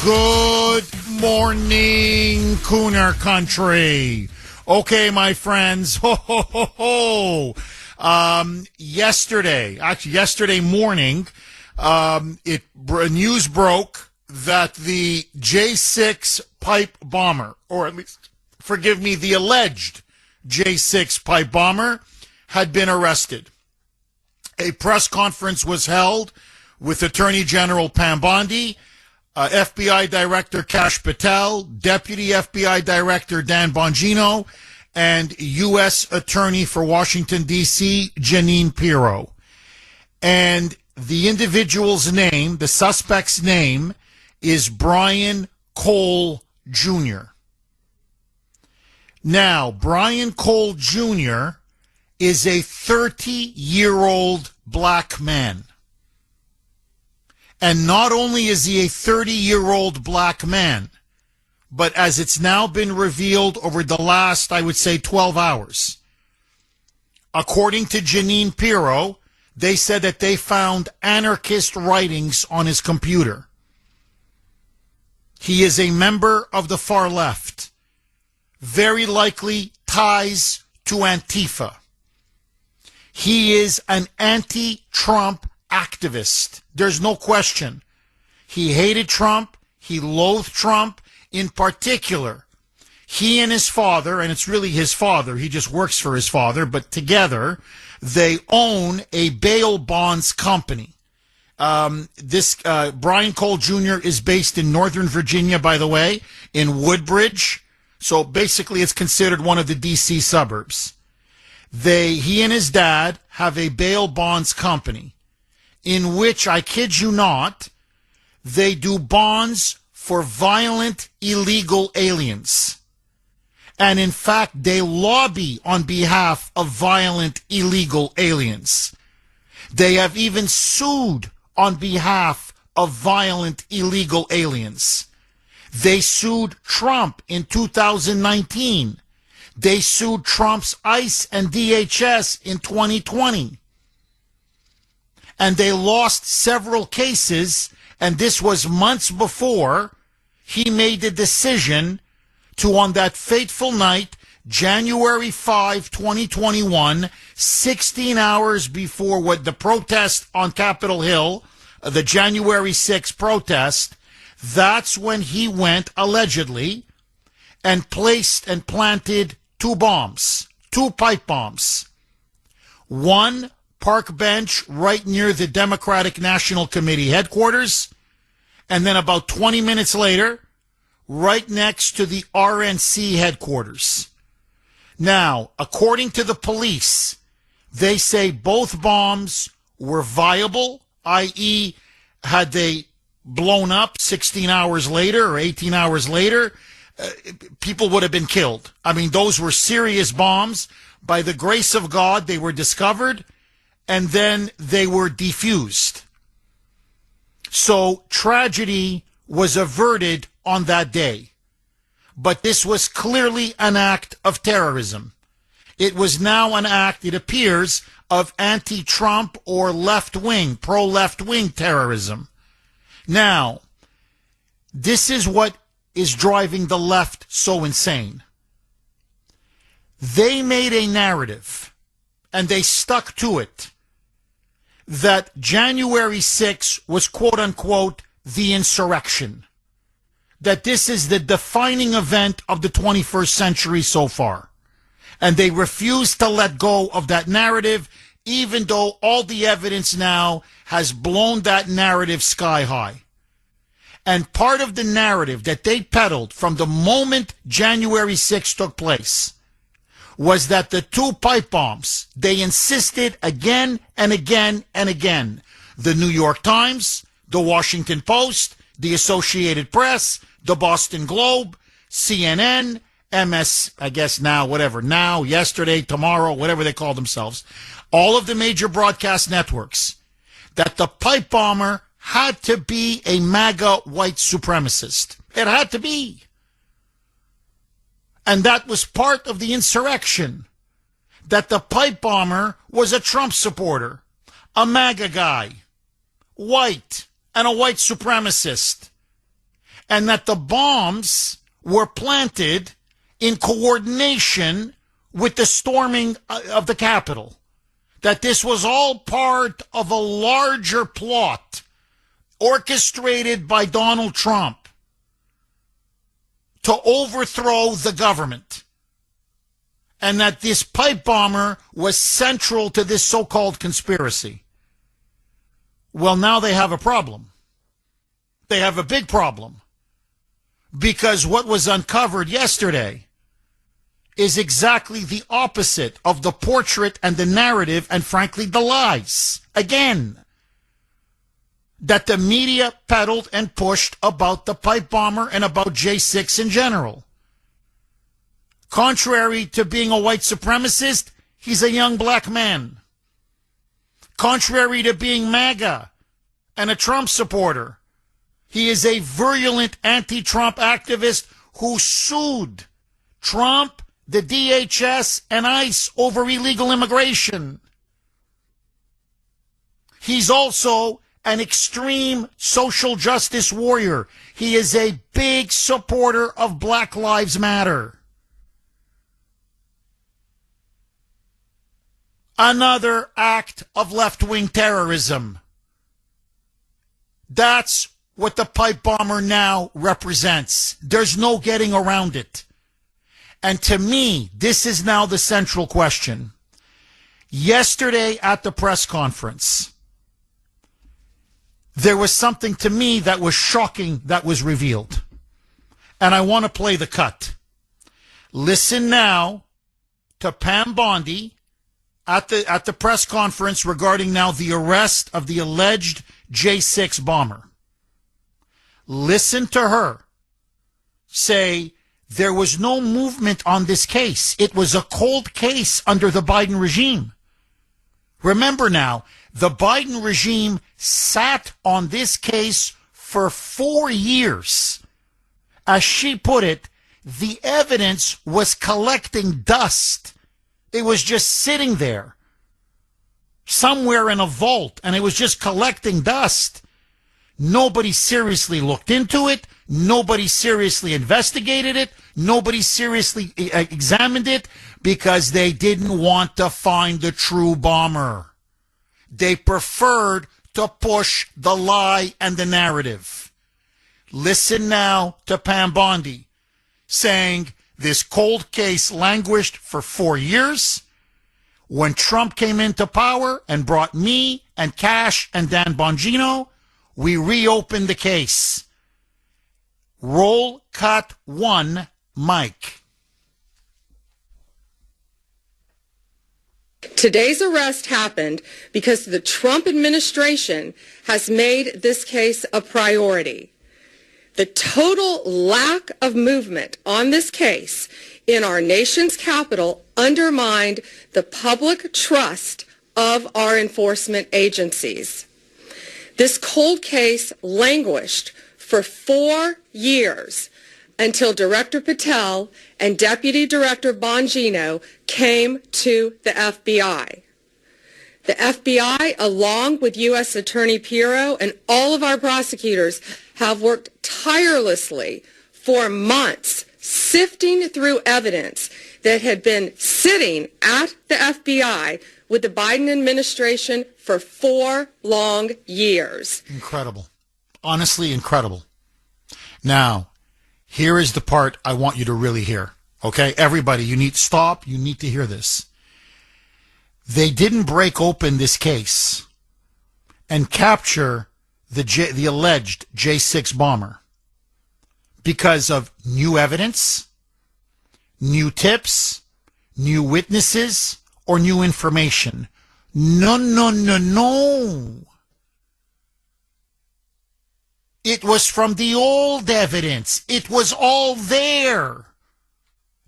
Good morning, Kuhner country. Okay, my friends. Ho, ho, ho, ho. Yesterday morning, news broke that the J-6 pipe bomber, or at least, forgive me, the alleged J-6 pipe bomber, had been arrested. A press conference was held with Attorney General Pam Bondi, FBI Director Kash Patel, Deputy FBI Director Dan Bongino, and U.S. Attorney for Washington, D.C., Jeanine Pirro. And the individual's name, the suspect's name, is Brian Cole Jr. Now, Brian Cole Jr. is a 30-year-old black man. And not only is he a 30-year-old black man, but as it's now been revealed over the last, I would say, 12 hours, according to Jeanine Pirro, they said that they found anarchist writings on his computer. He is a member of the far left, very likely ties to Antifa. He is an anti-Trump activist. There's no question. He hated Trump. He loathed Trump. In particular, he and his father, and it's really his father, he just works for his father, but together they own a bail bonds company. Brian Cole Jr. is based in Northern Virginia, by the way, in Woodbridge. So basically it's considered one of the D.C. suburbs. He and his dad have a bail bonds company in which, I kid you not, they do bonds for violent, illegal aliens. And in fact, they lobby on behalf of violent, illegal aliens. They have even sued on behalf of violent, illegal aliens. They sued Trump in 2019. They sued Trump's ICE and DHS in 2020. And they lost several cases, and this was months before he made the decision to, on that fateful night, January 5, 2021, 16 hours before what the protest on Capitol Hill, the January 6 protest, that's when he went, allegedly, and placed and planted two pipe bombs. One park bench right near the Democratic National Committee headquarters, and then about 20 minutes later, right next to the RNC headquarters. Now, according to the police, they say both bombs were viable, i.e., had they blown up 16 hours later or 18 hours later, people would have been killed. I mean, those were serious bombs. By the grace of God, they were discovered, and then they were defused. So tragedy was averted on that day. But this was clearly an act of terrorism. It was now an act, it appears, of anti-Trump or left-wing, pro-left-wing terrorism. Now, this is what is driving the left so insane. They made a narrative, and they stuck to it, that January 6 was, quote-unquote, the insurrection. That this is the defining event of the 21st century so far. And they refuse to let go of that narrative, even though all the evidence now has blown that narrative sky high. And part of the narrative that they peddled from the moment January 6 took place was that the two pipe bombs, they insisted again and again and again. The New York Times, the Washington Post, the Associated Press, the Boston Globe, CNN, MS, I guess now, whatever, now, yesterday, tomorrow, whatever they call themselves, all of the major broadcast networks, that the pipe bomber had to be a MAGA white supremacist. It had to be. And that was part of the insurrection, that the pipe bomber was a Trump supporter, a MAGA guy, white, and a white supremacist. and that the bombs were planted in coordination with the storming of the Capitol. That this was all part of a larger plot orchestrated by Donald Trump to overthrow the government. And that this pipe bomber was central to this so-called conspiracy. Well, now they have a problem. They have a big problem. Because what was uncovered yesterday is exactly the opposite of the portrait and the narrative and, frankly, the lies. Again, that the media peddled and pushed about the pipe bomber and about J6 in general. Contrary to being a white supremacist, he's a young black man. Contrary to being MAGA and a Trump supporter, he is a virulent anti-Trump activist who sued Trump, the DHS, and ICE over illegal immigration. He's also an extreme social justice warrior. He is a big supporter of Black Lives Matter. Another act of left-wing terrorism. That's what the pipe bomber now represents. There's no getting around it. And to me, this is now the central question. Yesterday at the press conference, there was something to me that was shocking that was revealed. And I want to play the cut. Listen now to Pam Bondi at the press conference regarding now the arrest of the alleged J6 bomber. Listen to her say there was no movement on this case. It was a cold case under the Biden regime. Remember now, the Biden regime sat on this case for 4 years. As she put it, the evidence was collecting dust. It was just sitting there somewhere in a vault, and it was just collecting dust. Nobody seriously looked into it. Nobody seriously investigated it. Nobody seriously examined it because they didn't want to find the true bomber. They preferred to push the lie and the narrative. Listen now to Pam Bondi saying this cold case languished for 4 years. When Trump came into power and brought me and Cash and Dan Bongino, we reopened the case. Roll cut 1, Mike. Today's arrest happened because the Trump administration has made this case a priority. The total lack of movement on this case in our nation's capital undermined the public trust of our enforcement agencies. This cold case languished for 4 years until Director Patel and Deputy Director Bongino came to the FBI. The FBI, along with U.S. Attorney Pirro and all of our prosecutors, have worked tirelessly for months, sifting through evidence that had been sitting at the FBI with the Biden administration for 4 long years. Incredible. Honestly, incredible. Now, here is the part I want you to really hear. Okay, everybody, you need to stop. You need to hear this. They didn't break open this case and capture the alleged J6 bomber because of new evidence, new tips, new witnesses, or new information. No, no, no, no. It was from the old evidence. It was all there.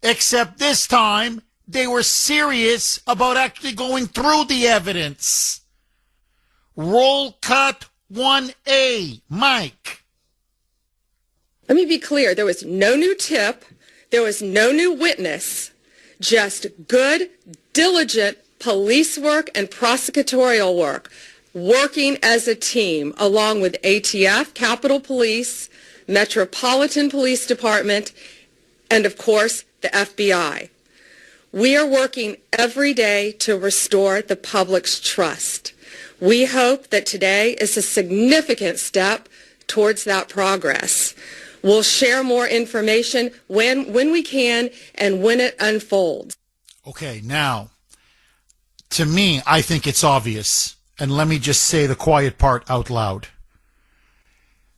Except this time, they were serious about actually going through the evidence. Roll cut 1A, Mike. Let me be clear. There was no new tip. There was no new witness. Just good, diligent police work and prosecutorial work, working as a team along with ATF, Capitol Police, Metropolitan Police Department, and of course, the FBI. We are working every day to restore the public's trust. We hope that today is a significant step towards that progress. We'll share more information when we can and when it unfolds. Okay, now, to me, I think it's obvious. And let me just say the quiet part out loud.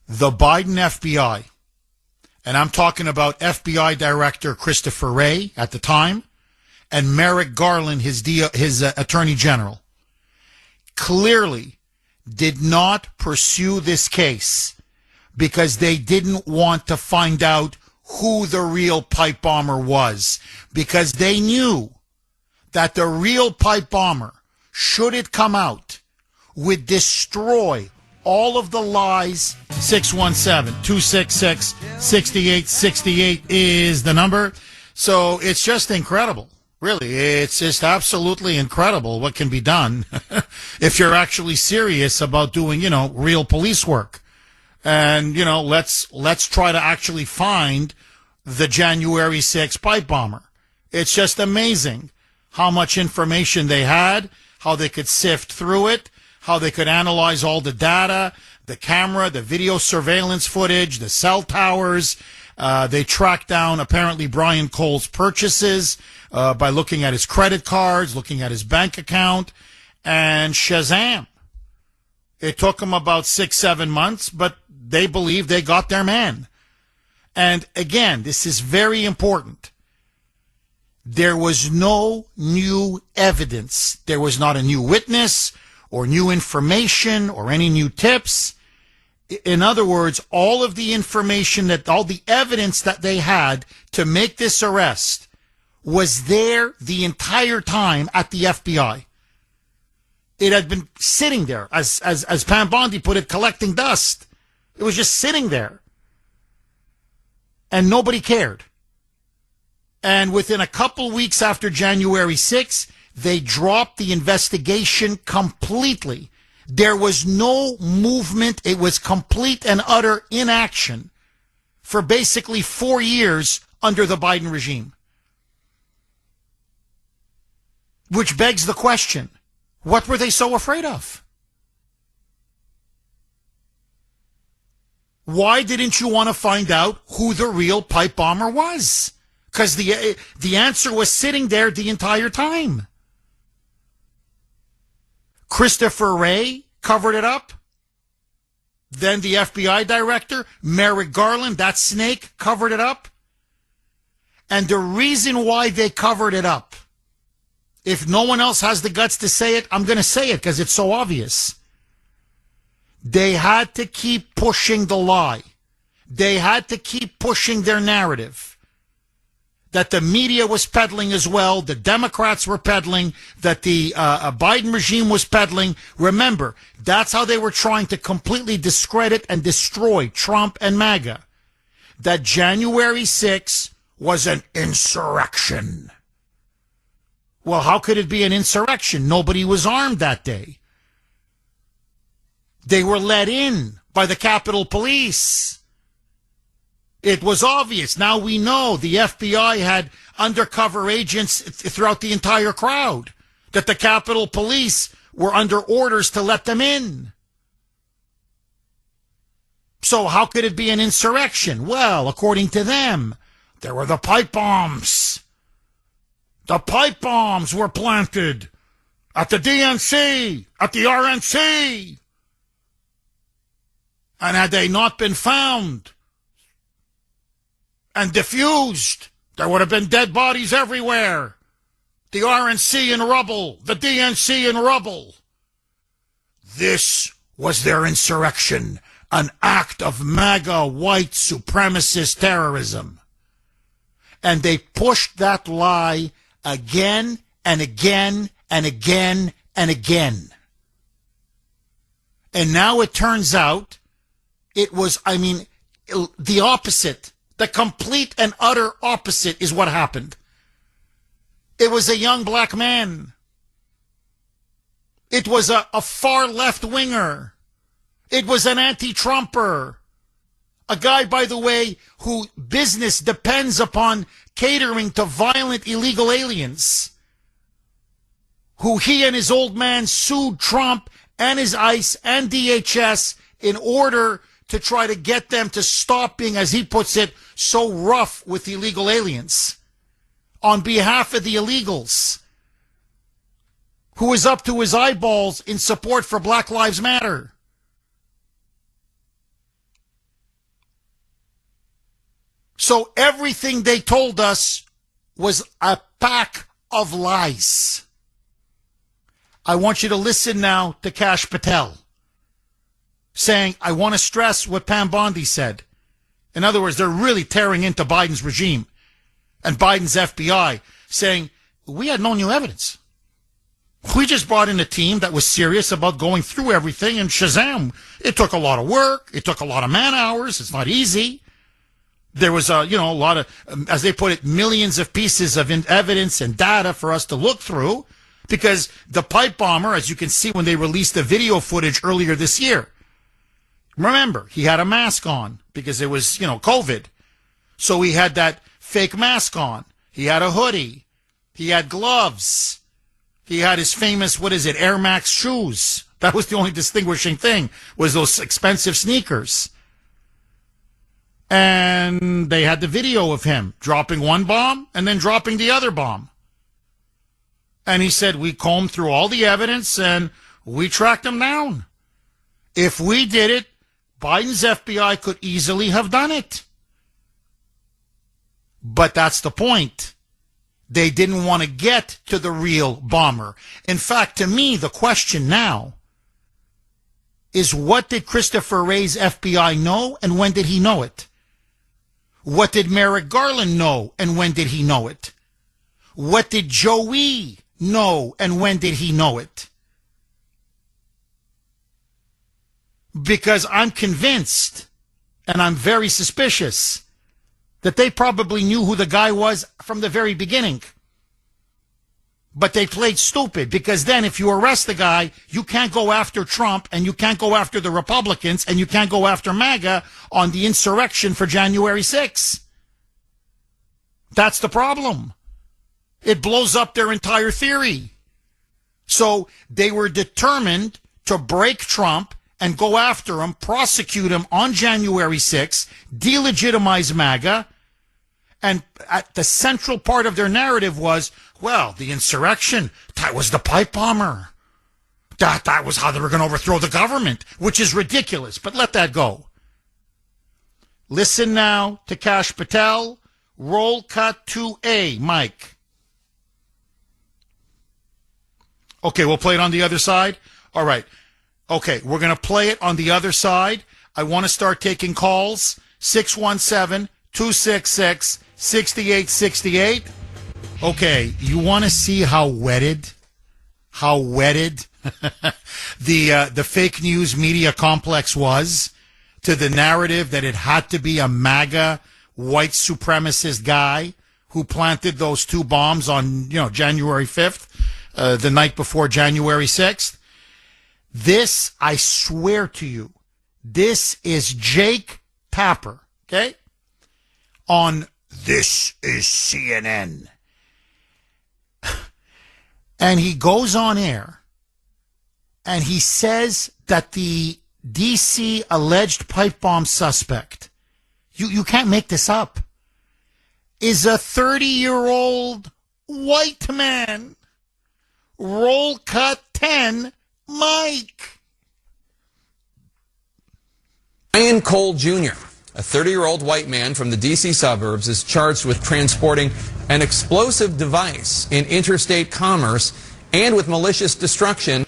The Biden FBI, and I'm talking about FBI Director Christopher Wray at the time, and Merrick Garland, his Attorney General, clearly did not pursue this case because they didn't want to find out who the real pipe bomber was, because they knew that the real pipe bomber, should it come out, would destroy all of the lies. 617-266-6868 is the number. So it's just incredible. Really, it's just absolutely incredible what can be done if you're actually serious about doing, real police work. And, let's try to actually find the January 6th pipe bomber. It's just amazing how much information they had, how they could sift through it, how they could analyze all the data, the camera, the video surveillance footage, the cell towers. They tracked down apparently Brian Cole's purchases by looking at his credit cards, looking at his bank account, and Shazam. It took them about 6-7 months, but they believe they got their man. And again, this is very important. There was no new evidence. There was not a new witness or new information or any new tips. In other words, all of the information all the evidence that they had to make this arrest was there the entire time at the FBI. It had been sitting there, as Pam Bondi put it, collecting dust. It was just sitting there. And nobody cared. And within a couple weeks after January 6th, they dropped the investigation completely. There was no movement. It was complete and utter inaction for basically 4 years under the Biden regime. Which begs the question, what were they so afraid of? Why didn't you want to find out who the real pipe bomber was? Because the answer was sitting there the entire time. Christopher Wray covered it up. Then the FBI director, Merrick Garland, that snake, covered it up. And the reason why they covered it up, if no one else has the guts to say it, I'm going to say it because it's so obvious. They had to keep pushing the lie. They had to keep pushing their narrative that the media was peddling as well, the Democrats were peddling, that the Biden regime was peddling. Remember, that's how they were trying to completely discredit and destroy Trump and MAGA. That January 6th was an insurrection. Well, how could it be an insurrection? Nobody was armed that day. They were let in by the Capitol Police. It was obvious. Now we know the FBI had undercover agents throughout the entire crowd, that the Capitol Police were under orders to let them in. So how could it be an insurrection? Well, according to them, there were the pipe bombs. The pipe bombs were planted at the DNC, at the RNC. And had they not been found and diffused, there would have been dead bodies everywhere. The RNC in rubble, the DNC in rubble. This was their insurrection, an act of MAGA white supremacist terrorism. And they pushed that lie again and again and again and again. And now it turns out it was, the opposite. The complete and utter opposite is what happened. It was a young black man. It was a far left winger. It was an anti-Trumper. A guy, by the way, who business depends upon catering to violent illegal aliens, who he and his old man sued Trump and his ICE and DHS in order to try to get them to stop being, as he puts it, so rough with illegal aliens on behalf of the illegals, who is up to his eyeballs in support for Black Lives Matter. So everything they told us was a pack of lies. I want you to listen now to Kash Patel saying, I want to stress what Pam Bondi said. In other words, they're really tearing into Biden's regime and Biden's FBI, saying, we had no new evidence. We just brought in a team that was serious about going through everything, and shazam, it took a lot of work. It took a lot of man hours. It's not easy. There was a lot of, as they put it, millions of pieces of evidence and data for us to look through, because the pipe bomber, as you can see when they released the video footage earlier this year, remember, he had a mask on because it was, COVID. So he had that fake mask on. He had a hoodie. He had gloves. He had his famous, Air Max shoes. That was the only distinguishing thing, was those expensive sneakers. And they had the video of him dropping one bomb and then dropping the other bomb. And he said, we combed through all the evidence and we tracked him down. If we did it, Biden's FBI could easily have done it. But that's the point. They didn't want to get to the real bomber. In fact, to me, the question now is, what did Christopher Wray's FBI know and when did he know it? What did Merrick Garland know and when did he know it? What did Joey know and when did he know it? Because I'm convinced, and I'm very suspicious, that they probably knew who the guy was from the very beginning. But they played stupid, because then if you arrest the guy, you can't go after Trump and you can't go after the Republicans and you can't go after MAGA on the insurrection for January 6th. That's the problem. It blows up their entire theory. So they were determined to break Trump and go after him, prosecute him on January 6th, delegitimize MAGA. And at the central part of their narrative was, well, the insurrection, that was the pipe bomber. That was how they were going to overthrow the government, which is ridiculous, but let that go. Listen now to Kash Patel. Roll cut 2A, Mike. Okay, we'll play it on the other side. All right. Okay, we're going to play it on the other side. I want to start taking calls. 617-266-6868. Okay, you want to see how wedded the fake news media complex was to the narrative that it had to be a MAGA white supremacist guy who planted those two bombs on, January 5th, the night before January 6th. This, I swear to you, this is Jake Tapper, okay? On This is CNN. And he goes on air and he says that the D.C. alleged pipe bomb suspect, you can't make this up, is a 30-year-old white man. Roll cut 10, Mike. Ryan Cole Jr., a 30-year-old white man from the D.C. suburbs, is charged with transporting an explosive device in interstate commerce and with malicious destruction.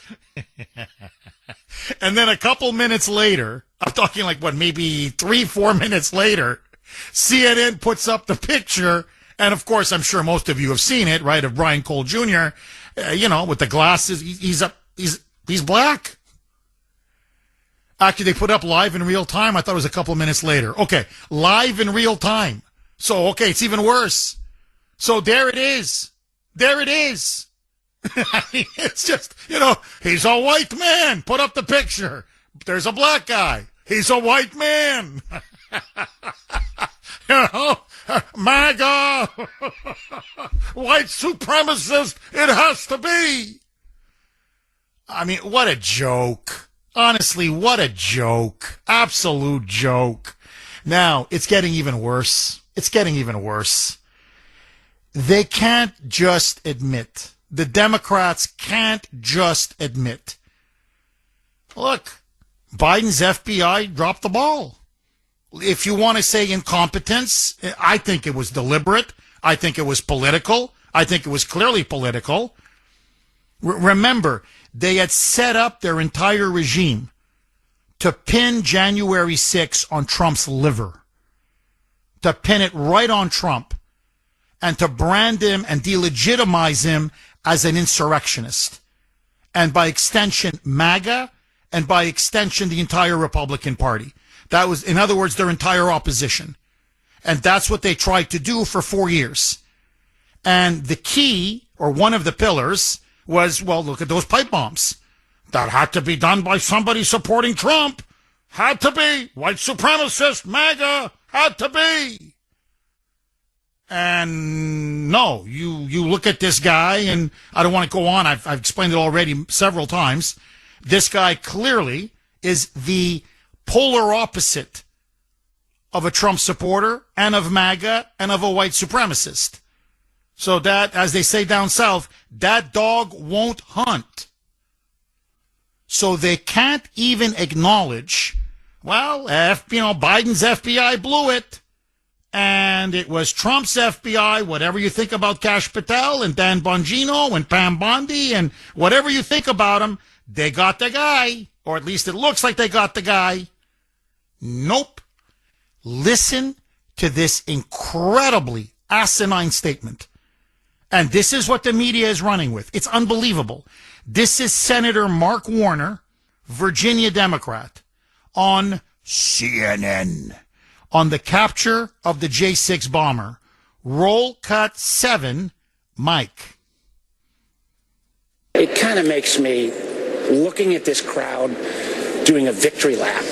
And then a couple minutes later, I'm talking maybe 3-4 minutes later, CNN puts up the picture, and of course, I'm sure most of you have seen it, right, of Brian Cole Jr., with the glasses. He's black. Actually, they put up live in real time. I thought it was a couple minutes later. Okay, live in real time. So, okay, it's even worse. So there it is. There it is. I mean, it's just, he's a white man. Put up the picture. There's a black guy. He's a white man. You know, MAGA, white supremacist, it has to be. I mean, what a joke. Honestly, what a joke. Absolute joke. Now, it's getting even worse. It's getting even worse. They can't just admit. The Democrats can't just admit. Look, Biden's FBI dropped the ball. If you want to say incompetence, I think it was deliberate. I think it was political. I think it was clearly political. Remember, they had set up their entire regime to pin January 6 on Trump's liver, to pin it right on Trump, and to brand him and delegitimize him as an insurrectionist. And by extension, MAGA, and by extension, the entire Republican Party. That was, in other words, their entire opposition. And that's what they tried to do for 4 years. And the key, or one of the pillars, was, well, look at those pipe bombs. That had to be done by somebody supporting Trump. Had to be. White supremacist, MAGA, had to be. And no, you look at this guy, and I don't want to go on. I've explained it already several times. This guy clearly is the polar opposite of a Trump supporter and of MAGA and of a white supremacist. So that, as they say down south, that dog won't hunt. So they can't even acknowledge, well, Biden's FBI blew it. And it was Trump's FBI, whatever you think about Kash Patel and Dan Bongino and Pam Bondi and whatever you think about them, they got the guy. Or at least it looks like they got the guy. Nope. Listen to this incredibly asinine statement. And this is what the media is running with. It's unbelievable. This is Senator Mark Warner, Virginia Democrat, on CNN, on the capture of the J-6 bomber. Roll cut 7, Mike. It kind of makes me, looking at this crowd, doing a victory lap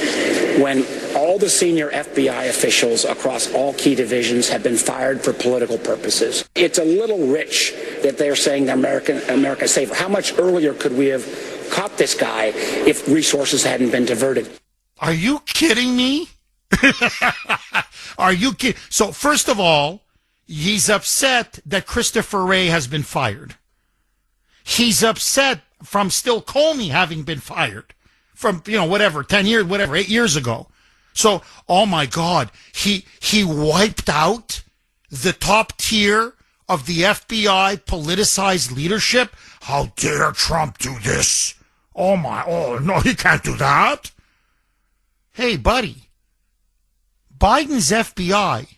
when all the senior FBI officials across all key divisions have been fired for political purposes. It's a little rich that they're saying America's safer. How much earlier could we have caught this guy if resources hadn't been diverted? Are you kidding me? Are you kidding? So first of all, he's upset that Christopher Wray has been fired. He's upset from Still Comey having been fired from, 10 years, 8 years ago. So, oh my God, he wiped out the top tier of the FBI politicized leadership. How dare Trump do this? Oh no, he can't do that. Hey, buddy, Biden's FBI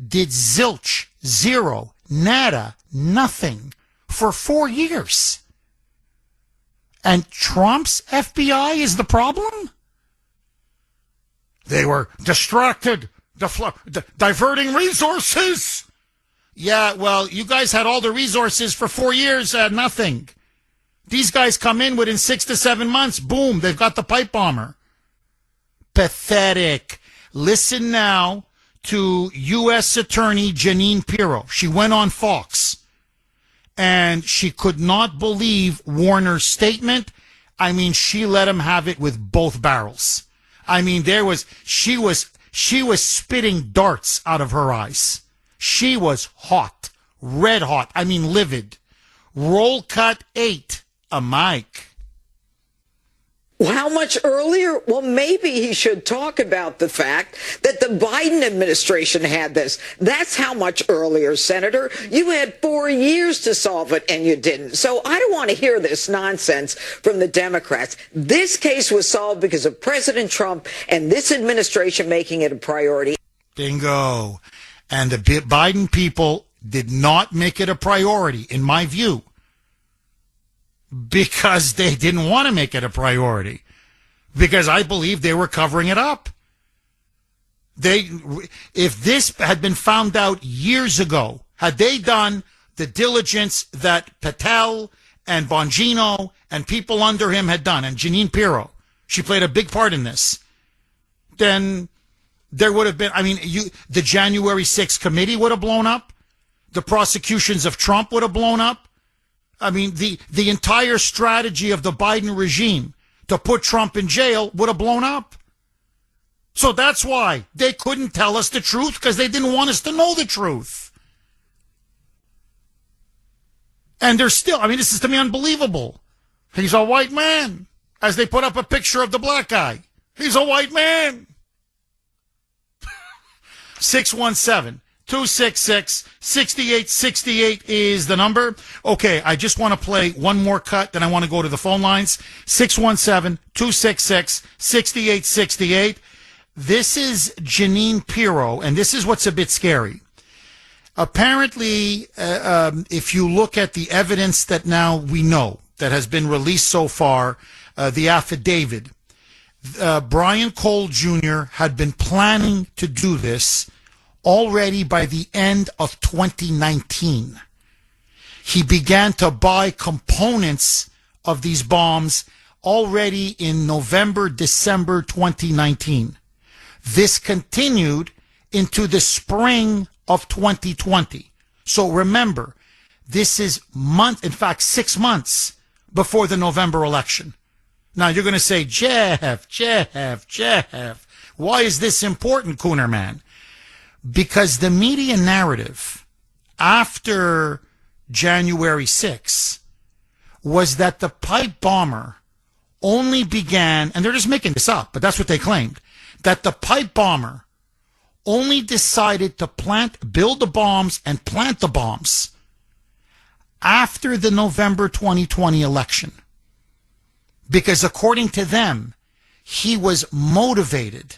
did zilch, zero, nada, nothing for 4 years. And Trump's FBI is the problem? They were distracted, diverting resources. Yeah, well, you guys had all the resources for 4 years, nothing. These guys come in within 6 to 7 months, boom, they've got the pipe bomber. Pathetic. Listen now to U.S. Attorney Jeanine Pirro. She went on Fox. And she could not believe Warner's statement. I mean, she let him have it with both barrels. I mean, she was spitting darts out of her eyes. She was hot, red hot. I mean, livid. Roll cut 8, a mic. How much earlier? Well, maybe he should talk about the fact that the Biden administration had this. That's how much earlier, Senator. You had 4 years to solve it, and you didn't. So I don't want to hear this nonsense from the Democrats. This case was solved because of President Trump and this administration making it a priority. Bingo. And the Biden people did not make it a priority, in my view, because they didn't want to make it a priority. Because I believe they were covering it up. If this had been found out years ago, had they done the diligence that Patel and Bongino and people under him had done, and Jeanine Pirro, she played a big part in this, then There would have been, the January 6th committee would have blown up. The prosecutions of Trump would have blown up. The entire strategy of the Biden regime to put Trump in jail would have blown up. So that's why they couldn't tell us the truth, because they didn't want us to know the truth. And they're still, this is to me unbelievable. He's a white man, as they put up a picture of the black guy. He's a white man. 617-266-6868 is the number. Okay, I just want to play one more cut, then I want to go to the phone lines. 617-266-6868. This is Janine Pirro, and this is what's a bit scary. Apparently, if you look at the evidence that now we know that has been released so far, the affidavit, Brian Cole Jr. had been planning to do this already by the end of 2019. He began to buy components of these bombs already in November, December 2019. This continued into the spring of 2020. So remember, this is 6 months before the November election. Now you're going to say, Jeff, why is this important, Kuhner man? Because the media narrative after January 6th was that the pipe bomber only began, and they're just making this up, but that's what they claimed, that the pipe bomber only decided to build the bombs and plant the bombs after the November 2020 election. Because according to them, he was motivated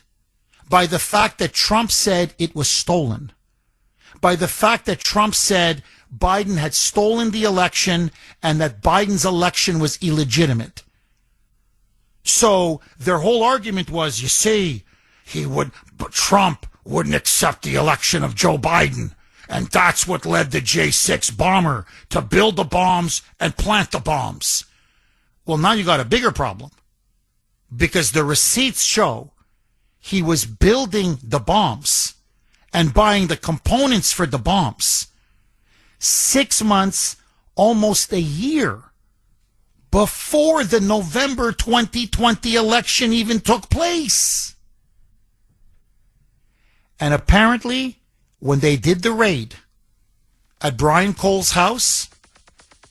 by the fact that Trump said it was stolen, by the fact that Trump said Biden had stolen the election and that Biden's election was illegitimate. So their whole argument was, you see, but Trump wouldn't accept the election of Joe Biden. And that's what led the J6 bomber to build the bombs and plant the bombs. Well, now you got a bigger problem, because the receipts show he was building the bombs and buying the components for the bombs 6 months, almost a year before the November 2020 election even took place. And apparently, when they did the raid at Brian Cole's house,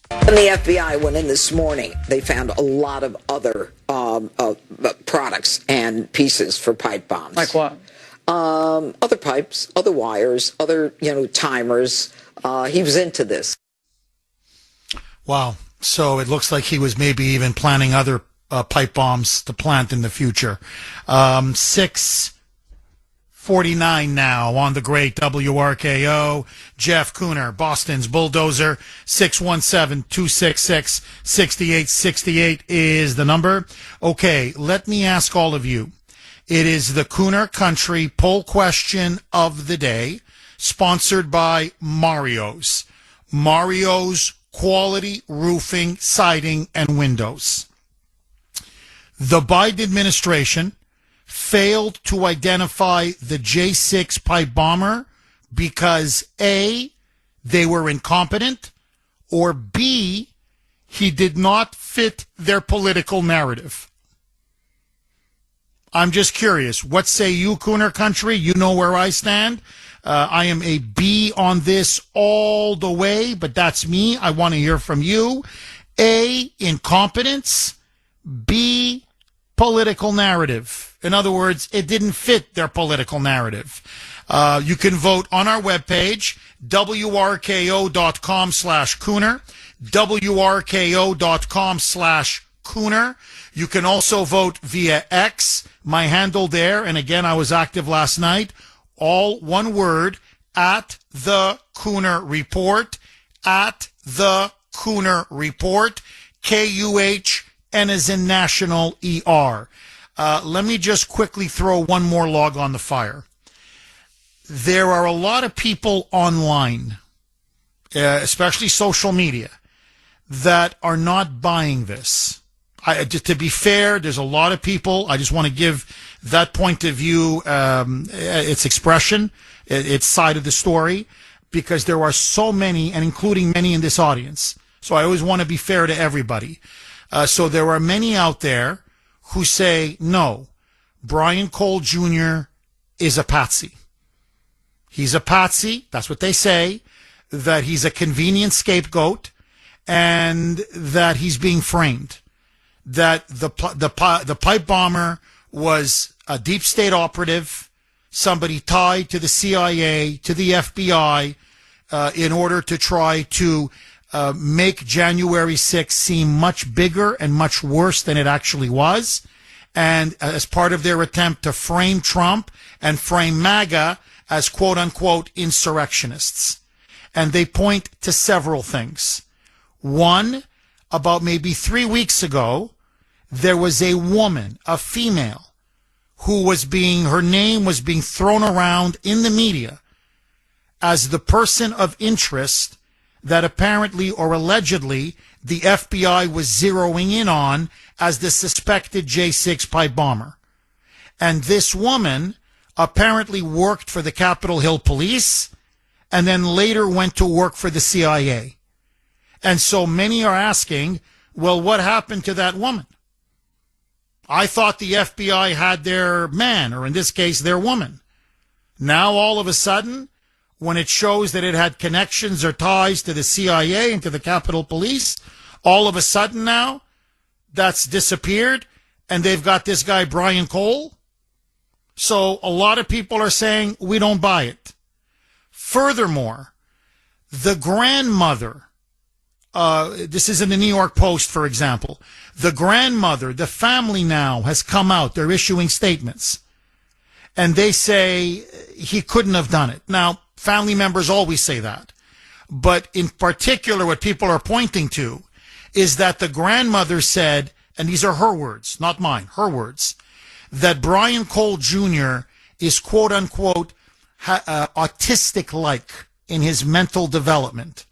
when the FBI went in this morning, they found a lot of other products and pieces for pipe bombs. Like what? Other pipes, other wires, other, timers. He was into this. Wow. So it looks like he was maybe even planning other pipe bombs to plant in the future. 6:49 now on the great WRKO. Jeff Kuhner, Boston's bulldozer. 617-266-6868 is the number. Okay, let me ask all of you. It is the Kuhner Country poll question of the day, sponsored by Mario's. Mario's quality roofing, siding, and windows. The Biden administration failed to identify the J6 pipe bomber because A, they were incompetent, or B, he did not fit their political narrative. I'm just curious. What say you, Kuhner Country? You know where I stand. I am a B on this all the way, but that's me. I want to hear from you. A, incompetence. B, political narrative. In other words, it didn't fit their political narrative. You can vote on our webpage, wrko.com/Kuhner, wrko.com/Kuhner. You can also vote via X, my handle there. And again, I was active last night. All one word, at the Kuhner Report, at the Kuhner Report, KUHN as in National ER. Let me just quickly throw one more log on the fire. There are a lot of people online, especially social media, that are not buying this. Just to be fair, there's a lot of people. I just want to give that point of view its expression, its side of the story, because there are so many, and including many in this audience. So I always want to be fair to everybody. So there are many out there who say, no, Brian Cole Jr. is a patsy. He's a patsy. That's what they say, that he's a convenient scapegoat and that he's being framed. That the pipe bomber was a deep state operative, somebody tied to the CIA, to the FBI, in order to try to make January 6th seem much bigger and much worse than it actually was. And as part of their attempt to frame Trump and frame MAGA as quote unquote insurrectionists. And they point to several things. One, about maybe 3 weeks ago, there was a woman, a female, who was her name was being thrown around in the media as the person of interest that apparently or allegedly the FBI was zeroing in on as the suspected J6 pipe bomber. And this woman apparently worked for the Capitol Hill Police and then later went to work for the CIA. And so many are asking, well, what happened to that woman? I thought the FBI had their man, or in this case, their woman. Now, all of a sudden, when it shows that it had connections or ties to the CIA and to the Capitol Police, all of a sudden now, that's disappeared, and they've got this guy, Brian Cole. So a lot of people are saying, we don't buy it. Furthermore, the grandmother, this is in the New York Post, for example. The grandmother, the family now has come out. They're issuing statements. And they say he couldn't have done it. Now, family members always say that. But in particular, what people are pointing to is that the grandmother said, and these are her words, not mine, her words, that Brian Cole Jr. is quote unquote autistic-like in his mental development.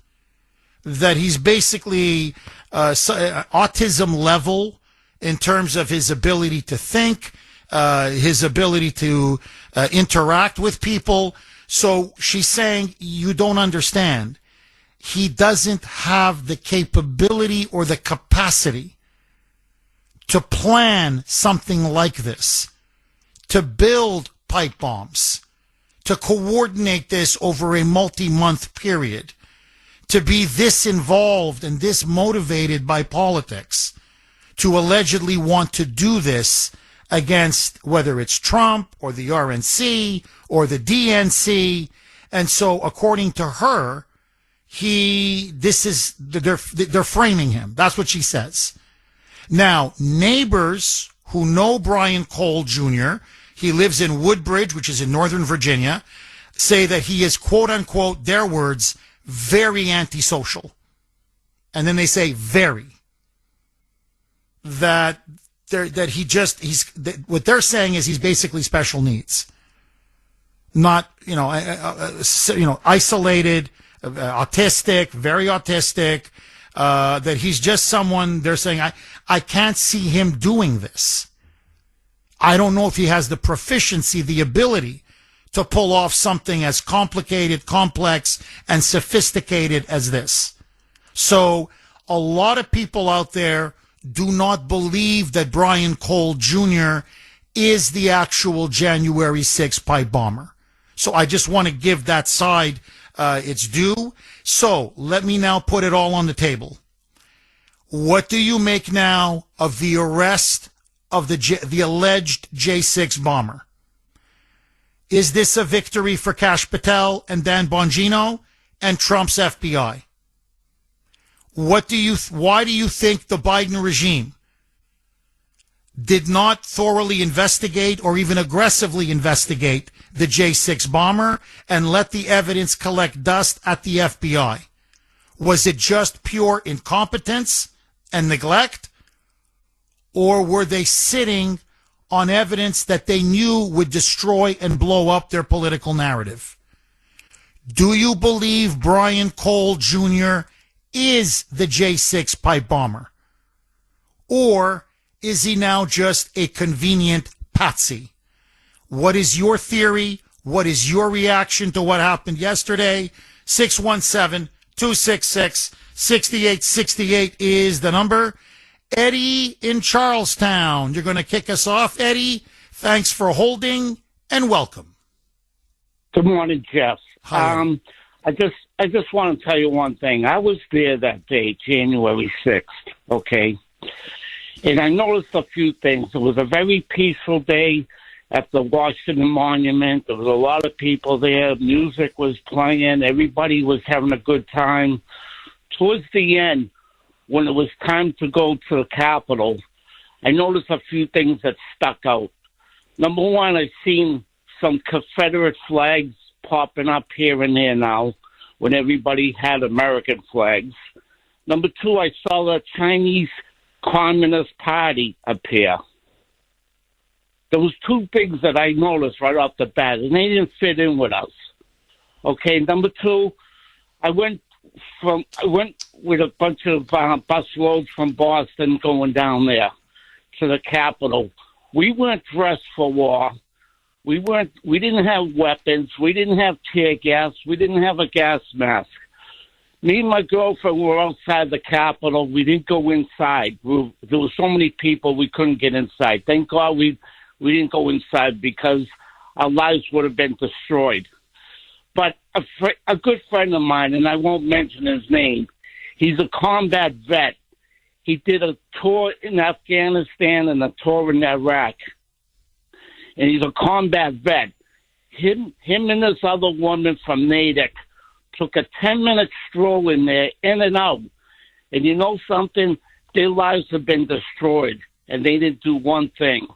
That he's basically autism level in terms of his ability to think, his ability to interact with people. So she's saying, you don't understand. He doesn't have the capability or the capacity to plan something like this, to build pipe bombs, to coordinate this over a multi-month period, to be this involved and this motivated by politics, to allegedly want to do this against whether it's Trump or the RNC or the DNC. And so according to her, they're framing him. That's what she says. Now, neighbors who know Brian Cole Jr., he lives in Woodbridge, which is in Northern Virginia, say that he is, quote unquote, their words, very antisocial. And then they say very. What they're saying is he's basically special needs. Not, isolated, autistic, very autistic, that he's just someone, they're saying, I can't see him doing this. I don't know if he has the proficiency, the ability to pull off something as complicated, complex, and sophisticated as this. So a lot of people out there do not believe that Brian Cole Jr. is the actual January 6th pipe bomber. So I just want to give that side its due. So let me now put it all on the table. What do you make now of the arrest of the alleged J6 bomber? Is this a victory for Kash Patel and Dan Bongino and Trump's FBI? Why do you think the Biden regime did not thoroughly investigate or even aggressively investigate the J6 bomber and let the evidence collect dust at the FBI? Was it just pure incompetence and neglect? Or were they sitting on evidence that they knew would destroy and blow up their political narrative? Do you believe Brian Cole Jr. is the J6 pipe bomber? Or is he now just a convenient patsy? What is your theory? What is your reaction to what happened yesterday? 617-266-6868 is the number. Eddie in Charlestown. You're going to kick us off, Eddie. Thanks for holding and welcome. Good morning, Jeff. Hi. I just want to tell you one thing. I was there that day, January 6th, okay? And I noticed a few things. It was a very peaceful day at the Washington Monument. There was a lot of people there. Music was playing. Everybody was having a good time. Towards the end, when it was time to go to the Capitol, I noticed a few things that stuck out. Number one, I seen some Confederate flags popping up here and there now when everybody had American flags. Number two, I saw the Chinese Communist Party appear. There was two things that I noticed right off the bat, and they didn't fit in with us. Okay, number two, I went with a bunch of bus loads from Boston going down there to the Capitol. We weren't dressed for war. We didn't have weapons. We didn't have tear gas. We didn't have a gas mask. Me and my girlfriend were outside the Capitol. We didn't go inside. There were so many people we couldn't get inside. Thank God we didn't go inside because our lives would have been destroyed. But a good friend of mine, and I won't mention his name, he's a combat vet. He did a tour in Afghanistan and a tour in Iraq. And he's a combat vet. Him and this other woman from Natick took a 10-minute stroll in there, in and out. And you know something? Their lives have been destroyed, and they didn't do one thing.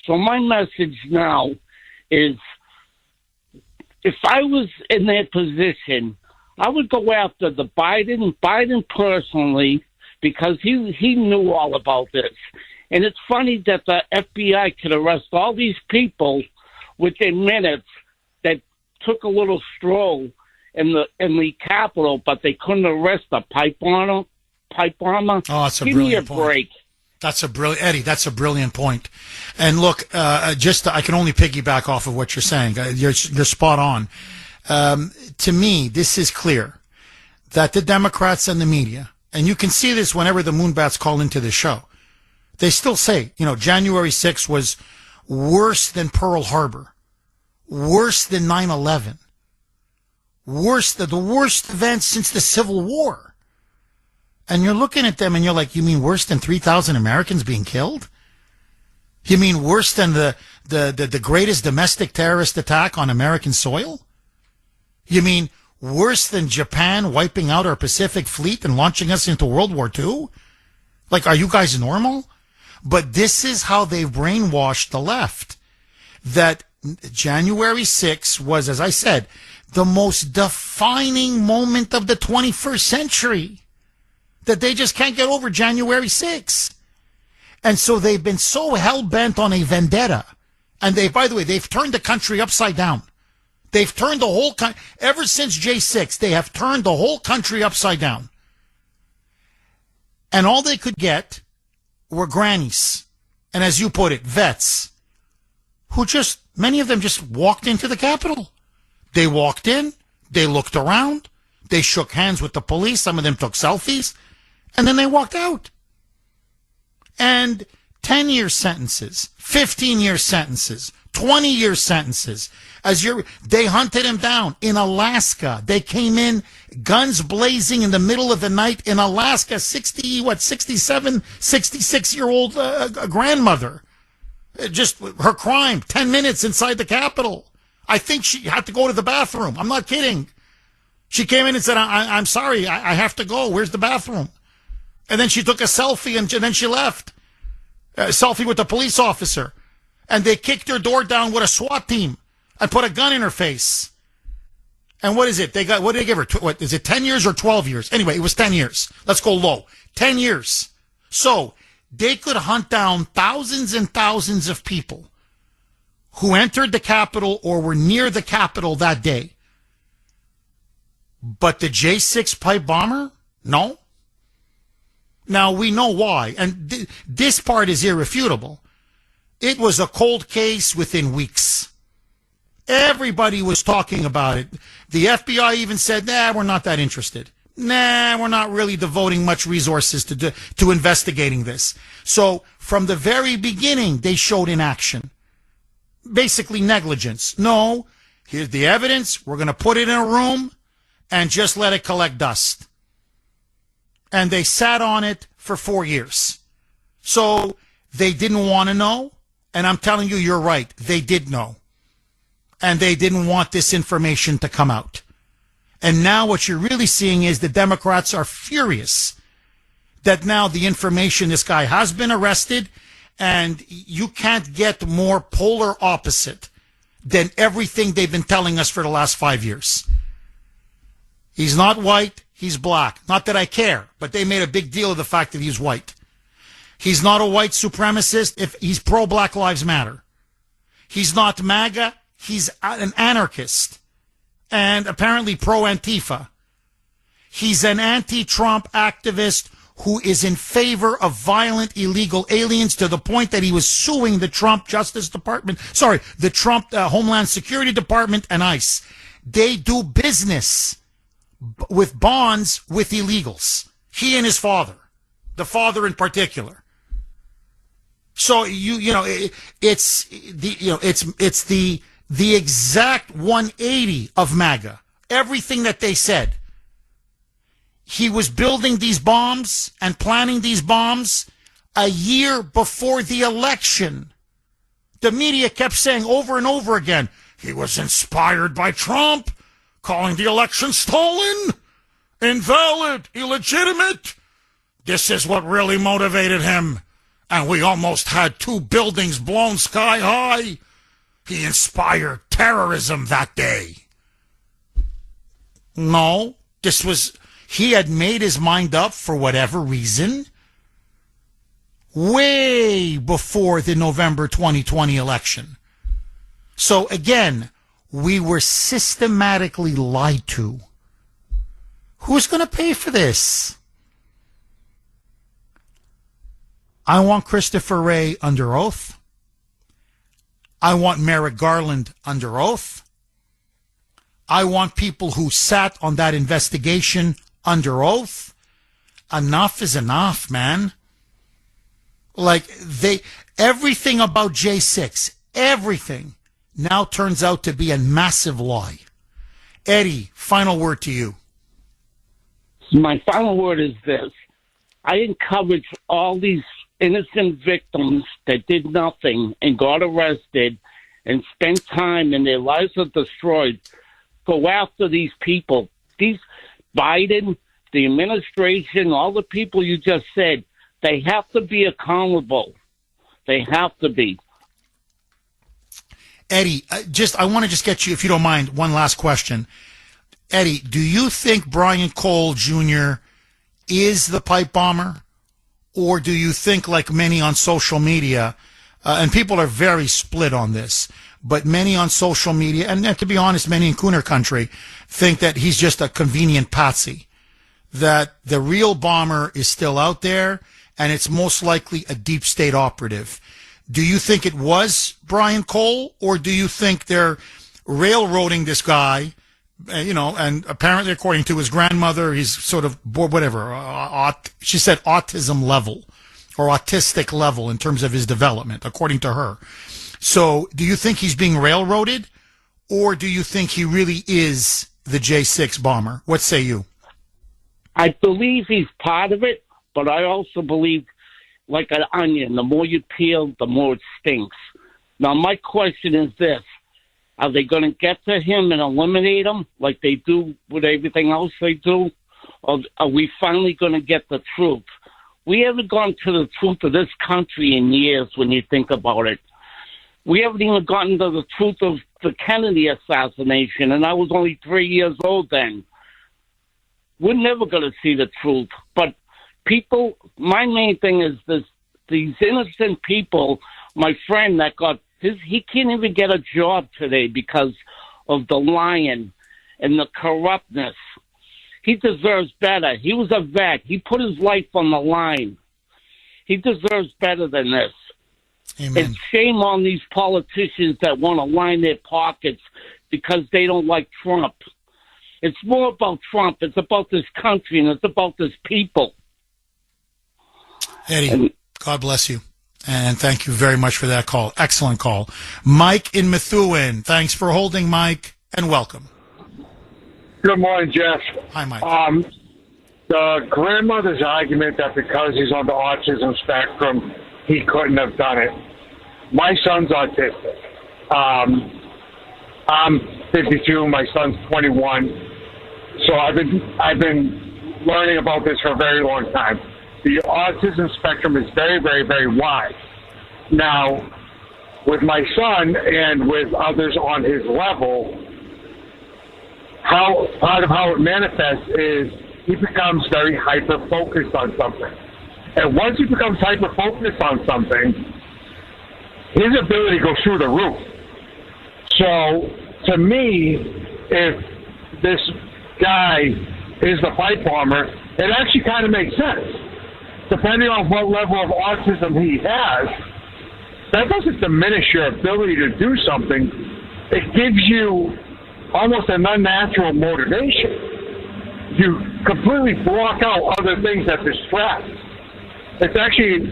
So my message now is, if I was in their position, I would go after the Biden personally, because he knew all about this. And it's funny that the FBI could arrest all these people within minutes that took a little stroll in the Capitol, but they couldn't arrest a pipe bomber. Oh, that's a Give brilliant me a point. break. Eddie, that's a brilliant point. And look, I can only piggyback off of what you're saying. You're spot on. To me, this is clear that the Democrats and the media, and you can see this whenever the Moonbats call into the show, they still say, January 6th was worse than Pearl Harbor, worse than 9/11, the worst event since the Civil War. And you're looking at them and you're like, you mean worse than 3,000 Americans being killed? You mean worse than the greatest domestic terrorist attack on American soil? You mean worse than Japan wiping out our Pacific Fleet and launching us into World War II? Like, are you guys normal? But this is how they've brainwashed the left. That January 6th was, as I said, the most defining moment of the 21st century. That they just can't get over January 6th. And so they've been so hell-bent on a vendetta. And by the way, they've turned the country upside down. They've turned the whole country, ever since J6, they have turned the whole country upside down. And all they could get were grannies. And as you put it, vets. Who many of them just walked into the Capitol. They walked in, they looked around, they shook hands with the police, some of them took selfies, and then they walked out. And 10-year sentences, 15-year sentences, 20-year sentences. They hunted him down in Alaska. They came in guns blazing in the middle of the night in Alaska. 67, 66-year-old grandmother. Just her crime, 10 minutes inside the Capitol. I think she had to go to the bathroom. I'm not kidding. She came in and said, I'm sorry, I have to go. Where's the bathroom? And then she took a selfie and then she left. A selfie with the police officer. And they kicked her door down with a SWAT team and put a gun in her face. And what is it? What did they give her? What is it, 10 years or 12 years? Anyway, it was 10 years. Let's go low. 10 years. So they could hunt down thousands and thousands of people who entered the Capitol or were near the Capitol that day. But the J6 pipe bomber? No. Now, we know why, and this part is irrefutable. It was a cold case within weeks. Everybody was talking about it. The FBI even said, nah, we're not that interested. Nah, we're not really devoting much resources to investigating this. So, from the very beginning, they showed inaction. Basically negligence. No, here's the evidence. We're going to put it in a room and just let it collect dust. And they sat on it for 4 years. So they didn't want to know. And I'm telling you, you're right. They did know. And they didn't want this information to come out. And now what you're really seeing is the Democrats are furious that now the information, this guy has been arrested, and you can't get more polar opposite than everything they've been telling us for the last 5 years. He's not white, he's black. Not that I care, but they made a big deal of the fact that he's white. He's not a white supremacist if he's pro-Black Lives Matter. He's not MAGA, he's an anarchist and apparently pro-Antifa. He's an anti-Trump activist who is in favor of violent illegal aliens to the point that he was suing the Trump the Trump Homeland Security Department and ICE. They do business with bonds with illegals. He and his father, the father in particular. So it's the exact 180 of MAGA. Everything that they said. He was building these bombs and planning these bombs a year before the election. The media kept saying over and over again, he was inspired by Trump, calling the election stolen, invalid, illegitimate. This is what really motivated him. And we almost had 2 buildings blown sky high. He inspired terrorism that day. No, he had made his mind up for whatever reason way before the November 2020 election. So again, we were systematically lied to. Who's going to pay for this? I want Christopher Wray under oath. I want Merrick Garland under oath. I want people who sat on that investigation under oath. Enough is enough, man. Like, everything about J6, everything now turns out to be a massive lie. Eddie, final word to you. My final word is this. I encourage all these innocent victims that did nothing and got arrested and spent time and their lives are destroyed. Go after these people. These Biden, the administration, all the people you just said, they have to be accountable. They have to be. Eddie, I want to just get you, if you don't mind, one last question. Eddie, do you think Brian Cole Jr. is the pipe bomber? Or do you think, like many on social media, and people are very split on this, but many on social media, and to be honest, many in Kuhner country, think that he's just a convenient patsy, that the real bomber is still out there, and it's most likely a deep state operative. Do you think it was Brian Cole, or do you think they're railroading this guy, and apparently according to his grandmother, he's sort of, she said autism level, or autistic level in terms of his development, according to her. So do you think he's being railroaded, or do you think he really is the J6 bomber? What say you? I believe he's part of it, but I also believe, like an onion, the more you peel, the more it stinks. Now, my question is this. Are they going to get to him and eliminate him like they do with everything else they do? Or are we finally going to get the truth? We haven't gone to the truth of this country in years when you think about it. We haven't even gotten to the truth of the Kennedy assassination, and I was only 3 years old then. We're never going to see the truth. But people, my main thing is this: these innocent people, my friend that got he can't even get a job today because of the lying and the corruptness. He deserves better. He was a vet. He put his life on the line. He deserves better than this. Amen. And shame on these politicians that want to line their pockets because they don't like Trump. It's more about Trump. It's about this country, and it's about this people. Eddie, God bless you. And thank you very much for that call. Excellent call. Mike in Methuen. Thanks for holding, Mike, and welcome. Good morning, Jeff. Hi, Mike. The grandmother's argument that because he's on the autism spectrum, he couldn't have done it. My son's autistic. I'm 52. My son's 21. So I've been learning about this for a very long time. The autism spectrum is very, very, very wide. Now, with my son and with others on his level, part of how it manifests is he becomes very hyper-focused on something. And once he becomes hyper-focused on something, his ability goes through the roof. So, to me, if this guy is the pipe bomber, it actually kind of makes sense. Depending on what level of autism he has, that doesn't diminish your ability to do something. It gives you almost an unnatural motivation. You completely block out other things that distract. It's actually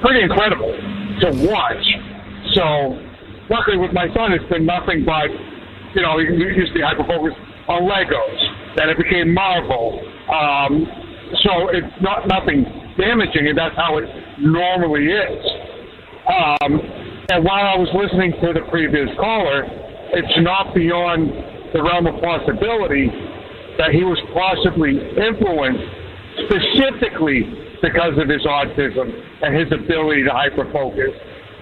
pretty incredible to watch. So, luckily with my son, it's been nothing but, he used to be hyper-focused on Legos. Then it became Marvel. So it's nothing damaging, and that's how it normally is. And while I was listening to the previous caller, it's not beyond the realm of possibility that he was possibly influenced specifically because of his autism and his ability to hyper-focus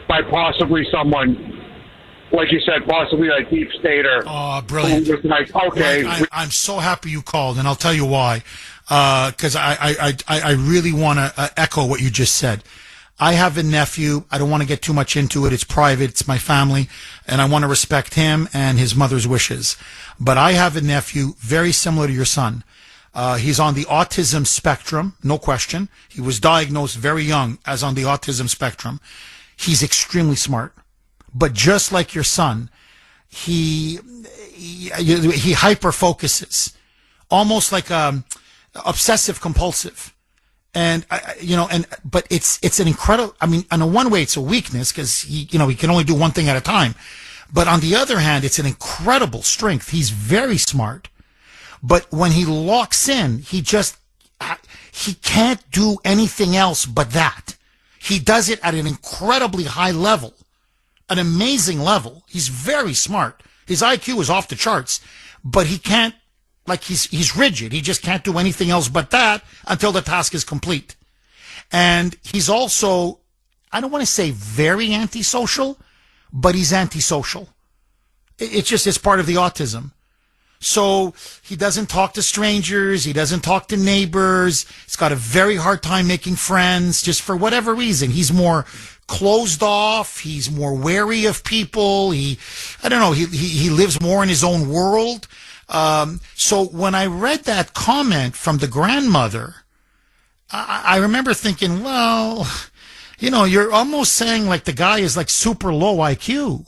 by possibly someone, like you said, possibly like deep state or... Oh, brilliant. Like, okay. I'm so happy you called, and I'll tell you why. Because I really want to echo what you just said. I have a nephew. I don't want to get too much into it. It's private. It's my family, and I want to respect him and his mother's wishes. But I have a nephew very similar to your son. He's on the autism spectrum, no question. He was diagnosed very young as on the autism spectrum. He's extremely smart. But just like your son, he hyper-focuses, almost like obsessive compulsive. And but it's an incredible, I mean, on one way it's a weakness because he can only do one thing at a time. But on the other hand, it's an incredible strength. He's very smart. But when he locks in, he can't do anything else but that. He does it at an incredibly high level, an amazing level. He's very smart. His IQ is off the charts, but he can't, like he's rigid. He just can't do anything else but that until the task is complete. And he's also, I don't want to say very antisocial, but he's antisocial. It's part of the autism. So he doesn't talk to strangers. He doesn't talk to neighbors. He's got a very hard time making friends just for whatever reason. He's more closed off. He's more wary of people. He lives more in his own world. So when I read that comment from the grandmother, I remember thinking, well, you're almost saying like the guy is like super low IQ.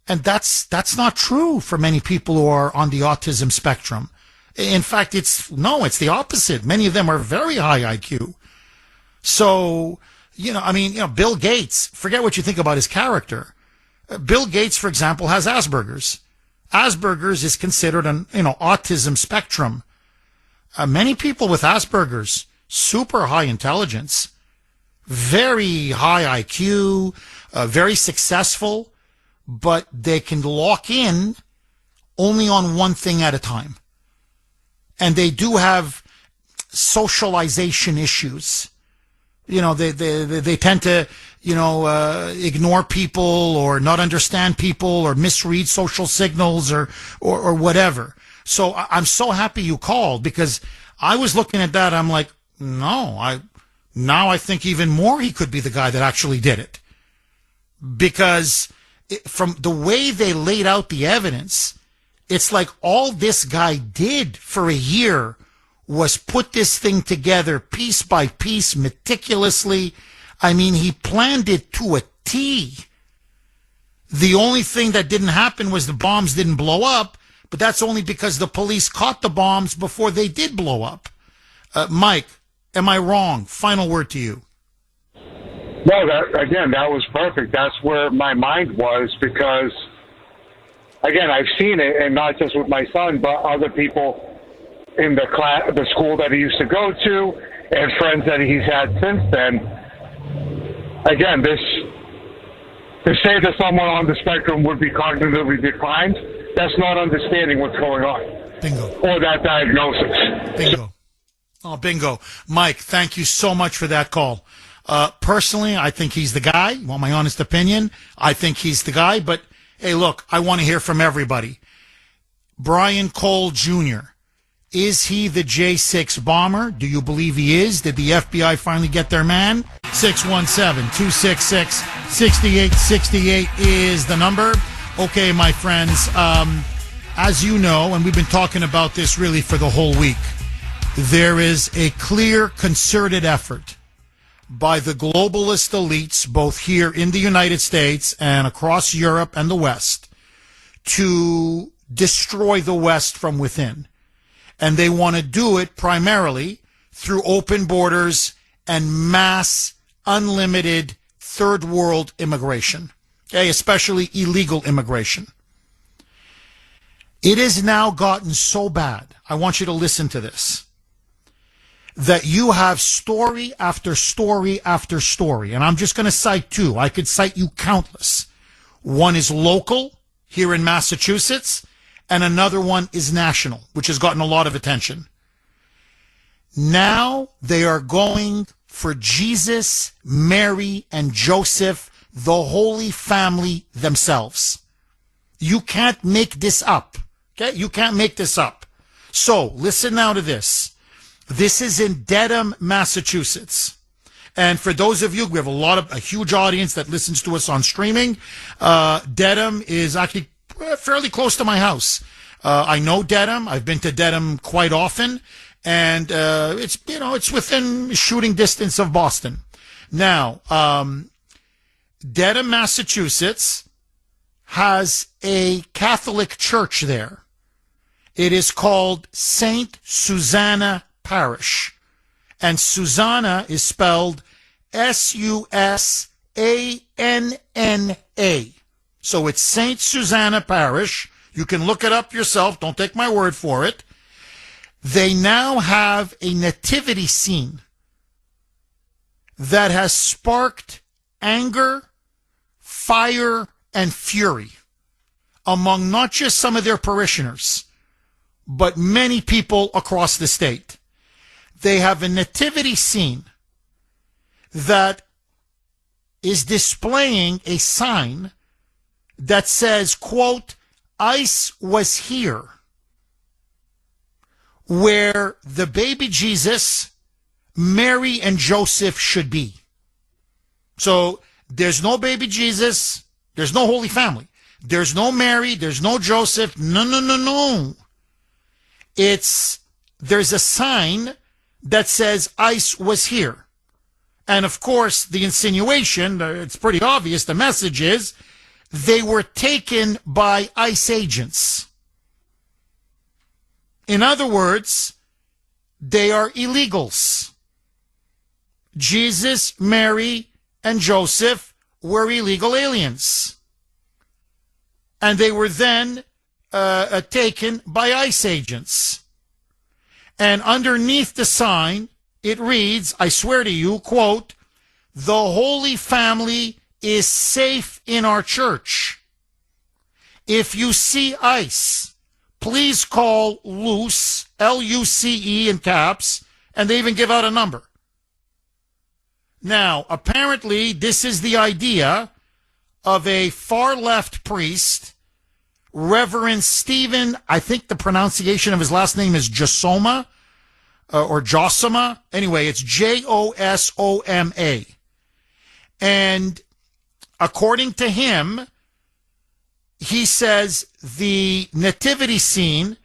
And that's not true for many people who are on the autism spectrum. In fact, it's the opposite. Many of them are very high IQ. So, Bill Gates, forget what you think about his character. Bill Gates, for example, has Asperger's. Asperger's is considered an, autism spectrum. Many people with Asperger's, super high intelligence, very high IQ, very successful, but they can lock in only on one thing at a time. And they do have socialization issues. They tend to, ignore people or not understand people or misread social signals or whatever. So I'm so happy you called because I was looking at that. I'm like, now I think even more he could be the guy that actually did it. Because from the way they laid out the evidence It's like all this guy did for a year was put this thing together piece by piece, meticulously. I mean, he planned it to a T. The only thing that didn't happen was the bombs didn't blow up, but that's only because the police caught the bombs before they did blow up. Mike, am I wrong? Final word to you. No, that was perfect. That's where my mind was because, again, I've seen it, and not just with my son, but other people in the school that he used to go to, and friends that he's had since then. Again, to say that someone on the spectrum would be cognitively declined, that's not understanding what's going on. Bingo. Or that diagnosis. Bingo. Oh, bingo. Mike, thank you so much for that call. Personally, I think he's the guy. You want my honest opinion? I think he's the guy. But, hey, look, I want to hear from everybody. Brian Cole Jr., is he the J6 bomber? Do you believe he is? Did the FBI finally get their man? 617-266-6868 is the number. Okay, my friends, as you know, and we've been talking about this really for the whole week, there is a clear, concerted effort by the globalist elites, both here in the United States and across Europe and the West, to destroy the West from within. And they want to do it primarily through open borders and mass, unlimited third world immigration, okay, especially illegal immigration. It has now gotten so bad, I want you to listen to this, that you have story after story after story. And I'm just going to cite two. I could cite you countless. One is local here in Massachusetts, and another one is national, which has gotten a lot of attention. Now they are going for Jesus, Mary, and Joseph, the Holy Family themselves. You can't make this up. Okay? You can't make this up. So, listen now to this. This is in Dedham, Massachusetts. And for those of you, we have a huge audience that listens to us on streaming. Dedham is actually fairly close to my house. I know Dedham. I've been to Dedham quite often. And it's within shooting distance of Boston. Now, Dedham, Massachusetts has a Catholic church there. It is called St. Susanna Parish. And Susanna is spelled S-U-S-A-N-N-A. So it's St. Susanna Parish. You can look it up yourself. Don't take my word for it. They now have a nativity scene that has sparked anger, fire, and fury among not just some of their parishioners, but many people across the state. They have a nativity scene that is displaying a sign that says, quote, "ICE was here," where the baby Jesus, Mary, and Joseph should be. So there's no baby Jesus, there's no Holy Family, there's no Mary, there's no Joseph, no. There's a sign that says ICE was here. And of course, the insinuation, it's pretty obvious, the message is, they were taken by ICE agents. In other words, they are illegals. Jesus, Mary, and Joseph were illegal aliens. And they were then taken by ICE agents. And underneath the sign, it reads, I swear to you, quote, "The Holy Family is safe in our church. If you see ICE, please call LUCE, L-U-C-E in caps," and they even give out a number. Now, apparently, this is the idea of a far-left priest, Reverend Stephen, I think the pronunciation of his last name is Josoma, or Josoma. Anyway, it's J-O-S-O-M-A. And according to him, he says the nativity scene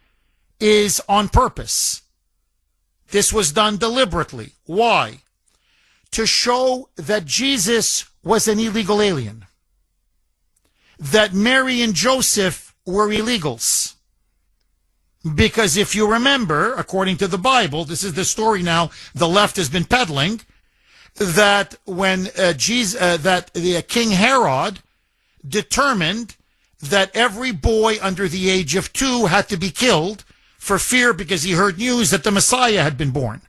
is on purpose. This was done deliberately. Why? To show that Jesus was an illegal alien. That Mary and Joseph were illegals. Because if you remember, according to the Bible, this is the story now the left has been peddling, that when King Herod determined that every boy under the age of 2 had to be killed for fear because he heard news that the Messiah had been born.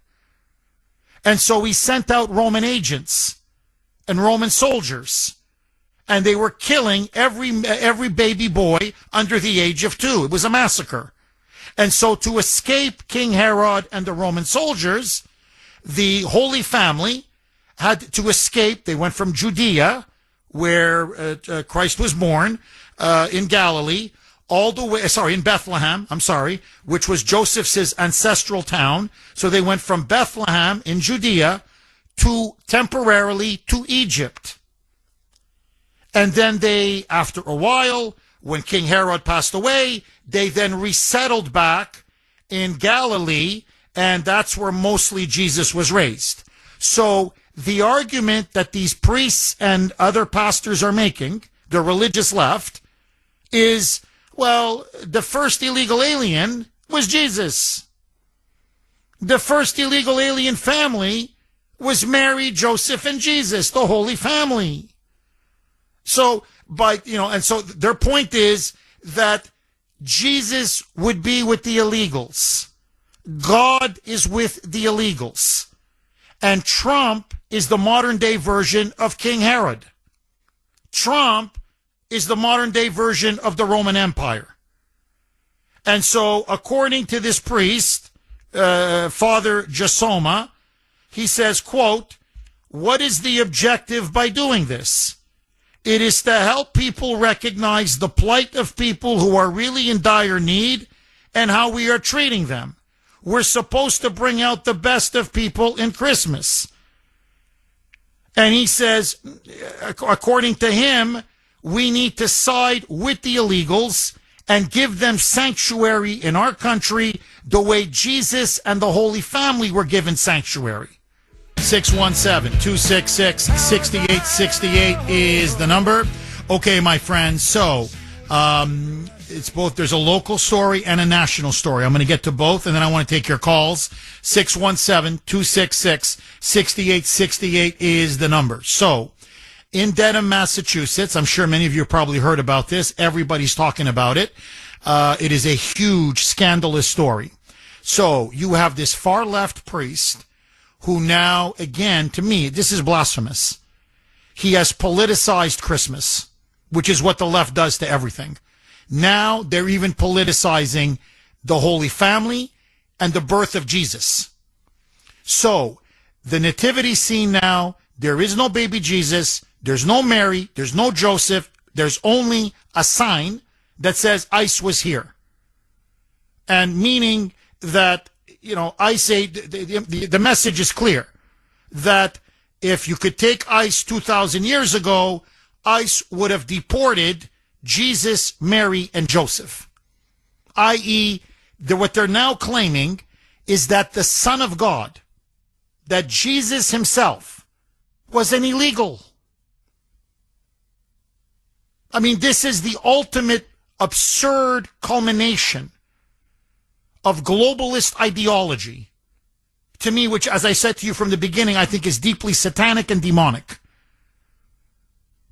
And so he sent out Roman agents and Roman soldiers, and they were killing every baby boy under the age of 2. It was a massacre. And so to escape King Herod and the Roman soldiers, the Holy Family had to escape. They went from Judea, where Christ was born, in Galilee, in Bethlehem, which was Joseph's ancestral town. So they went from Bethlehem in Judea temporarily to Egypt. And then they, after a while, when King Herod passed away, they then resettled back in Galilee, and that's where mostly Jesus was raised. So the argument that these priests and other pastors are making, the religious left, is, well, the first illegal alien was Jesus. The first illegal alien family was Mary, Joseph, and Jesus, the Holy Family. So, and so their point is that Jesus would be with the illegals. God is with the illegals. And Trump is the modern day version of King Herod. Trump is the modern day version of the Roman Empire. And so, according to this priest, Father Jasoma, he says, quote, "What is the objective by doing this? It is to help people recognize the plight of people who are really in dire need and how we are treating them. We're supposed to bring out the best of people in Christmas." And he says, according to him, we need to side with the illegals and give them sanctuary in our country the way Jesus and the Holy Family were given sanctuary. 617-266-6868 is the number. Okay, my friends, so it's both, there's a local story and a national story. I'm going to get to both, and then I want to take your calls. 617-266-6868 is the number. So, in Dedham, Massachusetts, I'm sure many of you have probably heard about this. Everybody's talking about it. It is a huge, scandalous story. So, you have this far-left priest who now, again, to me, this is blasphemous. He has politicized Christmas, which is what the left does to everything. Now they're even politicizing the Holy Family and the birth of Jesus. So, the nativity scene now, there is no baby Jesus, there's no Mary, there's no Joseph, there's only a sign that says ICE was here. And meaning that, I say the message is clear, that if you could take ICE 2,000 years ago, ICE would have deported Jesus, Mary, and Joseph. I.e., what they're now claiming is that the Son of God, that Jesus himself, was an illegal. I mean, this is the ultimate absurd culmination of globalist ideology, to me, which, as I said to you from the beginning, I think is deeply satanic and demonic.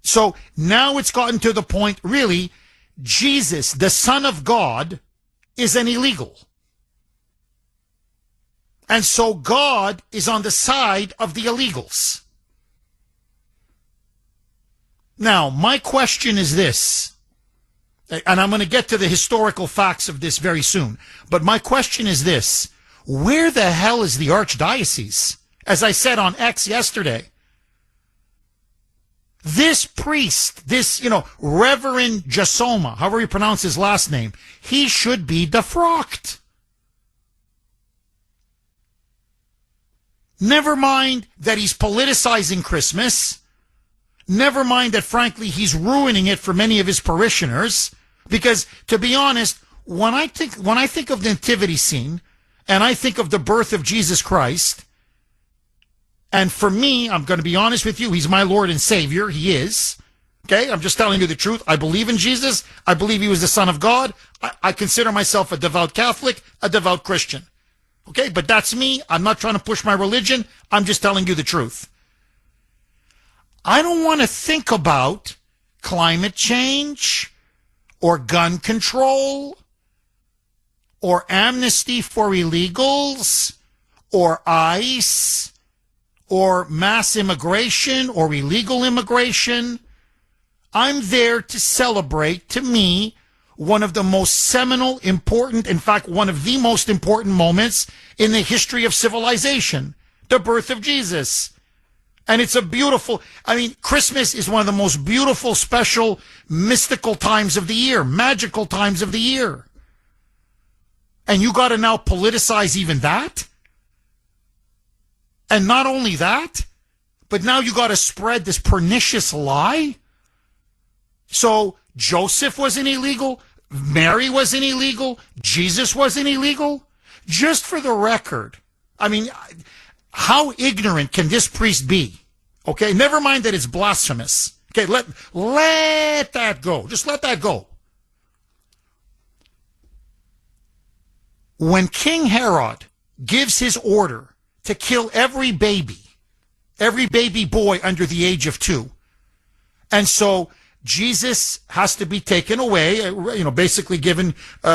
So now it's gotten to the point, really, Jesus, the Son of God, is an illegal. And so God is on the side of the illegals. Now, my question is this, and I'm going to get to the historical facts of this very soon, but my question is this: where the hell is the archdiocese? As I said on X yesterday, this priest, this, Reverend Jasoma, however you pronounce his last name, he should be defrocked. Never mind that he's politicizing Christmas. Never mind that, frankly, he's ruining it for many of his parishioners. Because, to be honest, when I think of the nativity scene, and I think of the birth of Jesus Christ, and for me, I'm going to be honest with you, he's my Lord and Savior. He is. Okay? I'm just telling you the truth. I believe in Jesus. I believe he was the Son of God. I consider myself a devout Catholic, a devout Christian. Okay? But that's me. I'm not trying to push my religion. I'm just telling you the truth. I don't want to think about climate change or gun control or amnesty for illegals or ICE or mass immigration or illegal immigration. I'm there to celebrate, to me, one of the most seminal, important, in fact, one of the most important moments in the history of civilization, the birth of Jesus. And it's a beautiful, Christmas is one of the most beautiful, special, mystical times of the year, magical times of the year. And you got to now politicize even that? And not only that, but now you got to spread this pernicious lie? So Joseph wasn't illegal, Mary wasn't illegal, Jesus wasn't illegal? Just for the record, how ignorant can this priest be? Okay, never mind that it's blasphemous. Okay, let that go. Just let that go. When King Herod gives his order to kill every baby boy under the age of 2, and so Jesus has to be taken away, basically given, he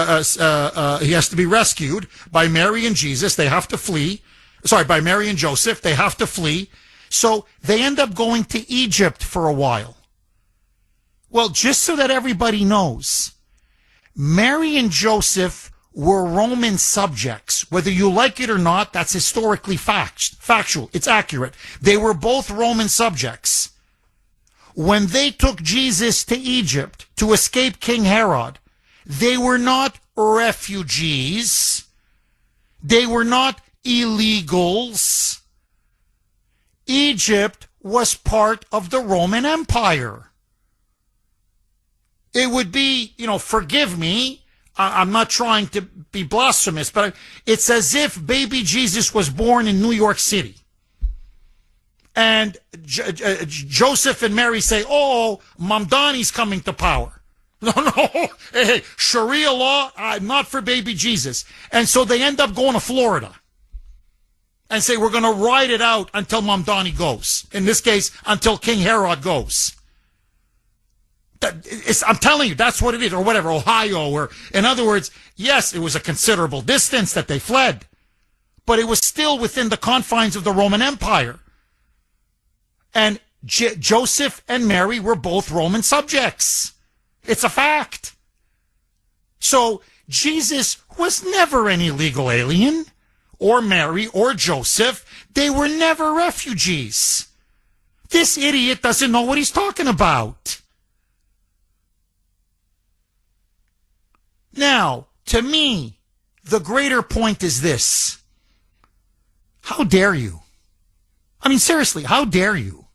has to be rescued by Mary and Jesus. They have to flee. By Mary and Joseph. They have to flee. So they end up going to Egypt for a while. Well, just so that everybody knows, Mary and Joseph were Roman subjects. Whether you like it or not, that's historically factual. It's accurate. They were both Roman subjects. When they took Jesus to Egypt to escape King Herod, they were not refugees. They were not illegals. Egypt was part of the Roman Empire. It would be, forgive me, I'm not trying to be blasphemous, but it's as if baby Jesus was born in New York City. And Joseph and Mary say, oh, Mamdani's coming to power. No, hey, Sharia law, not for baby Jesus. And so they end up going to Florida and say, we're going to ride it out until Mamdani goes. In this case, until King Herod goes. I'm telling you, that's what it is, or whatever, Ohio, or in other words, yes, it was a considerable distance that they fled, but it was still within the confines of the Roman Empire. And Joseph and Mary were both Roman subjects. It's a fact. So Jesus was never an illegal alien, or Mary, or Joseph. They were never refugees. This idiot doesn't know what he's talking about. Now, to me, the greater point is this. How dare you? Seriously, how dare you?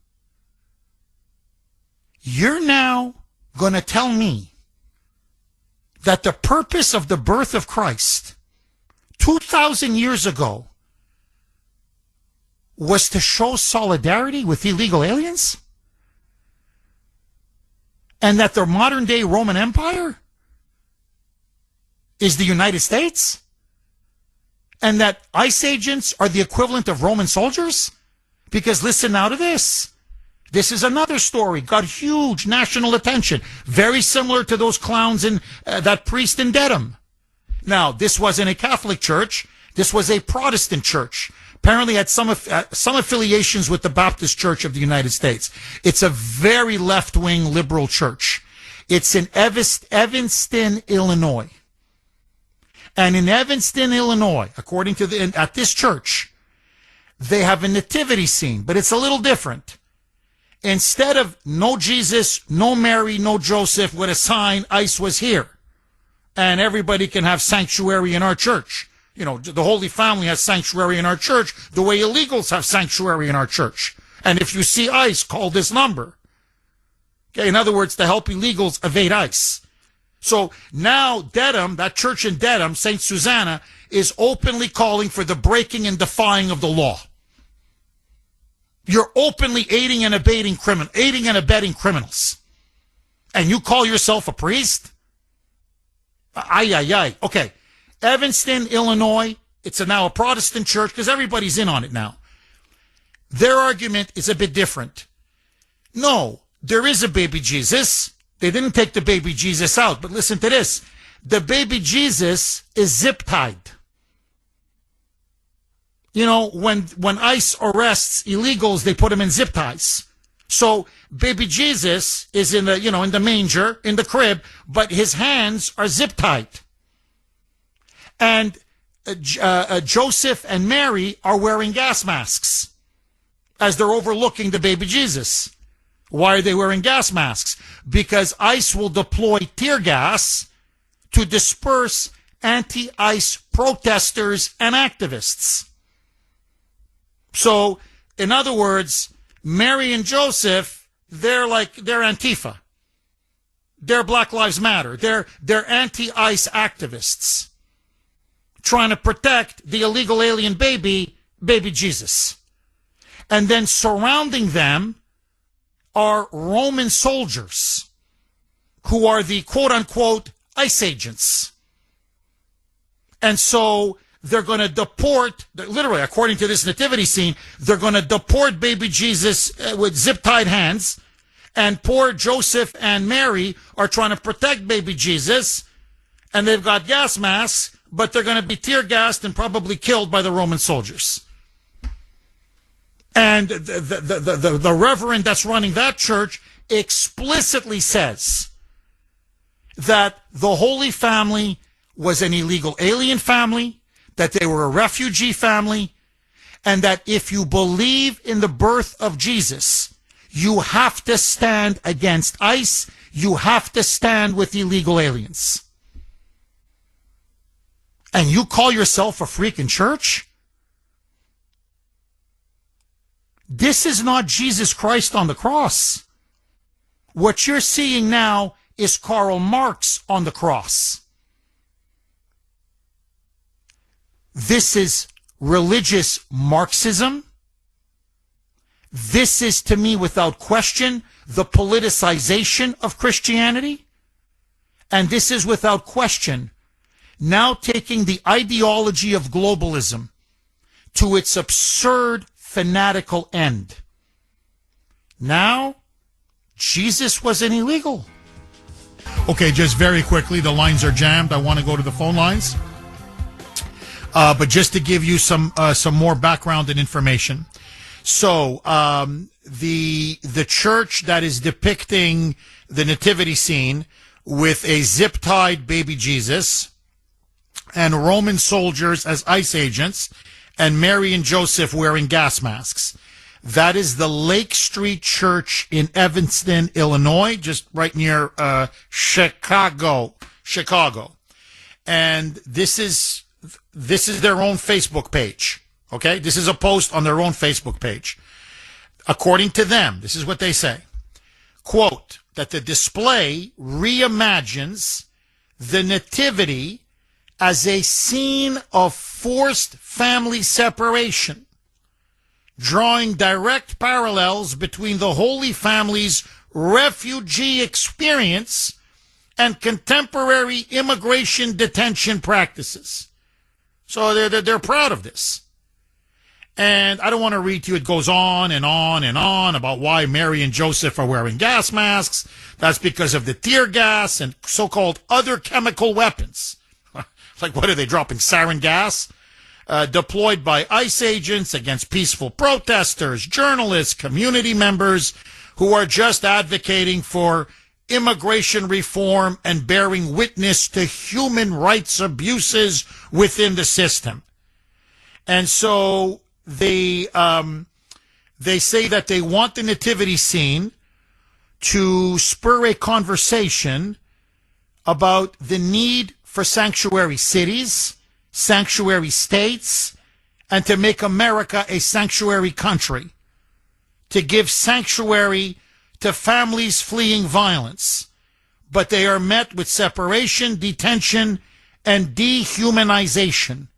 You're now going to tell me that the purpose of the birth of Christ 2,000 years ago was to show solidarity with illegal aliens? And that the modern day Roman Empire is the United States? And that ICE agents are the equivalent of Roman soldiers? Because listen now to this. This is another story, got huge national attention, very similar to those clowns in that priest in Dedham. Now, this wasn't a Catholic church. This was a Protestant church. Apparently had some affiliations with the Baptist Church of the United States. It's a very left-wing liberal church. It's in Evanston, Illinois. And in Evanston, Illinois, according to at this church, they have a nativity scene, but it's a little different. Instead of no Jesus, no Mary, no Joseph with a sign, ICE was here. And everybody can have sanctuary in our church. The Holy Family has sanctuary in our church the way illegals have sanctuary in our church. And if you see ICE, call this number. Okay, in other words, to help illegals evade ICE. So now Dedham, that church in Dedham, St. Susanna, is openly calling for the breaking and defying of the law. You're openly aiding and abetting criminals. And you call yourself a priest? Ay, ay, ay. Okay. Evanston, Illinois, it's now a Protestant church because everybody's in on it now. Their argument is a bit different. No, there is a baby Jesus. They didn't take the baby Jesus out, but listen to this. The baby Jesus is zip-tied. You know, when ICE arrests illegals, they put them in zip ties. So baby Jesus is in the manger, in the crib, but his hands are zip-tied. And Joseph and Mary are wearing gas masks as they're overlooking the baby Jesus. Why are they wearing gas masks? Because ICE will deploy tear gas to disperse anti-ICE protesters and activists. So, in other words, Mary and Joseph, they're Antifa. They're Black Lives Matter. They're anti-ICE activists trying to protect the illegal alien baby Jesus. And then surrounding them are Roman soldiers who are the quote-unquote ICE agents. And so they're going to deport, literally, according to this nativity scene, they're going to deport baby Jesus with zip-tied hands, and poor Joseph and Mary are trying to protect baby Jesus, and they've got gas masks, but they're going to be tear-gassed and probably killed by the Roman soldiers. And the reverend that's running that church explicitly says that the Holy Family was an illegal alien family, that they were a refugee family, and that if you believe in the birth of Jesus, you have to stand against ICE, you have to stand with illegal aliens. And you call yourself a freaking church? This is not Jesus Christ on the cross. What you're seeing now is Karl Marx on the cross. This is religious Marxism. This is, to me, without question, the politicization of Christianity. And this is, without question, now taking the ideology of globalism to its absurd, fanatical end. Now, Jesus was an illegal. Okay, just very quickly, the lines are jammed. I want to go to the phone lines. But just to give you some more background and information. So, the church that is depicting the nativity scene with a zip-tied baby Jesus and Roman soldiers as ICE agents and Mary and Joseph wearing gas masks. That is the Lake Street Church in Evanston, Illinois, just right near Chicago. And this is their own Facebook page. Okay? This is a post on their own Facebook page. According to them, this is what they say. Quote, that the display reimagines the nativity as a scene of forced family separation, drawing direct parallels between the Holy Family's refugee experience and contemporary immigration detention practices. So they're proud of this. And I don't want to read to you. It goes on and on and on about why Mary and Joseph are wearing gas masks. That's because of the tear gas and so-called other chemical weapons. Like, what are they dropping? Sarin gas? Deployed by ICE agents against peaceful protesters, journalists, community members who are just advocating for immigration reform and bearing witness to human rights abuses within the system. And so they say that they want the nativity scene to spur a conversation about the need for sanctuary cities, sanctuary states, and to make America a sanctuary country, to give sanctuary to families fleeing violence but they are met with separation, detention, and dehumanization.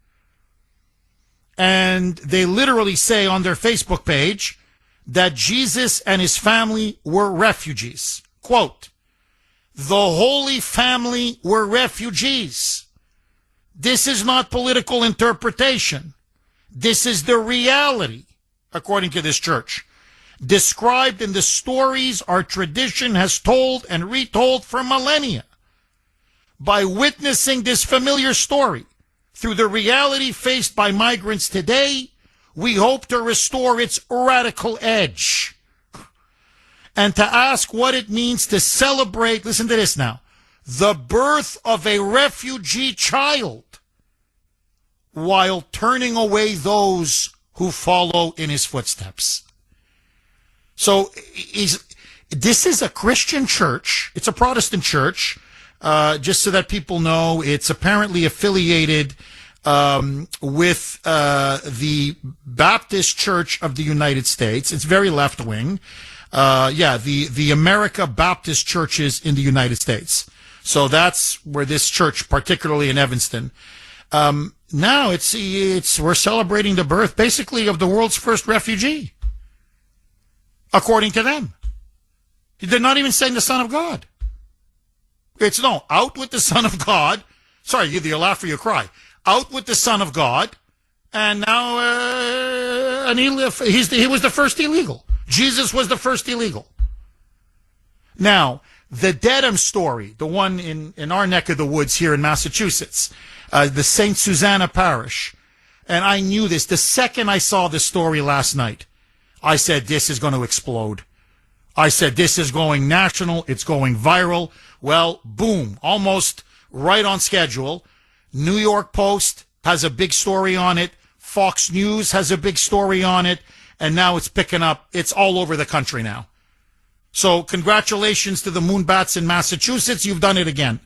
And they literally say on their Facebook page that Jesus and his family were refugees. Quote, "The Holy Family were refugees." This is not political interpretation. This is the reality, according to this church, described in the stories our tradition has told and retold for millennia. By witnessing this familiar story through the reality faced by migrants today, we hope to restore its radical edge and to ask what it means to celebrate, listen to this now, the birth of a refugee child while turning away those who follow in his footsteps. So this is a Christian church. It's a Protestant church. Just so that people know, it's apparently affiliated with the Baptist Church of the United States. It's very left-wing. The America Baptist Churches in the United States. So that's where this church, particularly in Evanston. Now we're celebrating the birth, basically, of the world's first refugee, according to them. They're not even saying the Son of God. It's no, out with the Son of God. Sorry, either you laugh or you cry. Out with the Son of God, and now he was the first illegal. Jesus was the first illegal. Now, the Dedham story, the one in our neck of the woods here in Massachusetts, the St. Susanna Parish, and I knew this. The second I saw this story last night, I said, this is going to explode. I said, this is going national. It's going viral. Well, boom, almost right on schedule. New York Post has a big story on it. Fox News has a big story on it. And now it's picking up. It's all over the country now. So congratulations to the Moonbats in Massachusetts. You've done it again.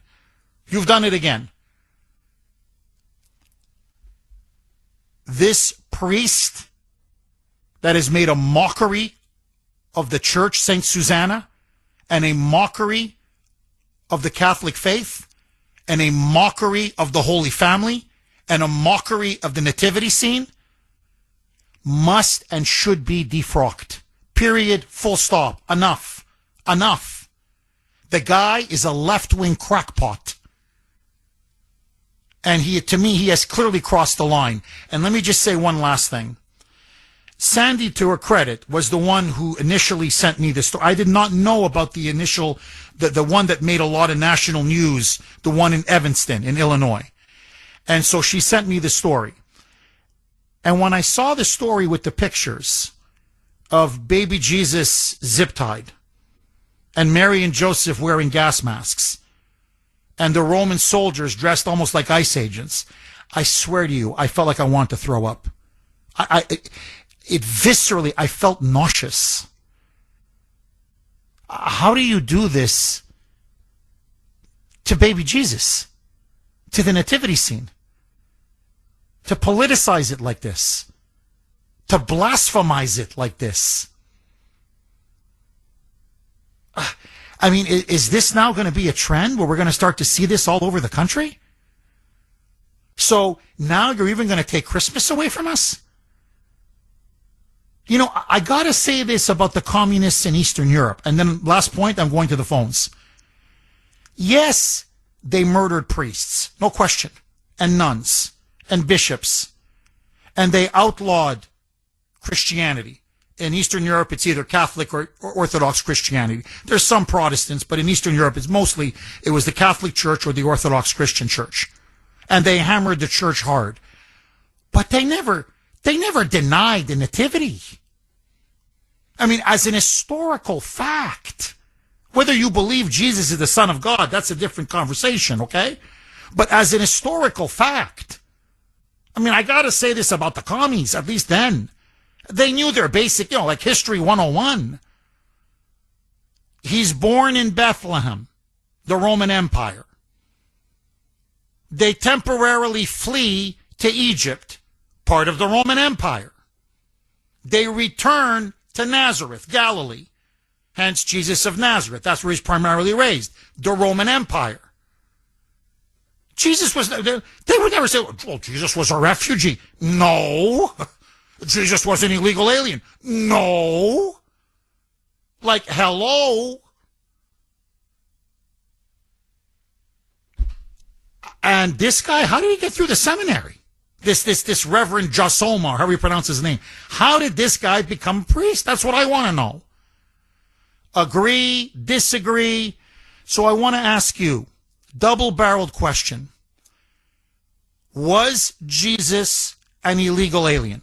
You've done it again. This priest that has made a mockery of the church, St. Susanna, and a mockery of the Catholic faith, and a mockery of the Holy Family, and a mockery of the nativity scene, must and should be defrocked. Period. Full stop. Enough. Enough. The guy is a left-wing crackpot. And to me, he has clearly crossed the line. And let me just say one last thing. Sandy, to her credit, was the one who initially sent me the story. I did not know about the initial, the one that made a lot of national news, the one in Evanston, in Illinois. And so she sent me the story. And when I saw the story with the pictures of baby Jesus zip-tied, and Mary and Joseph wearing gas masks, and the Roman soldiers dressed almost like ICE agents, I swear to you, I felt like I wanted to throw up. It viscerally, I felt nauseous. How do you do this to baby Jesus? To the nativity scene? To politicize it like this? To blasphemize it like this? I mean, is this now going to be a trend where we're going to start to see this all over the country? So now you're even going to take Christmas away from us? You know, I got to say this about the communists in Eastern Europe. And then last point, I'm going to the phones. Yes, they murdered priests, no question, and nuns, and bishops. And they outlawed Christianity. In Eastern Europe, it's either Catholic or Orthodox Christianity. There's some Protestants, but in Eastern Europe, it was the Catholic Church or the Orthodox Christian Church. And they hammered the church hard. But they never denied the nativity. I mean, as an historical fact, whether you believe Jesus is the Son of God, that's a different conversation, okay? But as an historical fact, I mean, I got to say this about the commies, at least then. They knew their basic, like History 101. He's born in Bethlehem, the Roman Empire. They temporarily flee to Egypt, part of the Roman Empire. They return to Nazareth, Galilee, Hence, Jesus of Nazareth. That's where he's primarily raised. The Roman Empire. Jesus was, they would never say, well, Jesus was a refugee. No. Jesus was an illegal alien. No. Like, hello. And this guy, how did he get through the seminary? This Reverend Josoma, however you pronounce his name. How did this guy become a priest? That's what I want to know. Agree, disagree. So I want to ask you, double-barreled question. Was Jesus an illegal alien?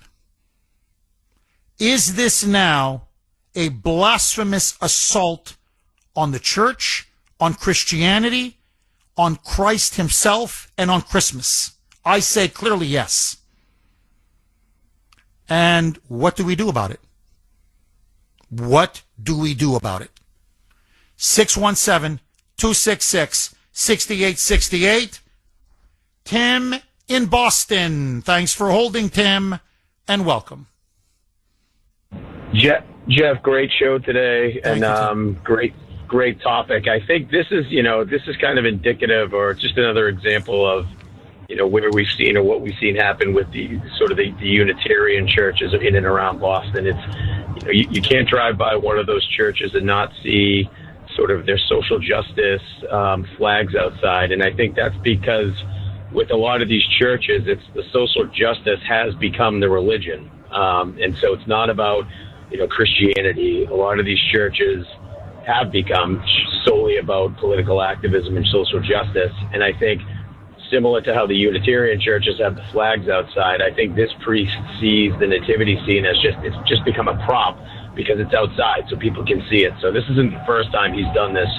Is this now a blasphemous assault on the church, on Christianity, on Christ himself, and on Christmas? I say clearly yes. And what do we do about it? What do we do about it? 617-266-6868. Tim in Boston. Thanks for holding, Tim, and welcome. Jeff, great show today, and great topic. I think this is kind of indicative, or just another example of, where we've seen, or what we've seen happen with the Unitarian churches in and around Boston. It's, you can't drive by one of those churches and not see sort of their social justice flags outside. And I think that's because with a lot of these churches, it's the social justice has become the religion. And so it's not about, Christianity. A lot of these churches have become solely about political activism and social justice. And I think, similar to how the Unitarian churches have the flags outside, I think this priest sees the nativity scene as it's just become a prop because it's outside so people can see it. So this isn't the first time he's done this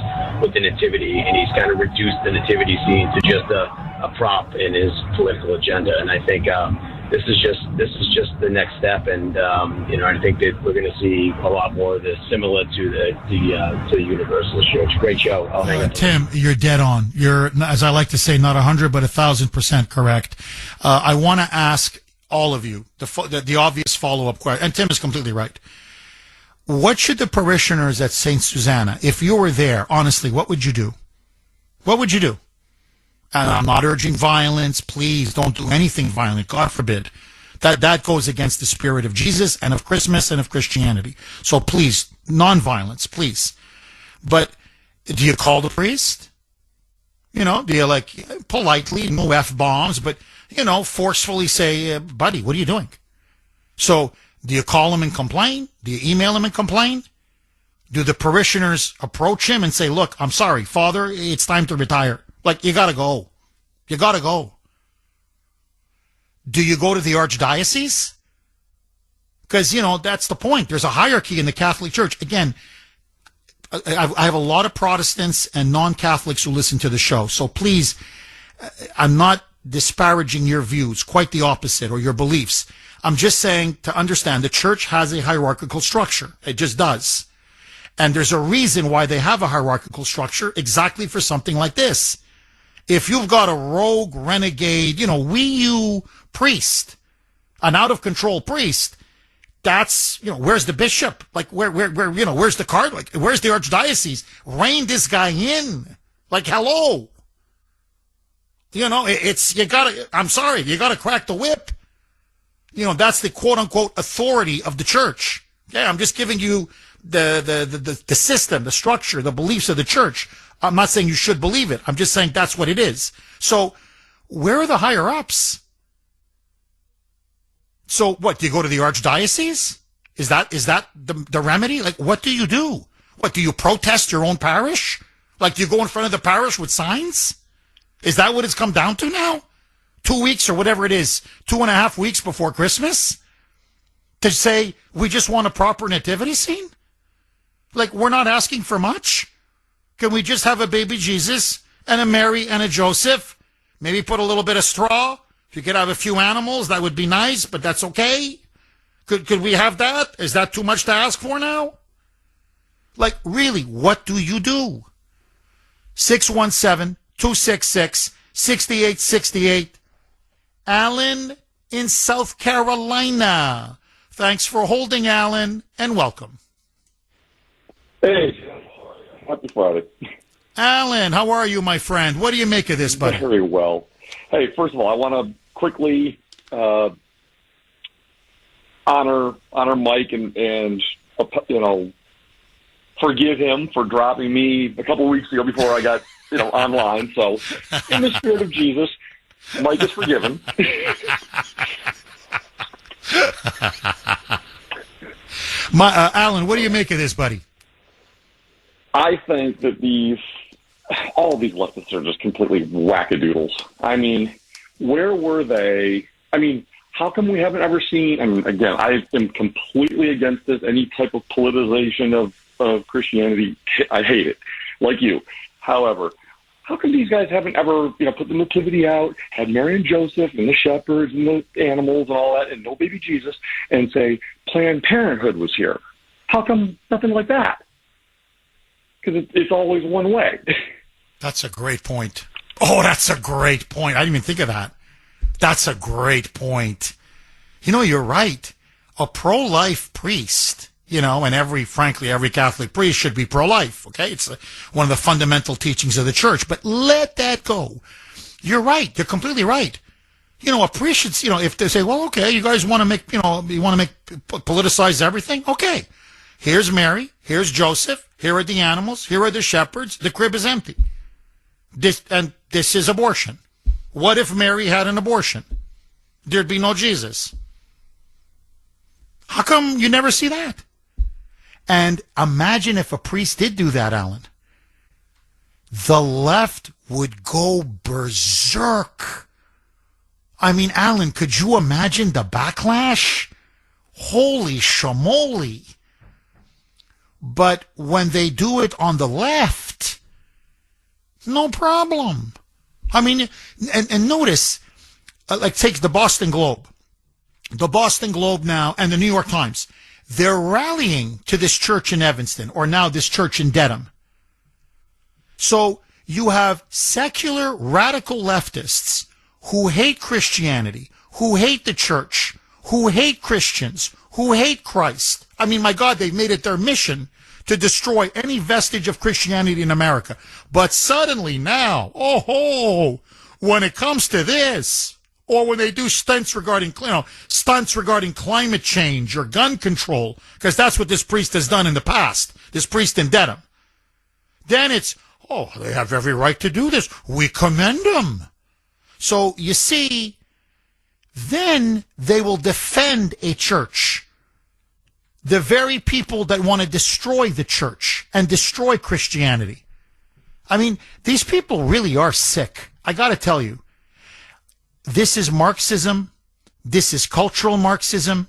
with the nativity, and he's kind of reduced the nativity scene to just a prop in his political agenda. And I think this is just the next step, and I think that we're going to see a lot more of this, similar to the Universalist Church. Great show. I'll hang up. Tim, you're dead on. You're, as I like to say, not 100, but 1,000% correct. I want to ask all of you the obvious follow-up question, and Tim is completely right. What should the parishioners at St. Susanna, if you were there, honestly, what would you do? What would you do? And I'm not urging violence. Please don't do anything violent. God forbid. That goes against the spirit of Jesus and of Christmas and of Christianity. So please, non-violence, please. But do you call the priest? Do you politely, no F-bombs, but, forcefully say, buddy, what are you doing? So do you call him and complain? Do you email him and complain? Do the parishioners approach him and say, look, I'm sorry, Father, it's time to retire. You gotta go. You gotta go. Do you go to the archdiocese? Because, that's the point. There's a hierarchy in the Catholic Church. Again, I have a lot of Protestants and non-Catholics who listen to the show. So please, I'm not disparaging your views, quite the opposite, or your beliefs. I'm just saying to understand the church has a hierarchical structure. It just does. And there's a reason why they have a hierarchical structure, exactly for something like this. If you've got a rogue, renegade, wee-you priest, an out-of-control priest, that's, where's the bishop? Where's the card? Where's the archdiocese? Rein this guy in. Hello. I'm sorry, you gotta crack the whip. That's the quote-unquote authority of the church. Yeah, I'm just giving you the system, the structure, the beliefs of the church. I'm not saying you should believe it. I'm just saying that's what it is. So where are the higher ups? So what, do you go to the archdiocese? Is that the remedy? What do you do? What, do you protest your own parish? Do you go in front of the parish with signs? Is that what it's come down to now? 2 weeks or whatever it is, 2.5 weeks before Christmas? To say, we just want a proper nativity scene? We're not asking for much? Can we just have a baby Jesus and a Mary and a Joseph? Maybe put a little bit of straw? If you could have a few animals, that would be nice, but that's okay. Could we have that? Is that too much to ask for now? Really, what do you do? 617-266-6868. Alan in South Carolina. Thanks for holding, Alan, and welcome. Hey, happy Friday. Alan, how are you, my friend? What do you make of this, buddy? Very well. Hey, first of all, I want to quickly honor Mike and forgive him for dropping me a couple weeks ago before I got online. So, in the spirit of Jesus, Mike is forgiven. Alan, what do you make of this, buddy? I think that all of these leftists are just completely wackadoodles. I mean, where were they? I mean, how come we haven't ever seen, I mean, again, I am completely against this, any type of politicization of Christianity. I hate it, like you. However, how come these guys haven't ever, put the nativity out, had Mary and Joseph and the shepherds and the animals and all that, and no baby Jesus, and say Planned Parenthood was here? How come nothing like that? Because it's always one way. That's a great point. Oh, that's a great point. I didn't even think of that. That's a great point. You're right. A pro-life priest, and frankly, every Catholic priest should be pro-life, okay? It's one of the fundamental teachings of the church. But let that go. You're right. You're completely right. A priest should, if they say, well, okay, you guys want to make, politicize everything? Okay. Here's Mary. Here's Joseph. Here are the animals. Here are the shepherds. The crib is empty. This is abortion. What if Mary had an abortion? There'd be no Jesus. How come you never see that? And imagine if a priest did do that, Alan. The left would go berserk. I mean, Alan, could you imagine the backlash? Holy shamoly. But when they do it on the left, no problem. I mean, and notice, take the Boston Globe. The Boston Globe now and the New York Times, they're rallying to this church in Evanston, or now this church in Dedham. So you have secular radical leftists who hate Christianity, who hate the church, who hate Christians, who hate Christ. I mean, my God, they've made it their mission to destroy any vestige of Christianity in America. But suddenly now, when it comes to this, or when they do stunts regarding climate change or gun control, because that's what this priest has done in the past, this priest in Dedham, then it's, they have every right to do this. We commend them. So you see, then they will defend a church. The very people that want to destroy the church and destroy Christianity. I mean, these people really are sick. I got to tell you, this is Marxism. This is cultural Marxism.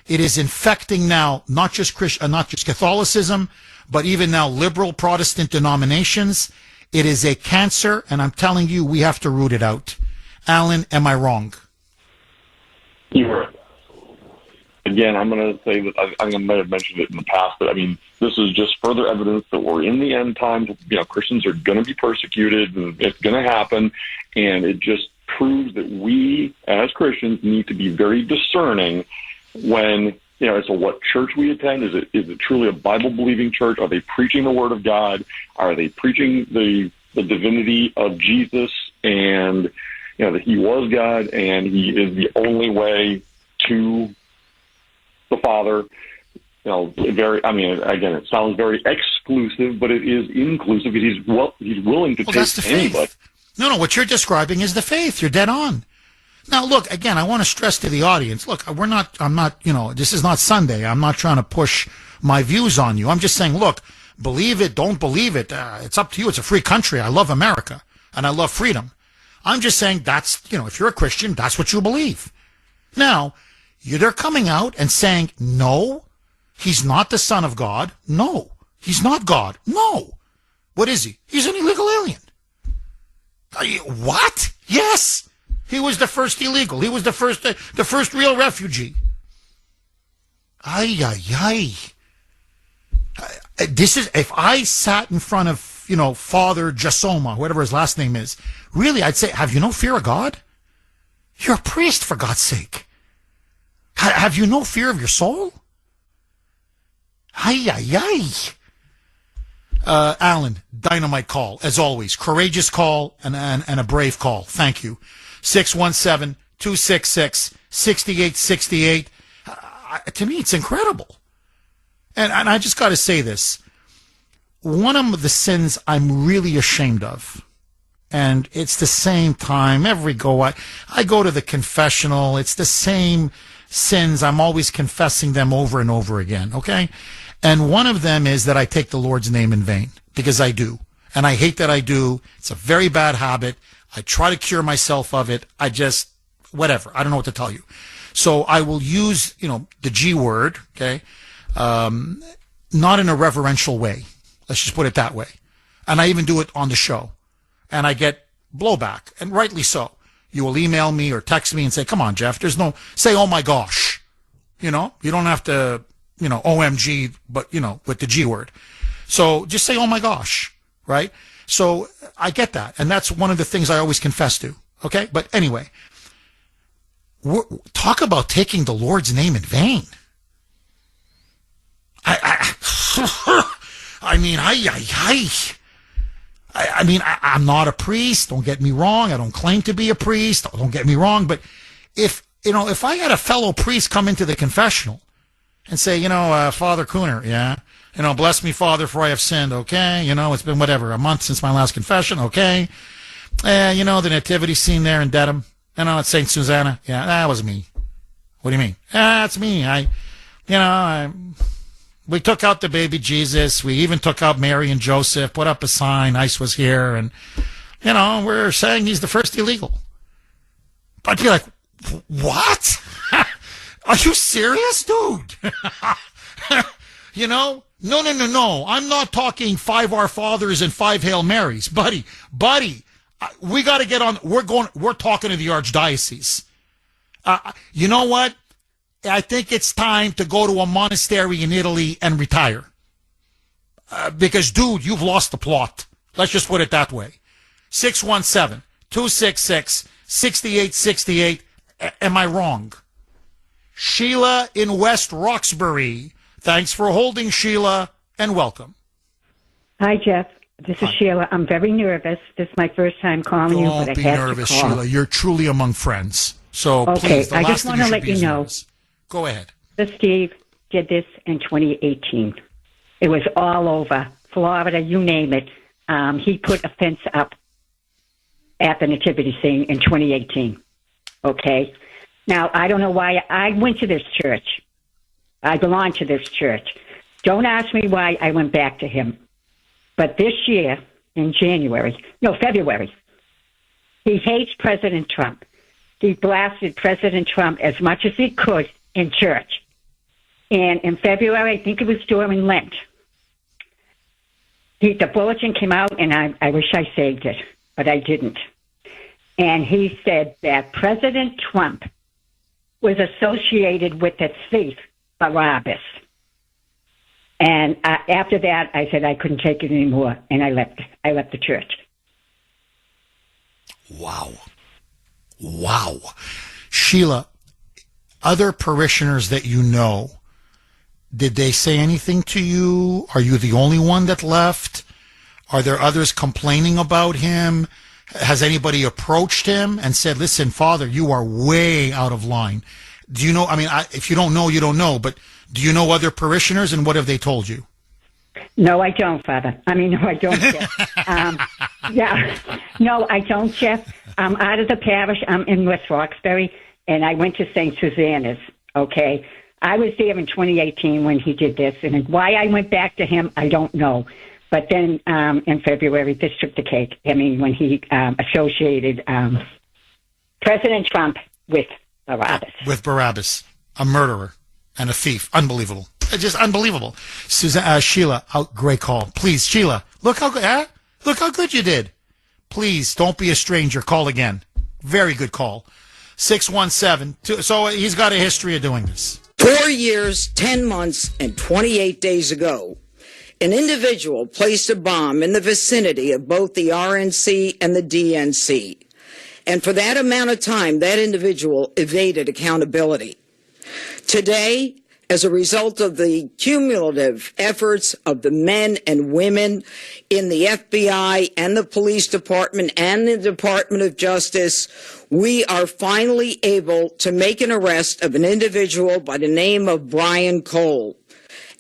It is infecting now not just Catholicism, but even now liberal Protestant denominations. It is a cancer, and I'm telling you, we have to root it out. Alan, am I wrong? You are. Again, I'm going to say that I might have mentioned it in the past, but I mean, this is just further evidence that we're in the end times. Christians are going to be persecuted, and it's going to happen, and it just proves that we, as Christians, need to be very discerning when, as to what church we attend. Is it truly a Bible-believing church? Are they preaching the Word of God? Are they preaching the divinity of Jesus and, that He was God and He is the only way to the Father? Again, it sounds very exclusive, but it is inclusive because He's willing to take anybody. No, what you're describing is the faith. You're dead on. Now, look, again, I want to stress to the audience, look, this is not Sunday. I'm not trying to push my views on you. I'm just saying, look, believe it, don't believe it. It's up to you. It's a free country. I love America, and I love freedom. I'm just saying that's, if you're a Christian, that's what you believe. Now, they're coming out and saying, no, He's not the Son of God. No, He's not God. No. What is He? He's an illegal alien. What? Yes. He was the first illegal. He was the first real refugee. This is, if I sat in front of, Father Jasoma, whatever his last name is, really, I'd say, have you no fear of God? You're a priest, for God's sake. Have you no fear of your soul? Alan, dynamite call, as always. Courageous call and a brave call. Thank you. 617-266-6868. To me, it's incredible. And I just got to say this. One of the sins I'm really ashamed of, and it's the same time, I go to the confessional, it's the same sins. I'm always confessing them over and over again, okay? And one of them is that I take the Lord's name in vain, because I do. And I hate that I do. It's a very bad habit. I try to cure myself of it. Whatever. I don't know what to tell you. So I will use, the G word, okay? Not in a reverential way. Let's just put it that way. And I even do it on the show. And I get blowback, and rightly so. You will email me or text me and say, come on, Jeff, say, oh my gosh. You don't have to, OMG, but, with the G word. So just say, oh my gosh, right? So I get that. And that's one of the things I always confess to. Okay. But anyway, talk about taking the Lord's name in vain. I'm not a priest. Don't get me wrong. I don't claim to be a priest. Don't get me wrong. But if I had a fellow priest come into the confessional and say, Father Kuhner, yeah, bless me, Father, for I have sinned. Okay. It's been a month since my last confession. Okay. The nativity scene there in Dedham, at St. Susanna. Yeah, that was me. What do you mean? That's me. We took out the baby Jesus. We even took out Mary and Joseph, put up a sign, ICE was here, and, we're saying he's the first illegal. I'd be like, what? Are you serious, dude? No. I'm not talking 5 Our Fathers and 5 Hail Marys. Buddy, we got to get on. We're talking to the Archdiocese. You know what? I think it's time to go to a monastery in Italy and retire. Because, dude, you've lost the plot. Let's just put it that way. 617-266-6868. Am I wrong? Sheila in West Roxbury. Thanks for holding, Sheila, and welcome. Hi, Jeff. This is Sheila. I'm very nervous. This is my first time calling you, but I have to call. Don't be nervous, Sheila. You're truly among friends. So, okay, please, I just want to let you know. Go ahead. Steve did this in 2018. It was all over. Florida, you name it. He put a fence up at the nativity scene in 2018. Okay? Now, I don't know why. I went to this church. I belong to this church. Don't ask me why I went back to him. But this year, in February, he hates President Trump. He blasted President Trump as much as he could in church. And in February, I think it was during Lent, the bulletin came out, and I wish I saved it, but I didn't. And he said that President Trump was associated with the thief, Barabbas. And after that, I said I couldn't take it anymore, and I left the church. Wow. Sheila, other parishioners that you know, did they say anything to you? Are you the only one that left? Are there others complaining about him? Has anybody approached him and said, listen, Father, you are way out of line? Do you know, if you don't know, you don't know, but do you know other parishioners, and what have they told you? No, I don't, Father. No, I don't, Jeff. No, I don't, Jeff. I'm out of the parish. I'm in West Roxbury, and I went to St. Susanna's, okay? I was there in 2018 when he did this, and why I went back to him, I don't know. But then in February, this took the cake. When he associated President Trump with Barabbas. With Barabbas, a murderer and a thief. Unbelievable. Just unbelievable. Sheila, great call. Please, Sheila, look how good you did. Please, don't be a stranger. Call again. Very good call. 617. So he's got a history of doing this. 4 years, 10 months, and 28 days ago, an individual placed a bomb in the vicinity of both the RNC and the DNC. And for that amount of time, that individual evaded accountability. Today, as a result of the cumulative efforts of the men and women in the FBI and the police department and the Department of Justice, we are finally able to make an arrest of an individual by the name of Brian Cole.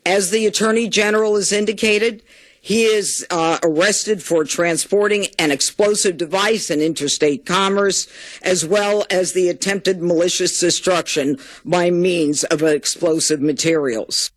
As the Attorney General has indicated, he is arrested for transporting an explosive device in interstate commerce, as well as the attempted malicious destruction by means of explosive materials.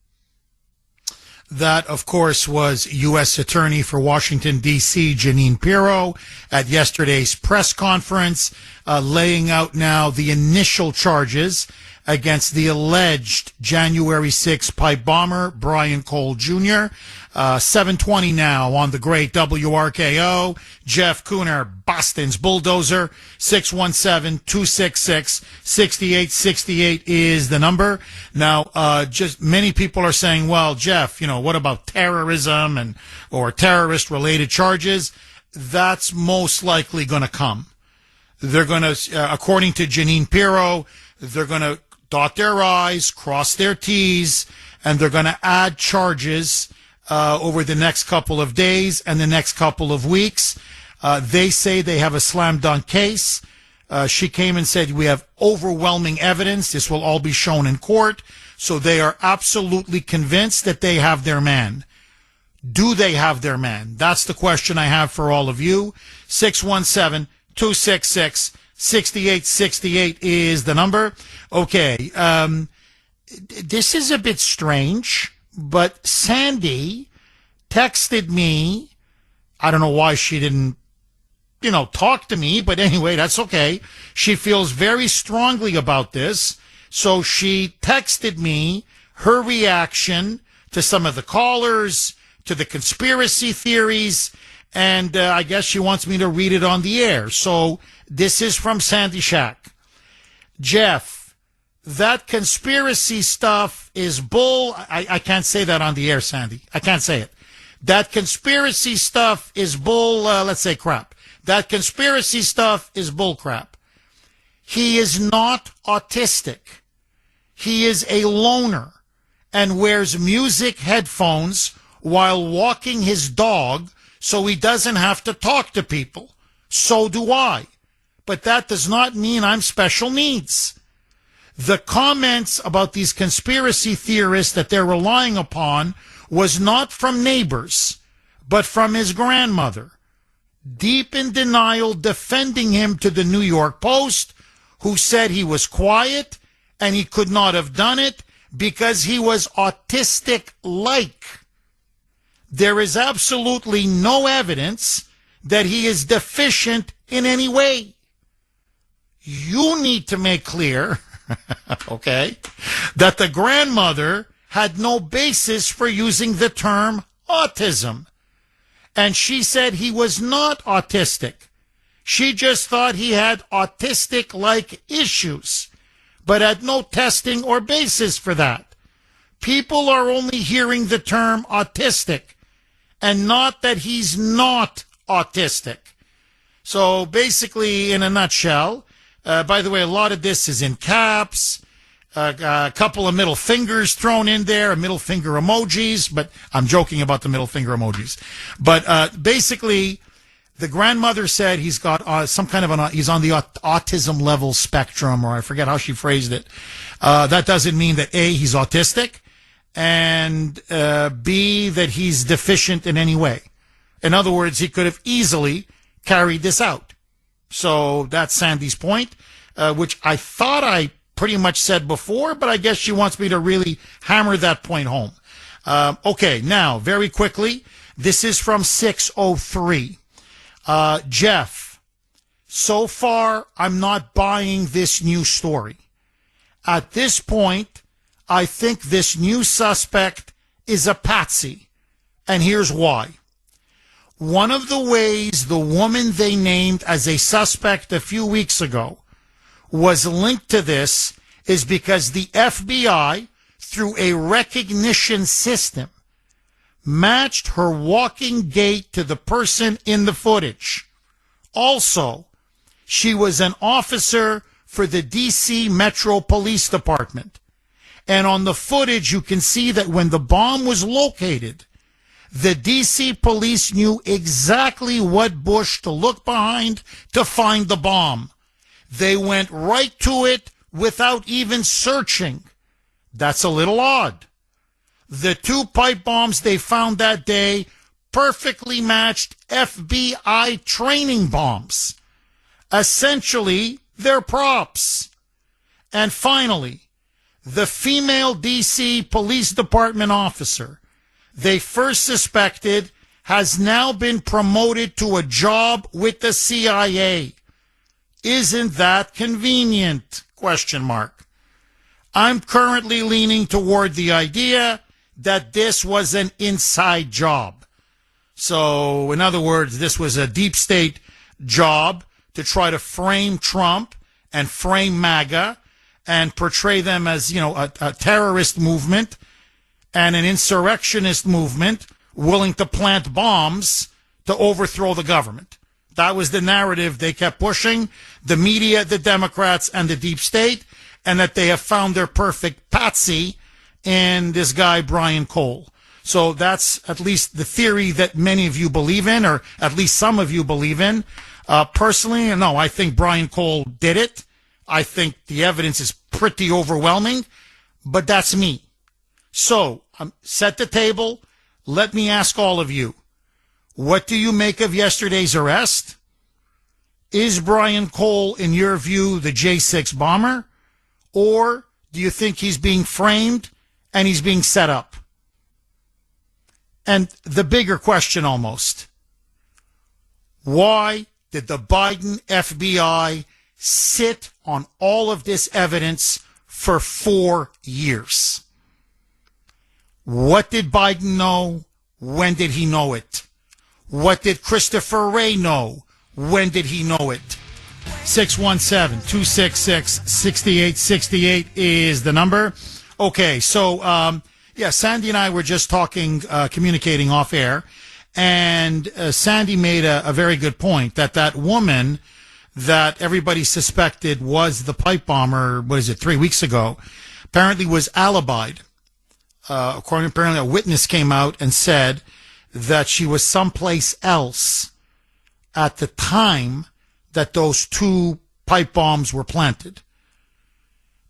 That, of course, was U.S. Attorney for Washington, D.C., Jeanine Pirro, at yesterday's press conference, laying out now the initial charges against the alleged January 6 pipe bomber, Brian Cole Jr. 7:20 now on the great WRKO. Jeff Kuhner, Boston's bulldozer. 617-266-6868 is the number. Now, just many people are saying, well, Jeff, what about terrorism or terrorist related charges? That's most likely going to come. They're going to, according to Jeanine Pirro, they're going to dot their I's, cross their T's, and they're going to add charges over the next couple of days and the next couple of weeks. They say they have a slam dunk case. She came and said, we have overwhelming evidence. This will all be shown in court. So they are absolutely convinced that they have their man. Do they have their man? That's the question I have for all of you. 617-266-6868 is the number. Okay. This is a bit strange, but Sandy texted me. I don't know why she didn't, talk to me, but anyway, that's okay. She feels very strongly about this. So she texted me her reaction to some of the callers, to the conspiracy theories, and I guess she wants me to read it on the air. So this is from Sandy Shack. Jeff, that conspiracy stuff is bull. I can't say that on the air, Sandy. I can't say it. That conspiracy stuff is bull, let's say crap. That conspiracy stuff is bull crap. He is not autistic. He is a loner and wears music headphones while walking his dog so he doesn't have to talk to people. So do I. But that does not mean I'm special needs. The comments about these conspiracy theorists that they're relying upon was not from neighbors, but from his grandmother, deep in denial, defending him to the New York Post, who said he was quiet and he could not have done it because he was autistic-like. There is absolutely no evidence that he is deficient in any way. You need to make clear, okay, that the grandmother had no basis for using the term autism. And she said he was not autistic. She just thought he had autistic-like issues, but had no testing or basis for that. People are only hearing the term autistic and not that he's not autistic. So basically, in a nutshell, by the way, a lot of this is in caps, a couple of middle fingers thrown in there, middle finger emojis, but I'm joking about the middle finger emojis. But basically, the grandmother said he's got some kind of he's on the autism level spectrum, or I forget how she phrased it. That doesn't mean that A, he's autistic, and B, that he's deficient in any way. In other words, he could have easily carried this out. So that's Sandy's point, which I thought I pretty much said before, but I guess she wants me to really hammer that point home. Okay, now, very quickly, this is from 603. Jeff, so far, I'm not buying this new story. At this point, I think this new suspect is a patsy, and here's why. One of the ways the woman they named as a suspect a few weeks ago was linked to this is because the FBI, through a recognition system, matched her walking gait to the person in the footage. Also, she was an officer for the D.C. Metro Police Department, And on the footage, you can see that when the bomb was located, the D.C. police knew exactly what bush to look behind to find the bomb. They went right to it without even searching. That's a little odd. The 2 pipe bombs they found that day perfectly matched FBI training bombs. Essentially, they're props. And finally, the female D.C. Police Department officer they first suspected has now been promoted to a job with the CIA. Isn't that convenient? Question mark. I'm currently leaning toward the idea that this was an inside job. So, in other words, this was a deep state job to try to frame Trump and frame MAGA and portray them as, a terrorist movement and an insurrectionist movement willing to plant bombs to overthrow the government. That was the narrative they kept pushing, the media, the Democrats, and the deep state, and that they have found their perfect patsy in this guy, Brian Cole. So that's at least the theory that many of you believe in, or at least some of you believe in. Personally, no, I think Brian Cole did it. I think the evidence is pretty overwhelming, but that's me. So, set the table. Let me ask all of you, what do you make of yesterday's arrest? Is Brian Cole, in your view, the J6 bomber? Or do you think he's being framed and he's being set up? And the bigger question almost, why did the Biden FBI sit on all of this evidence for 4 years? What did Biden know? When did he know it? What did Christopher Wray know? When did he know it? 617-266-6868 is the number. Okay, so, Sandy and I were just talking, communicating off air, and Sandy made a very good point that woman that everybody suspected was the pipe bomber, 3 weeks ago, apparently was alibied. Apparently a witness came out and said that she was someplace else at the time that those 2 pipe bombs were planted.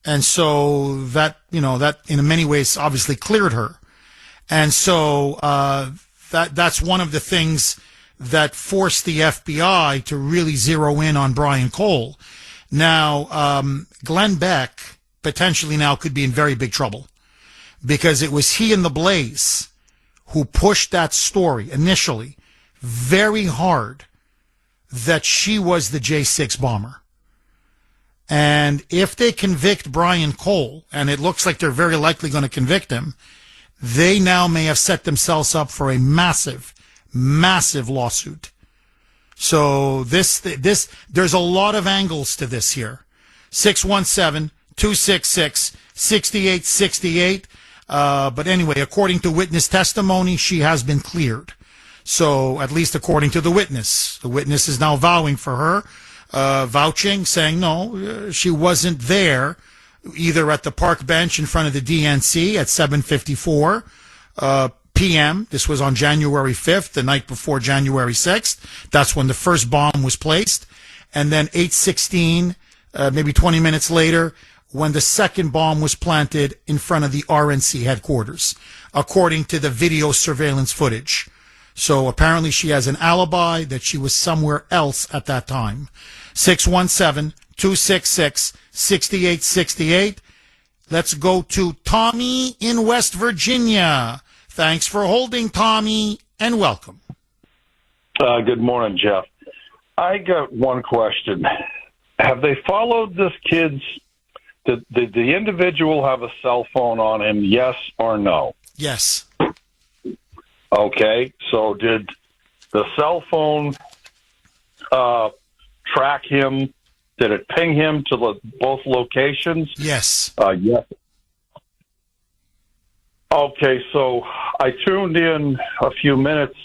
And so that in many ways obviously cleared her. And so that's one of the things that forced the FBI to really zero in on Brian Cole. Now, Glenn Beck potentially now could be in very big trouble because it was he and the Blaze who pushed that story initially very hard that she was the J6 bomber. And if they convict Brian Cole, and it looks like they're very likely going to convict him, they now may have set themselves up for a massive, massive lawsuit. So there's a lot of angles to this here. 617-266-6868. But anyway, according to witness testimony, she has been cleared. So at least according to the witness is now vouching for her, saying no, she wasn't there either at the park bench in front of the DNC at 7:54 p.m. This was on January 5th, the night before January 6th. That's when the first bomb was placed. And then 8:16, maybe 20 minutes later, when the second bomb was planted in front of the RNC headquarters, according to the video surveillance footage. So apparently she has an alibi that she was somewhere else at that time. 617-266-6868. Let's go to Tommy in West Virginia. Thanks for holding, Tommy, and welcome. Good morning, Jeff. I got one question. Have they followed this kid's... Did the individual have a cell phone on him, yes or no? Yes. Okay, so did the cell phone track him? Did it ping him to both locations? Yes. Yes. Okay, so I tuned in a few minutes,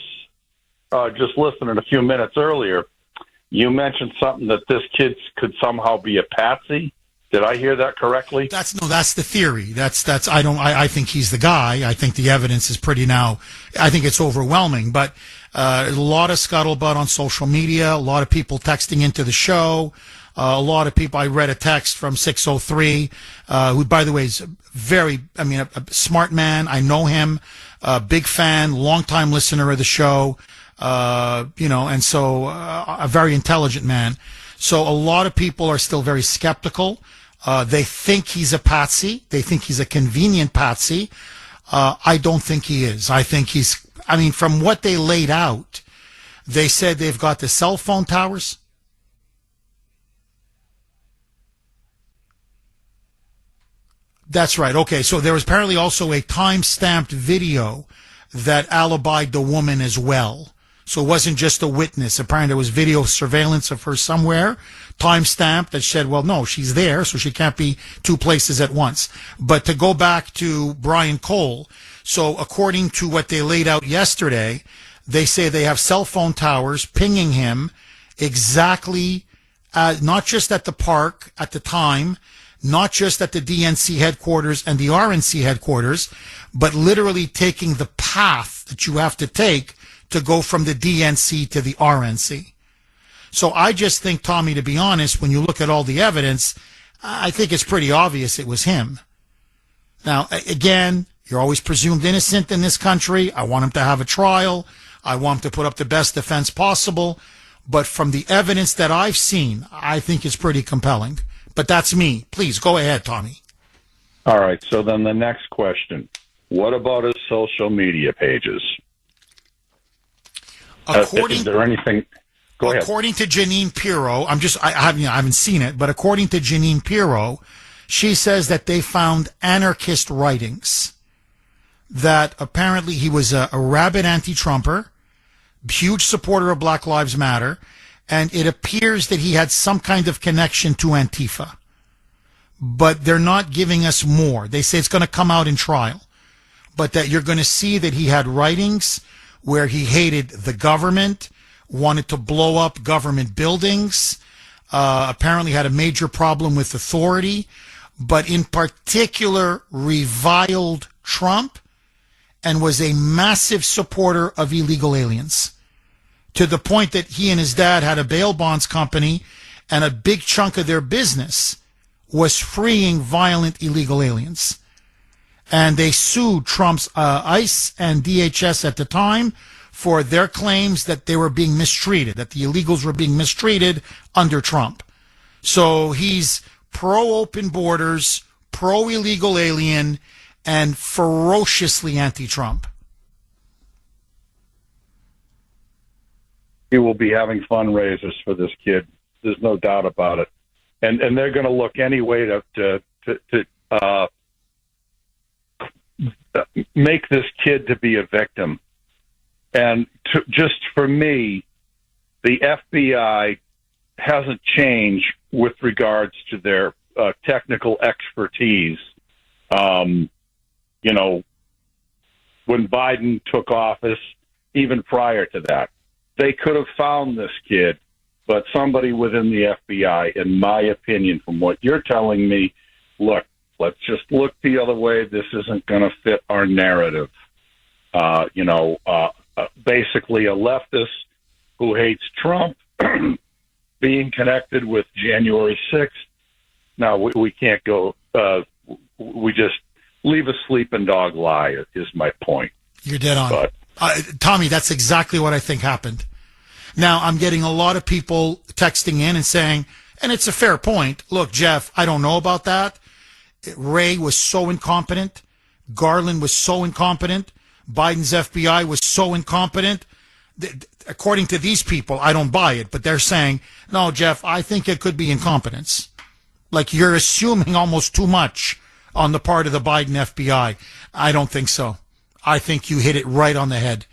just listening a few minutes earlier. You mentioned something that this kid could somehow be a patsy. Did I hear that correctly? That's the theory. I think he's the guy. I think the evidence is I think it's overwhelming, but a lot of scuttlebutt on social media, a lot of people texting into the show, a lot of people. I read a text from 603, who, by the way, is a smart man. I know him, big fan, longtime listener of the show, and so a very intelligent man. So a lot of people are still very skeptical. They think he's a patsy. They think he's a convenient patsy. I don't think he is. I think from what they laid out, they said they've got the cell phone towers. That's right. Okay. So there was apparently also a time-stamped video that alibied the woman as well. So it wasn't just a witness. Apparently there was video surveillance of her somewhere, time-stamped, that said, well, no, she's there, so she can't be two places at once. But to go back to Brian Cole, so according to what they laid out yesterday, they say they have cell phone towers pinging him exactly, not just at the park at the time, not just at the DNC headquarters and the RNC headquarters, but literally taking the path that you have to take to go from the DNC to the RNC. So I just think, Tommy, to be honest, when you look at all the evidence, I think it's pretty obvious it was him. Now, again, you're always presumed innocent in this country. I want him to have a trial. I want him to put up the best defense possible. But from the evidence that I've seen, I think it's pretty compelling. But that's me. Please, go ahead, Tommy. All right, so then the next question. What about his social media pages? Is there anything? Go ahead. According to Janine Pirro, I haven't seen it, but according to Janine Pirro, she says that they found anarchist writings. That apparently he was a rabid anti-Trumper, huge supporter of Black Lives Matter, and it appears that he had some kind of connection to Antifa. But they're not giving us more. They say it's going to come out in trial, but that you're going to see that he had writings where he hated the government, wanted to blow up government buildings, apparently had a major problem with authority, but in particular reviled Trump and was a massive supporter of illegal aliens, to the point that he and his dad had a bail bonds company, and a big chunk of their business was freeing violent illegal aliens. And they sued Trump's ICE and DHS at the time for their claims that they were being mistreated, that the illegals were being mistreated under Trump. So he's pro-open borders, pro-illegal alien, and ferociously anti-Trump. He will be having fundraisers for this kid. There's no doubt about it. And they're going to look any way to make this kid to be a victim. And just for me, the FBI hasn't changed with regards to their technical expertise. When Biden took office, even prior to that, they could have found this kid, but somebody within the FBI, in my opinion, from what you're telling me, look, let's just look the other way. This isn't going to fit our narrative. Basically a leftist who hates Trump being connected with January 6th. Now, we can't go, we just leave a sleeping dog lie, is my point. You're dead on. Tommy, that's exactly what I think happened. Now, I'm getting a lot of people texting in and saying, and it's a fair point, look, Jeff, I don't know about that. Wray was so incompetent. Garland was so incompetent. Biden's FBI was so incompetent. According to these people, I don't buy it, but they're saying, no, Jeff, I think it could be incompetence. Like, you're assuming almost too much on the part of the Biden FBI. I don't think so. I think you hit it right on the head.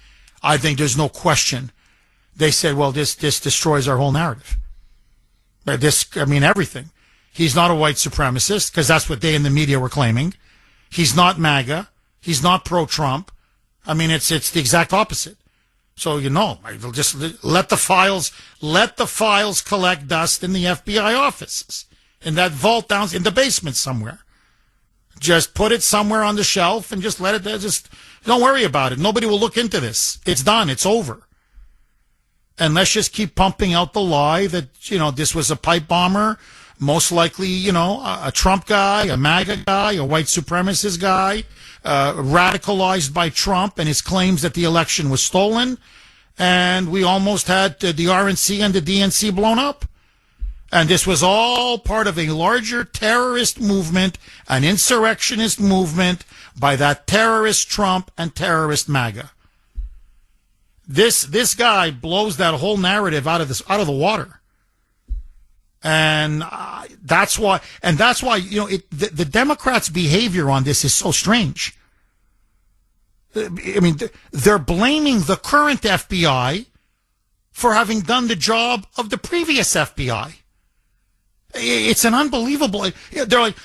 I think there's no question. They said, well, this destroys our whole narrative. Everything. He's not a white supremacist, because that's what they in the media were claiming. He's not MAGA. He's not pro-Trump. It's the exact opposite. So, just let the files collect dust in the FBI offices. in that vault down in the basement somewhere. Just put it somewhere on the shelf and just let it there. Just don't worry about it. Nobody will look into this. It's done. It's over. And let's just keep pumping out the lie that, this was a pipe bomber, most likely, a Trump guy, a MAGA guy, a white supremacist guy, radicalized by Trump and his claims that the election was stolen. And we almost had the RNC and the DNC blown up. And this was all part of a larger terrorist movement, an insurrectionist movement by that terrorist Trump and terrorist MAGA. This guy blows that whole narrative out of the water. And that's why, the Democrats' behavior on this is so strange. I mean, they're blaming the current FBI for having done the job of the previous FBI. It's an unbelievable, they're like,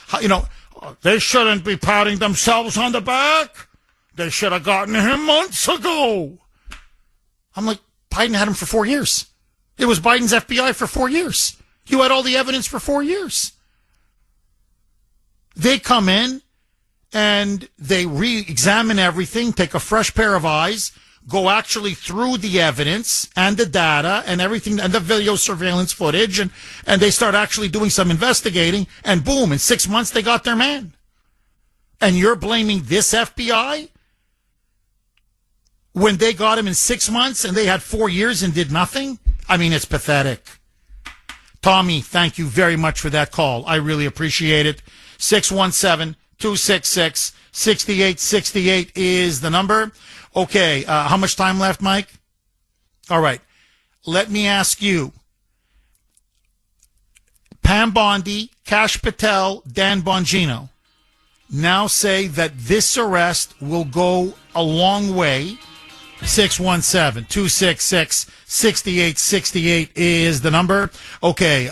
they shouldn't be patting themselves on the back. They should have gotten him months ago. I'm like, Biden had him for 4 years. It was Biden's FBI for 4 years. You had all the evidence for 4 years. They come in and they re-examine everything, take a fresh pair of eyes, go actually through the evidence and the data and everything and the video surveillance footage, and they start actually doing some investigating, and boom, in 6 months they got their man. And you're blaming this FBI when they got him in 6 months and they had 4 years and did nothing? I mean, it's pathetic. Tommy, thank you very much for that call. I really appreciate it. 617-266-6868 is the number. Okay, how much time left, Mike? All right. Let me ask you. Pam Bondi, Kash Patel, Dan Bongino now say that this arrest will go a long way. 617-266-6868 is the number. Okay,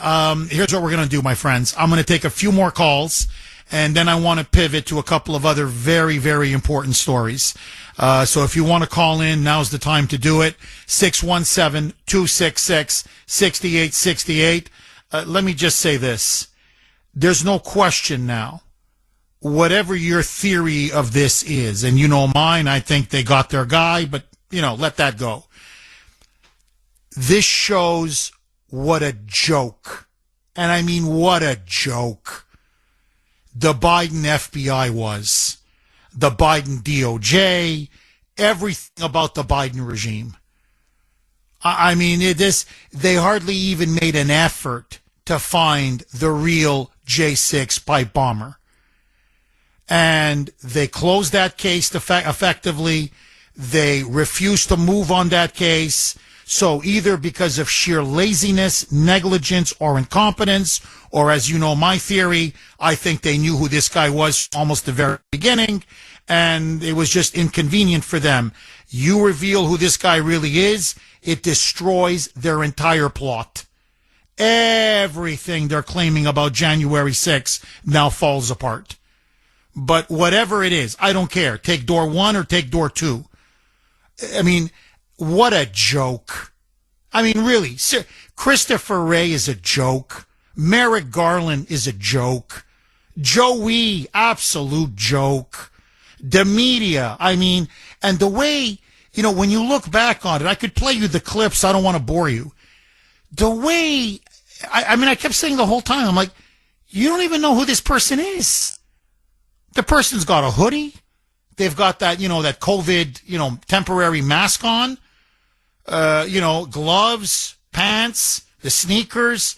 here's what we're going to do, my friends. I'm going to take a few more calls, and then I want to pivot to a couple of other very, very important stories. So if you want to call in, now's the time to do it. 617-266-6868. Let me just say this. There's no question now. Whatever your theory of this is, and you know mine, I think they got their guy, but, let that go. This shows what a joke, and I mean what a joke, the Biden FBI was. The Biden DOJ, everything about the Biden regime. I mean, they hardly even made an effort to find the real J6 pipe bomber. And they closed that case effectively. They refused to move on that case. So either because of sheer laziness, negligence, or incompetence, or as you know my theory, I think they knew who this guy was almost the very beginning, and it was just inconvenient for them. You reveal who this guy really is, it destroys their entire plot. Everything they're claiming about January 6th now falls apart. But whatever it is, I don't care. Take door 1 or take door 2. I mean, what a joke. I mean, really, Christopher Wray is a joke. Merrick Garland is a joke. Joey, absolute joke. The media, I mean, and the way, when you look back on it, I could play you the clips. I don't want to bore you. The way, I kept saying the whole time, I'm like, you don't even know who this person is. The person's got a hoodie. They've got that, that COVID, temporary mask on, gloves, pants, the sneakers.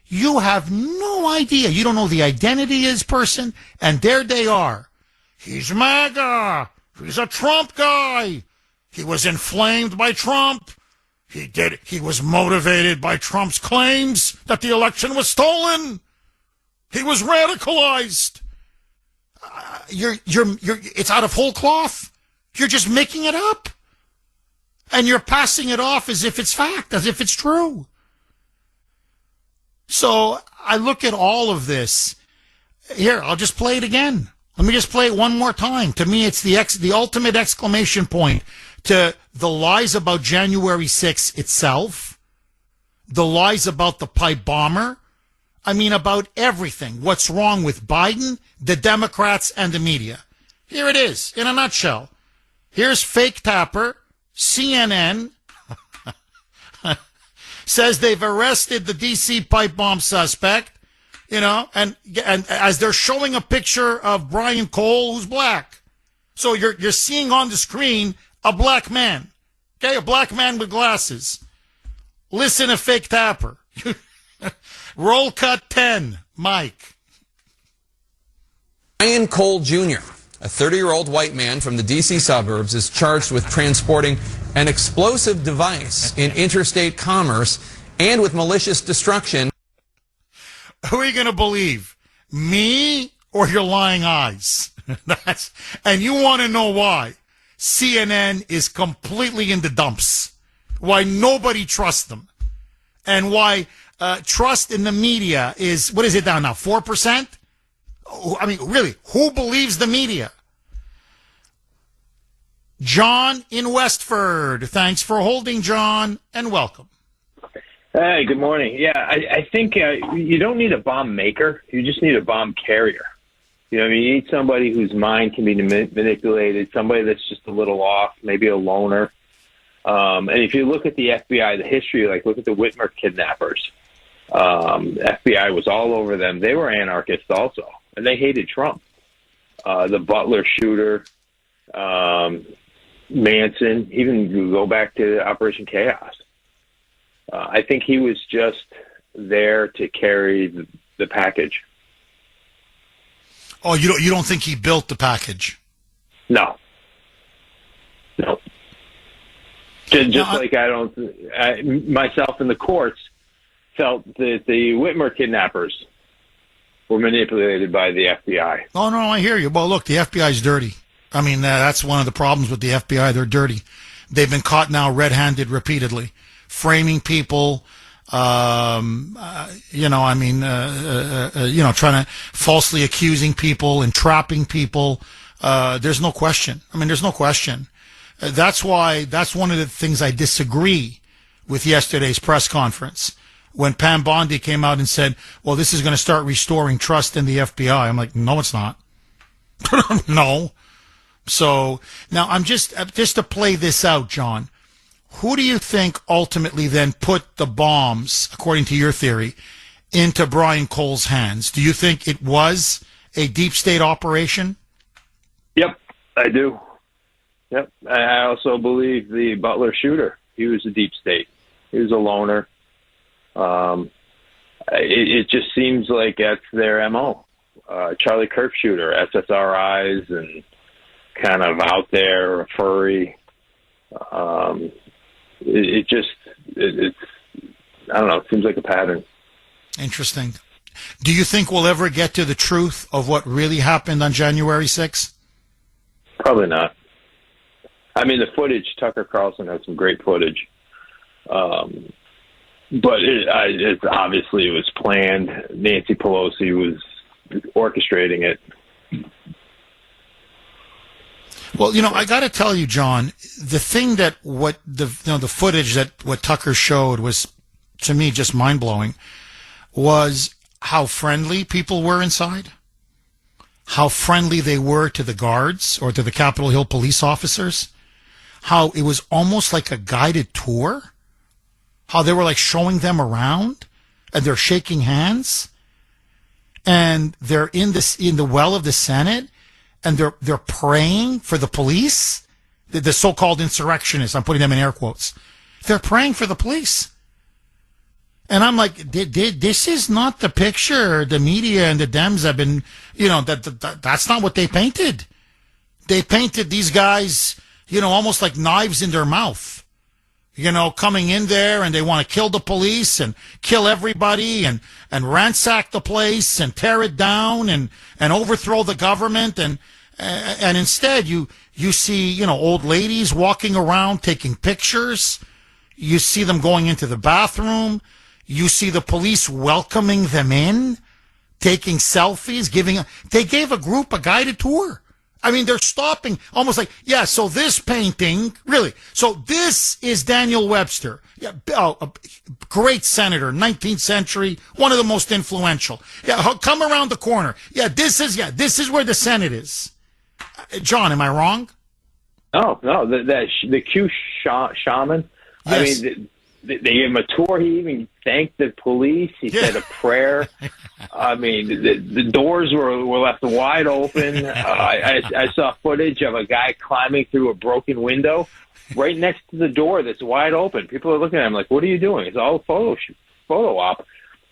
You have no idea. You don't know the identity of this person, and there they are. He's MAGA. He's a Trump guy. He was inflamed by Trump. He was motivated by Trump's claims that the election was stolen. He was radicalized. It's out of whole cloth. You're just making it up. And you're passing it off as if it's fact, as if it's true. So I look at all of this. Here, I'll just play it again. Let me just play it one more time. To me, it's the ultimate exclamation point to the lies about January 6th itself, the lies about the pipe bomber, I mean, about everything. What's wrong with Biden, the Democrats, and the media. Here it is, in a nutshell. Here's Fake Tapper, CNN, says they've arrested the D.C. pipe bomb suspect, and as they're showing a picture of Brian Cole, who's black. So you're seeing on the screen a black man, okay, a black man with glasses. Listen to Fake Tapper. Roll cut 10, Mike. Brian Cole Jr., a 30-year-old white man from the D.C. suburbs, is charged with transporting an explosive device in interstate commerce and with malicious destruction. Who are you going to believe? Me or your lying eyes? And you want to know why? CNN is completely in the dumps. Why nobody trusts them. And why trust in the media is, what is it down now, 4%? I mean, really, who believes the media? John in Westford. Thanks for holding, John, and welcome. Hey, good morning. Yeah, I think you don't need a bomb maker. You just need a bomb carrier. You need somebody whose mind can be manipulated, somebody that's just a little off, maybe a loner. And if you look at the FBI, the history, like look at the Whitmer kidnappers, FBI was all over them. They were anarchists also, and they hated Trump. The Butler shooter, Manson, even you go back to Operation Chaos. I think he was just there to carry the package. Oh, you don't think he built the package? No. Just like myself and the courts felt that the Whitmer kidnappers were manipulated by the FBI. Oh, no, I hear you. Well, look, the FBI is dirty. I mean, that's one of the problems with the FBI. They're dirty. They've been caught now red-handed repeatedly, framing people, trying to falsely accusing people and trapping people. There's no question. There's no question. That's one of the things I disagree with yesterday's press conference when Pam Bondi came out and said, well, this is going to start restoring trust in the FBI. I'm like, no, it's not. No. So now I'm just to play this out, John, who do you think ultimately then put the bombs, according to your theory, into Brian Cole's hands? Do you think it was a deep state operation? Yep, I do. Yep. I also believe the Butler shooter, he was a deep state. He was a loner. It just seems like that's their MO. Charlie Kirk shooter, SSRIs and kind of out there, furry. It's I don't know, it seems like a pattern. Interesting. Do you think we'll ever get to the truth of what really happened on January 6th? Probably not. The footage, Tucker Carlson has some great footage. But it obviously was planned. Nancy Pelosi was orchestrating it. Well, I got to tell you, John, the thing that the footage that what Tucker showed was, to me, just mind-blowing, was how friendly people were inside, how friendly they were to the guards or to the Capitol Hill police officers, how it was almost like a guided tour, how they were like showing them around and they're shaking hands and they're in the well of the Senate and they're praying for the police, the so-called insurrectionists. I'm putting them in air quotes. They're praying for the police. And I'm like, this is not the picture the media and the Dems have been, that's not what they painted. They painted these guys, almost like knives in their mouth, coming in there and they want to kill the police and kill everybody and ransack the place and tear it down and overthrow the government. And instead you see, old ladies walking around taking pictures. You see them going into the bathroom. You see the police welcoming them in, taking selfies, they gave a group a guided tour I mean, they're stopping almost like, yeah, so this painting, really, so this is Daniel Webster. Yeah, a great senator, 19th century, one of the most influential. Yeah, come around the corner. Yeah, this is where the Senate is. John, am I wrong? No, the Q shaman. Yes. I mean, they gave him a tour. He even thanked the police. He said a prayer. I mean, the doors were left wide open. I saw footage of a guy climbing through a broken window right next to the door that's wide open. People are looking at him like, what are you doing? It's all photo op.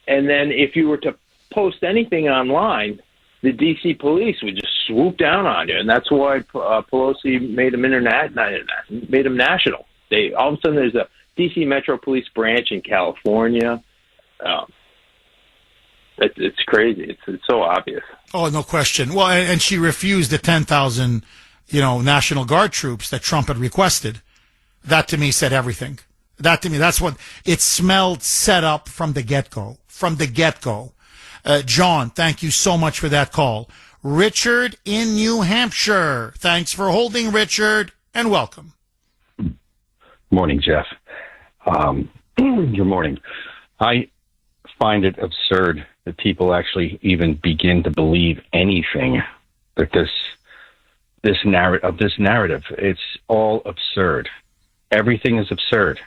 And then if you were to post anything online, the D.C. police would just swoop down on you. And that's why Pelosi made him made him national. All of a sudden there's a D.C. Metro Police branch in California. It's crazy. It's so obvious. Oh, no question. Well, and she refused the 10,000, National Guard troops that Trump had requested. That to me said everything. That's what it smelled set up from the get-go. John, thank you so much for that call. Richard in New Hampshire. Thanks for holding, Richard, and welcome. Morning, Jeff. Good morning. I find it absurd that people actually even begin to believe anything that this narrative. It's all absurd. Everything is absurd,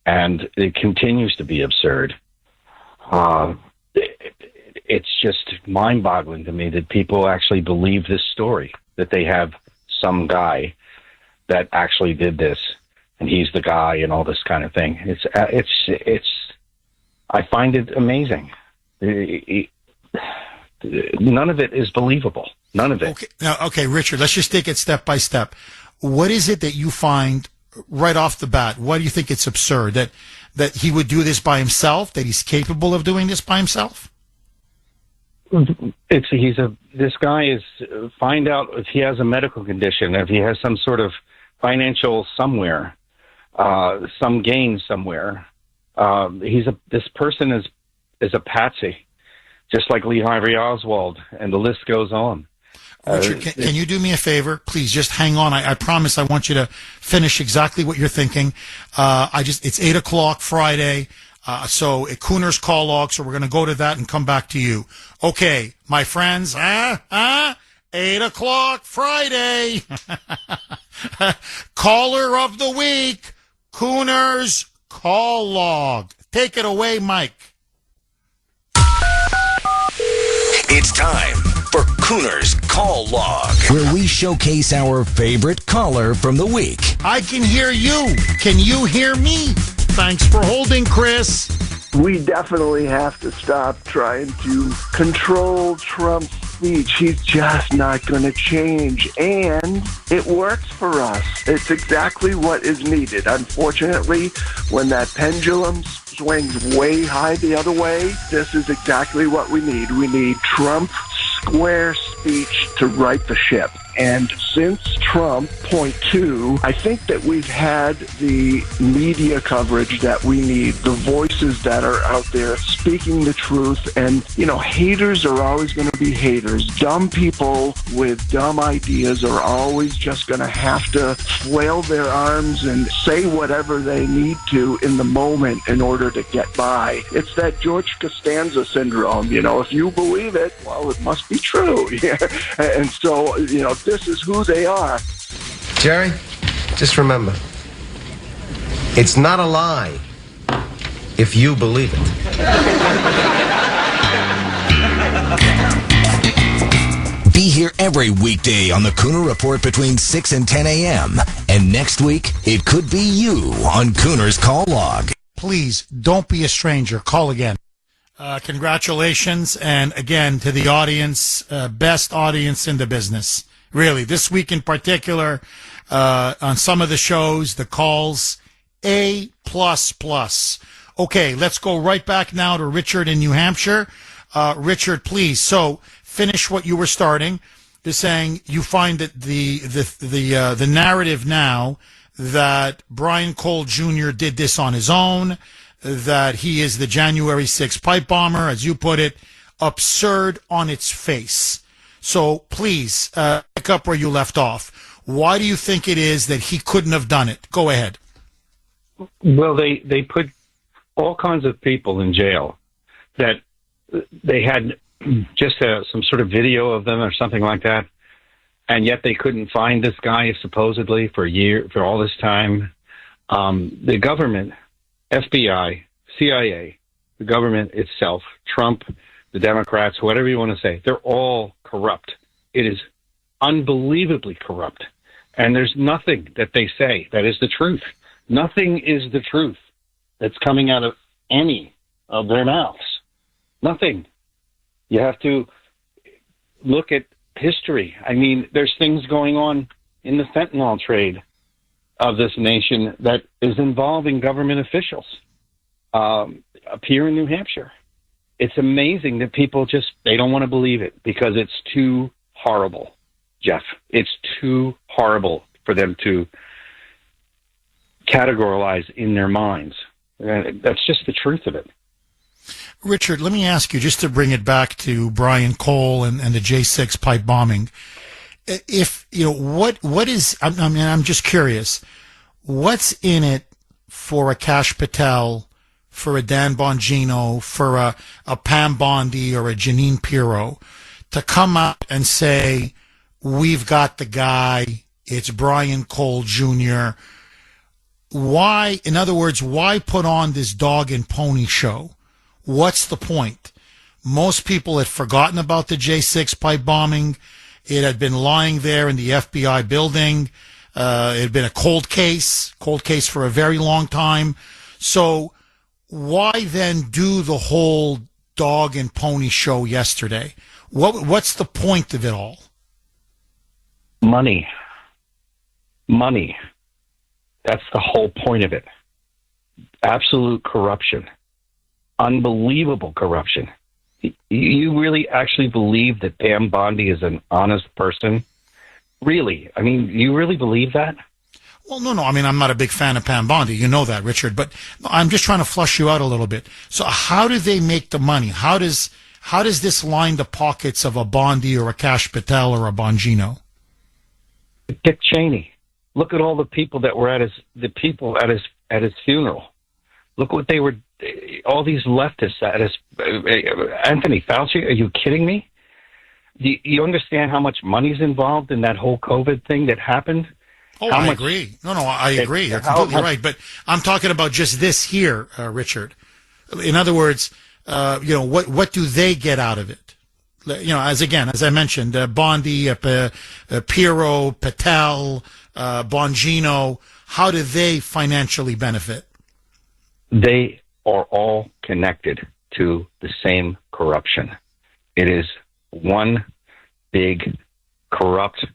and it continues to be absurd. It's just mind-boggling to me that people actually believe this story, that they have some guy that actually did this, and he's the guy, and all this kind of thing. It's. I find it amazing. None of it is believable. None of it. Okay, Richard, let's just take it step by step. What is it that you find right off the bat? Why do you think it's absurd that he would do this by himself, that he's capable of doing this by himself? This guy is, find out if he has a medical condition, if he has some sort of financial somewhere, some gain somewhere. This person is a patsy, just like Lee Harvey Oswald, and the list goes on. Richard, can you do me a favor? Please just hang on. I promise I want you to finish exactly what you're thinking. It's 8 o'clock Friday. So Kuhner's call log, so we're going to go to that and come back to you. Okay, my friends, 8 o'clock Friday. Caller of the week, Kuhner's call log. Take it away, Mike. It's time for Kuhner's call log, where we showcase our favorite caller from the week. I can hear you. Can you hear me? Thanks for holding, Chris. We definitely have to stop trying to control Trump's speech. He's just not going to change. And it works for us. It's exactly what is needed. Unfortunately, when that pendulum swings way high the other way, this is exactly what we need. We need Trump's square speech to right the ship. And since Trump, point two, I think that we've had the media coverage that we need, the voices that are out there speaking the truth. And, haters are always going to be haters. Dumb people with dumb ideas are always just going to have to flail their arms and say whatever they need to in the moment in order to get by. It's that George Costanza syndrome. If you believe it, well, it must be true. And so, this is who they are. Jerry, just remember, it's not a lie if you believe it. Be here every weekday on the Kuhner Report between 6 and 10 a.m. And next week, it could be you on Kuhner's call log. Please, don't be a stranger. Call again. Congratulations. And again, to the audience, best audience in the business. Really, this week in particular, on some of the shows, the calls, A++. Okay, let's go right back now to Richard in New Hampshire. Richard, please. So finish what you were starting. You're saying you find that the narrative now that Brian Cole Jr. did this on his own, that he is the January 6th pipe bomber, as you put it, absurd on its face. So please, pick up where you left off. Why do you think it is that he couldn't have done it? Go ahead. Well, they put all kinds of people in jail that they had just some sort of video of them or something like that, and yet they couldn't find this guy supposedly for all this time. The government, FBI, CIA, the government itself, Trump, the Democrats, whatever you want to say, they're all corrupt. It is unbelievably corrupt. And there's nothing that they say that is the truth. Nothing is the truth that's coming out of any of their mouths. Nothing. You have to look at history. I mean, there's things going on in the fentanyl trade of this nation that is involving government officials up here in New Hampshire. It's amazing that people they don't want to believe it because it's too horrible, Jeff. It's too horrible for them to categorize in their minds. That's just the truth of it. Richard, let me ask you, just to bring it back to Brian Cole and the J6 pipe bombing. If, what is, I'm just curious, what's in it for a Kash Patel, for a Dan Bongino, for a Pam Bondi or a Janine Pirro to come out and say, we've got the guy, it's Brian Cole Jr. Why, in other words, why put on this dog and pony show? What's the point? Most people had forgotten about the J6 pipe bombing. It had been lying there in the FBI building. It had been a cold case for a very long time. So why then do the whole dog and pony show yesterday? What's the point of it all? Money. That's the whole point of it. Absolute corruption. Unbelievable corruption. You really actually believe that Pam Bondi is an honest person? Really? I mean, you really believe that? Well, no. I mean, I'm not a big fan of Pam Bondi. You know that, Richard. But I'm just trying to flush you out a little bit. So how do they make the money? How does this line the pockets of a Bondi or a Kash Patel or a Bongino? Dick Cheney. Look at all the people that were at his funeral. Look what they were. All these leftists at his. Anthony Fauci. Are you kidding me? Do you understand how much money's involved in that whole COVID thing that happened? Oh, I agree. No, I agree. You're completely right. But I'm talking about just this here, Richard. In other words, what do they get out of it? As I mentioned, Bondi, Pirro, Patel, Bongino, how do they financially benefit? They are all connected to the same corruption. It is one big, corrupt,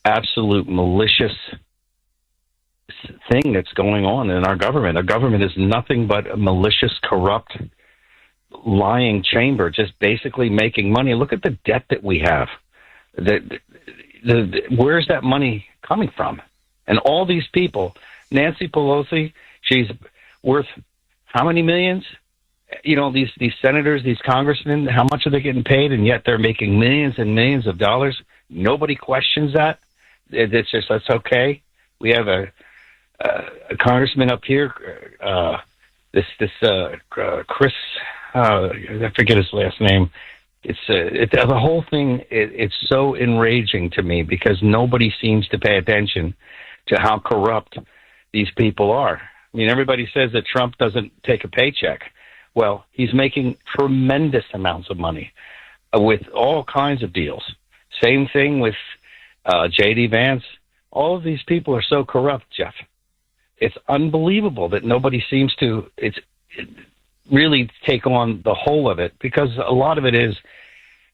absolute malicious thing that's going on in our government. Our government is nothing but a malicious, corrupt, lying chamber, just basically making money. Look at the debt that we have. Where's that money coming from? And all these people, Nancy Pelosi, she's worth how many millions? These senators, these congressmen, how much are they getting paid? And yet they're making millions and millions of dollars. Nobody questions that. It's just, that's okay. We have a congressman up here, Chris, I forget his last name. The whole thing, it's so enraging to me because nobody seems to pay attention to how corrupt these people are. I mean, everybody says that Trump doesn't take a paycheck. Well, he's making tremendous amounts of money with all kinds of deals. Same thing with J.D. Vance. All of these people are so corrupt, Jeff. It's unbelievable that nobody seems to really take on the whole of it, because a lot of it is,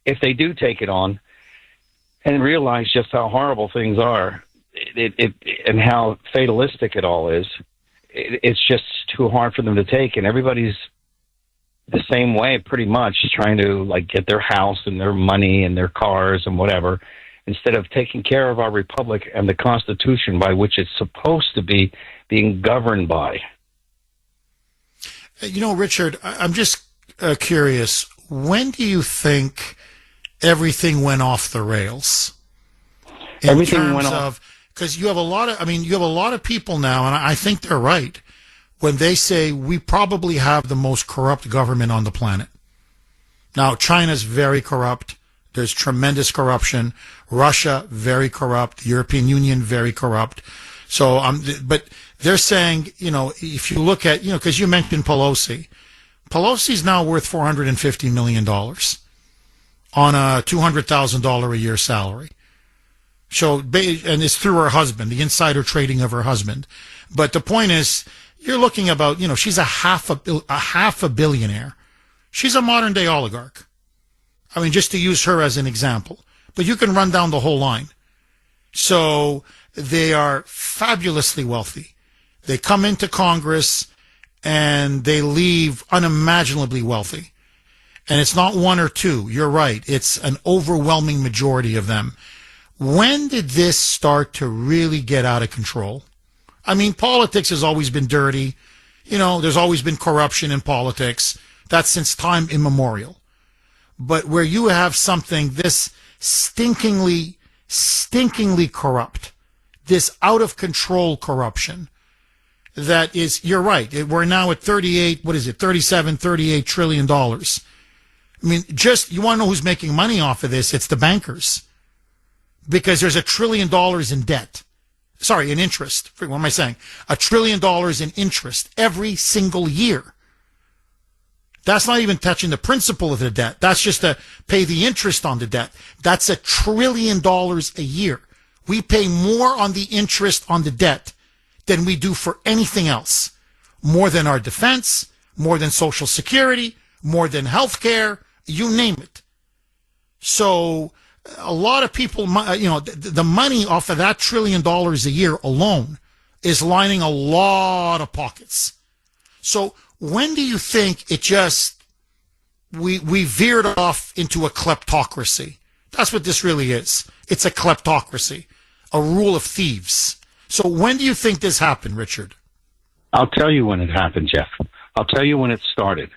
if they do take it on and realize just how horrible things are and how fatalistic it all is, it's just too hard for them to take. And everybody's the same way, pretty much, trying to get their house and their money and their cars and whatever, instead of taking care of our republic and the Constitution by which it's supposed to be being governed by. Richard, I'm just curious, when do you think everything went off the rails. Everything went off. Because you have a lot of people now, and I think they're right, when they say we probably have the most corrupt government on the planet. Now, China's very corrupt. There's tremendous corruption. Russia, very corrupt. The European Union, very corrupt. So, but they're saying, if you look at, because you mentioned Pelosi. Pelosi's now worth $450 million on a $200,000 a year salary. So, and it's through her husband, the insider trading of her husband. But the point is, you're looking about, she's a half a billionaire. She's a modern day oligarch. I mean, just to use her as an example. But you can run down the whole line. So they are fabulously wealthy. They come into Congress and they leave unimaginably wealthy. And it's not one or two. You're right. It's an overwhelming majority of them. When did this start to really get out of control? I mean, politics has always been dirty. There's always been corruption in politics. That's since time immemorial. But where you have something this stinkingly corrupt, this out of control corruption, that is, you're right. We're now at 38 trillion dollars. I mean, you want to know who's making money off of this? It's the bankers. Because there's $1 trillion in debt. Sorry, in interest. What am I saying? $1 trillion in interest every single year. That's not even touching the principal of the debt. That's just to pay the interest on the debt. That's $1 trillion a year. We pay more on the interest on the debt than we do for anything else. More than our defense, more than Social Security, more than health care, you name it. So a lot of people, the money off of that $1 trillion a year alone is lining a lot of pockets. So when do you think we veered off into a kleptocracy? That's what this really is. It's a kleptocracy, a rule of thieves. So when do you think this happened, Richard? I'll tell you when it happened, Jeff. I'll tell you when it started.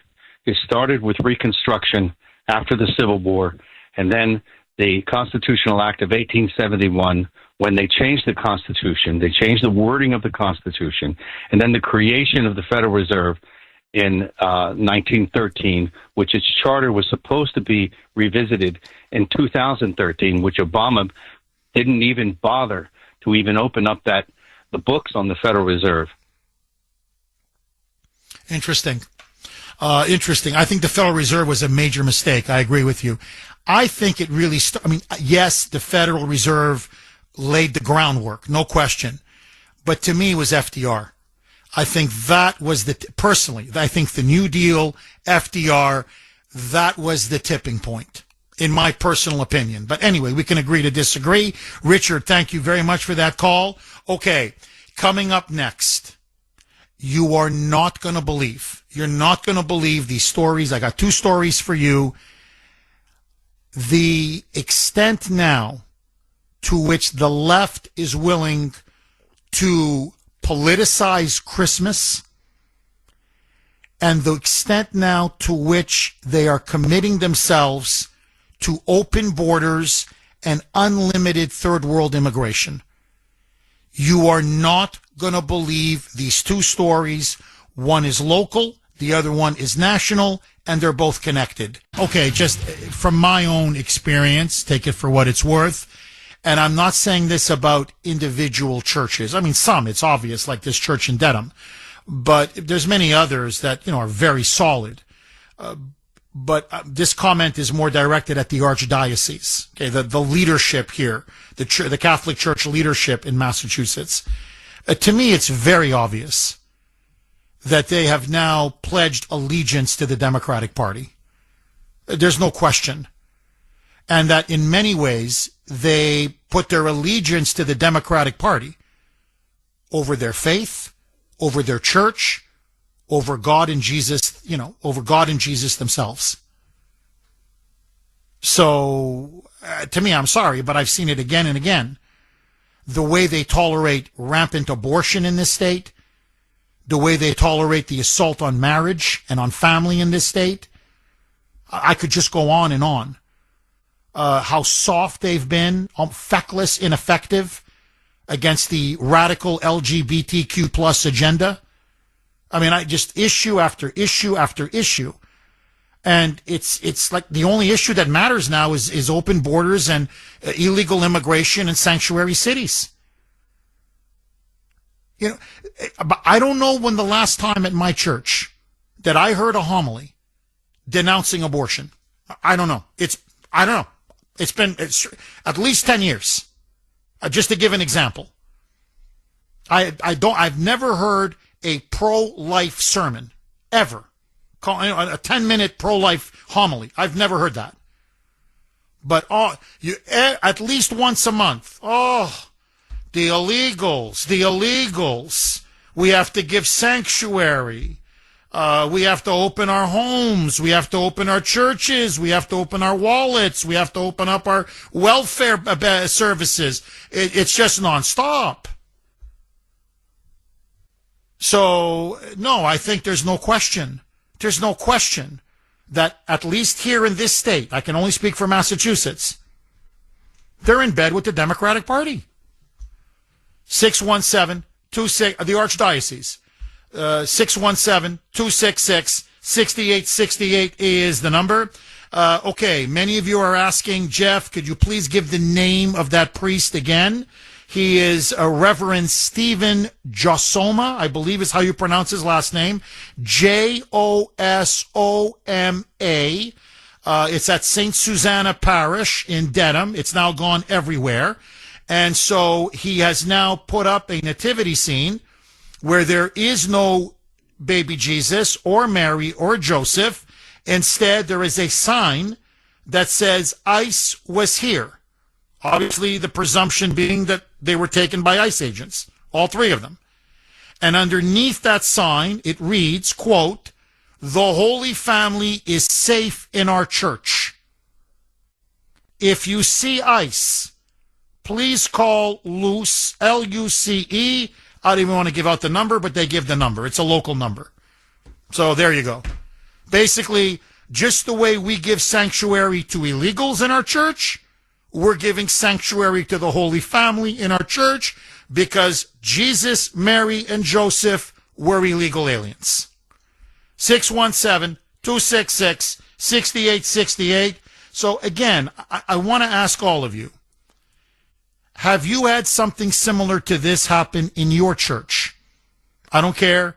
It started with Reconstruction after the Civil War, and then the Constitutional Act of 1871, when they changed the Constitution, they changed the wording of the Constitution, and then the creation of the Federal Reserve in 1913, which its charter was supposed to be revisited in 2013, which Obama didn't even bother to even open up the books on the Federal Reserve. Interesting. Interesting. I think the Federal Reserve was a major mistake. I agree with you. I think it really, yes, the Federal Reserve laid the groundwork, no question. But to me, it was FDR. I think that was personally, I think the New Deal, FDR, that was the tipping point, in my personal opinion. But anyway, we can agree to disagree. Richard, thank you very much for that call. Okay, coming up next, you're not going to believe these stories. I got 2 stories for you. The extent now to which the left is willing to politicize Christmas, and the extent now to which they are committing themselves to open borders and unlimited third world immigration. You are not going to believe these 2 stories. One is local, the other one is national, and they're both connected. Okay, just from my own experience, take it for what it's worth. And I'm not saying this about individual churches. I mean, some, it's obvious, like this church in Dedham. But there's many others that, are very solid. But this comment is more directed at the archdiocese, okay, the leadership here, the Catholic Church leadership in Massachusetts. To me, it's very obvious that they have now pledged allegiance to the Democratic Party. There's no question. And that in many ways, they put their allegiance to the Democratic Party over their faith, over their church, over God and Jesus, over God and Jesus themselves. So, to me, I'm sorry, but I've seen it again and again. The way they tolerate rampant abortion in this state, the way they tolerate the assault on marriage and on family in this state, I could just go on and on. how soft they've been, feckless, ineffective against the radical LGBTQ plus agenda. I mean, I just issue after issue after issue. And it's like the only issue that matters now is open borders and illegal immigration and sanctuary cities. You know, but I don't know when the last time at my church that I heard a homily denouncing abortion. I don't know. I don't know. It's at least 10 years. Just to give an example. I've never heard a pro-life sermon ever. A 10-minute pro-life homily. I've never heard that. But at least once a month. Oh, the illegals. We have to give sanctuary. We have to open our homes. We have to open our churches. We have to open our wallets. We have to open up our welfare services. It's just nonstop. So, no, I think there's no question. There's no question that at least here in this state, I can only speak for Massachusetts, they're in bed with the Democratic Party. 617-26, the Archdiocese. 617-266-6868 is the number. Okay, many of you are asking, Jeff, could you please give the name of that priest again? He is Reverend Stephen Josoma, I believe is how you pronounce his last name. Josoma. It's at St. Susanna Parish in Dedham. It's now gone everywhere. And so he has now put up a nativity scene where there is no baby Jesus or Mary or Joseph. Instead, there is a sign that says ICE was here. Obviously, the presumption being that they were taken by ICE agents, all three of them. And underneath that sign, it reads, quote, "The Holy Family is safe in our church. If you see ICE, please call LUCE, L-U-C-E. I don't even want to give out the number, but they give the number. It's a local number. So there you go. Basically, just the way we give sanctuary to illegals in our church, we're giving sanctuary to the Holy Family in our church because Jesus, Mary, and Joseph were illegal aliens. 617-266-6868. So again, I want to ask all of you, have you had something similar to this happen in your church? I don't care,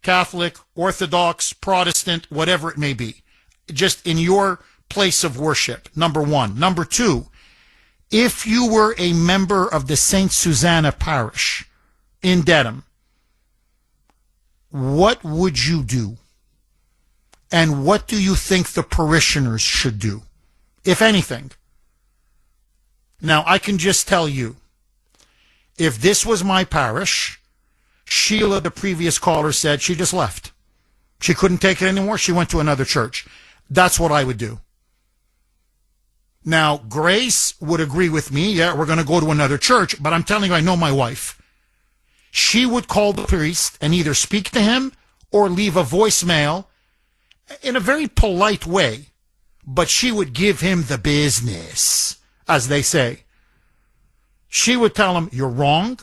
Catholic, Orthodox, Protestant, whatever it may be. Just in your place of worship, number one. Number two, if you were a member of the St. Susanna Parish in Dedham, what would you do? And what do you think the parishioners should do, if anything? Now, I can just tell you, if this was my parish, Sheila, the previous caller, said she just left. She couldn't take it anymore. She went to another church. That's what I would do. Now, Grace would agree with me. Yeah, we're going to go to another church. But I'm telling you, I know my wife. She would call the priest and either speak to him or leave a voicemail in a very polite way. But she would give him the business, as they say. She would tell him, you're wrong.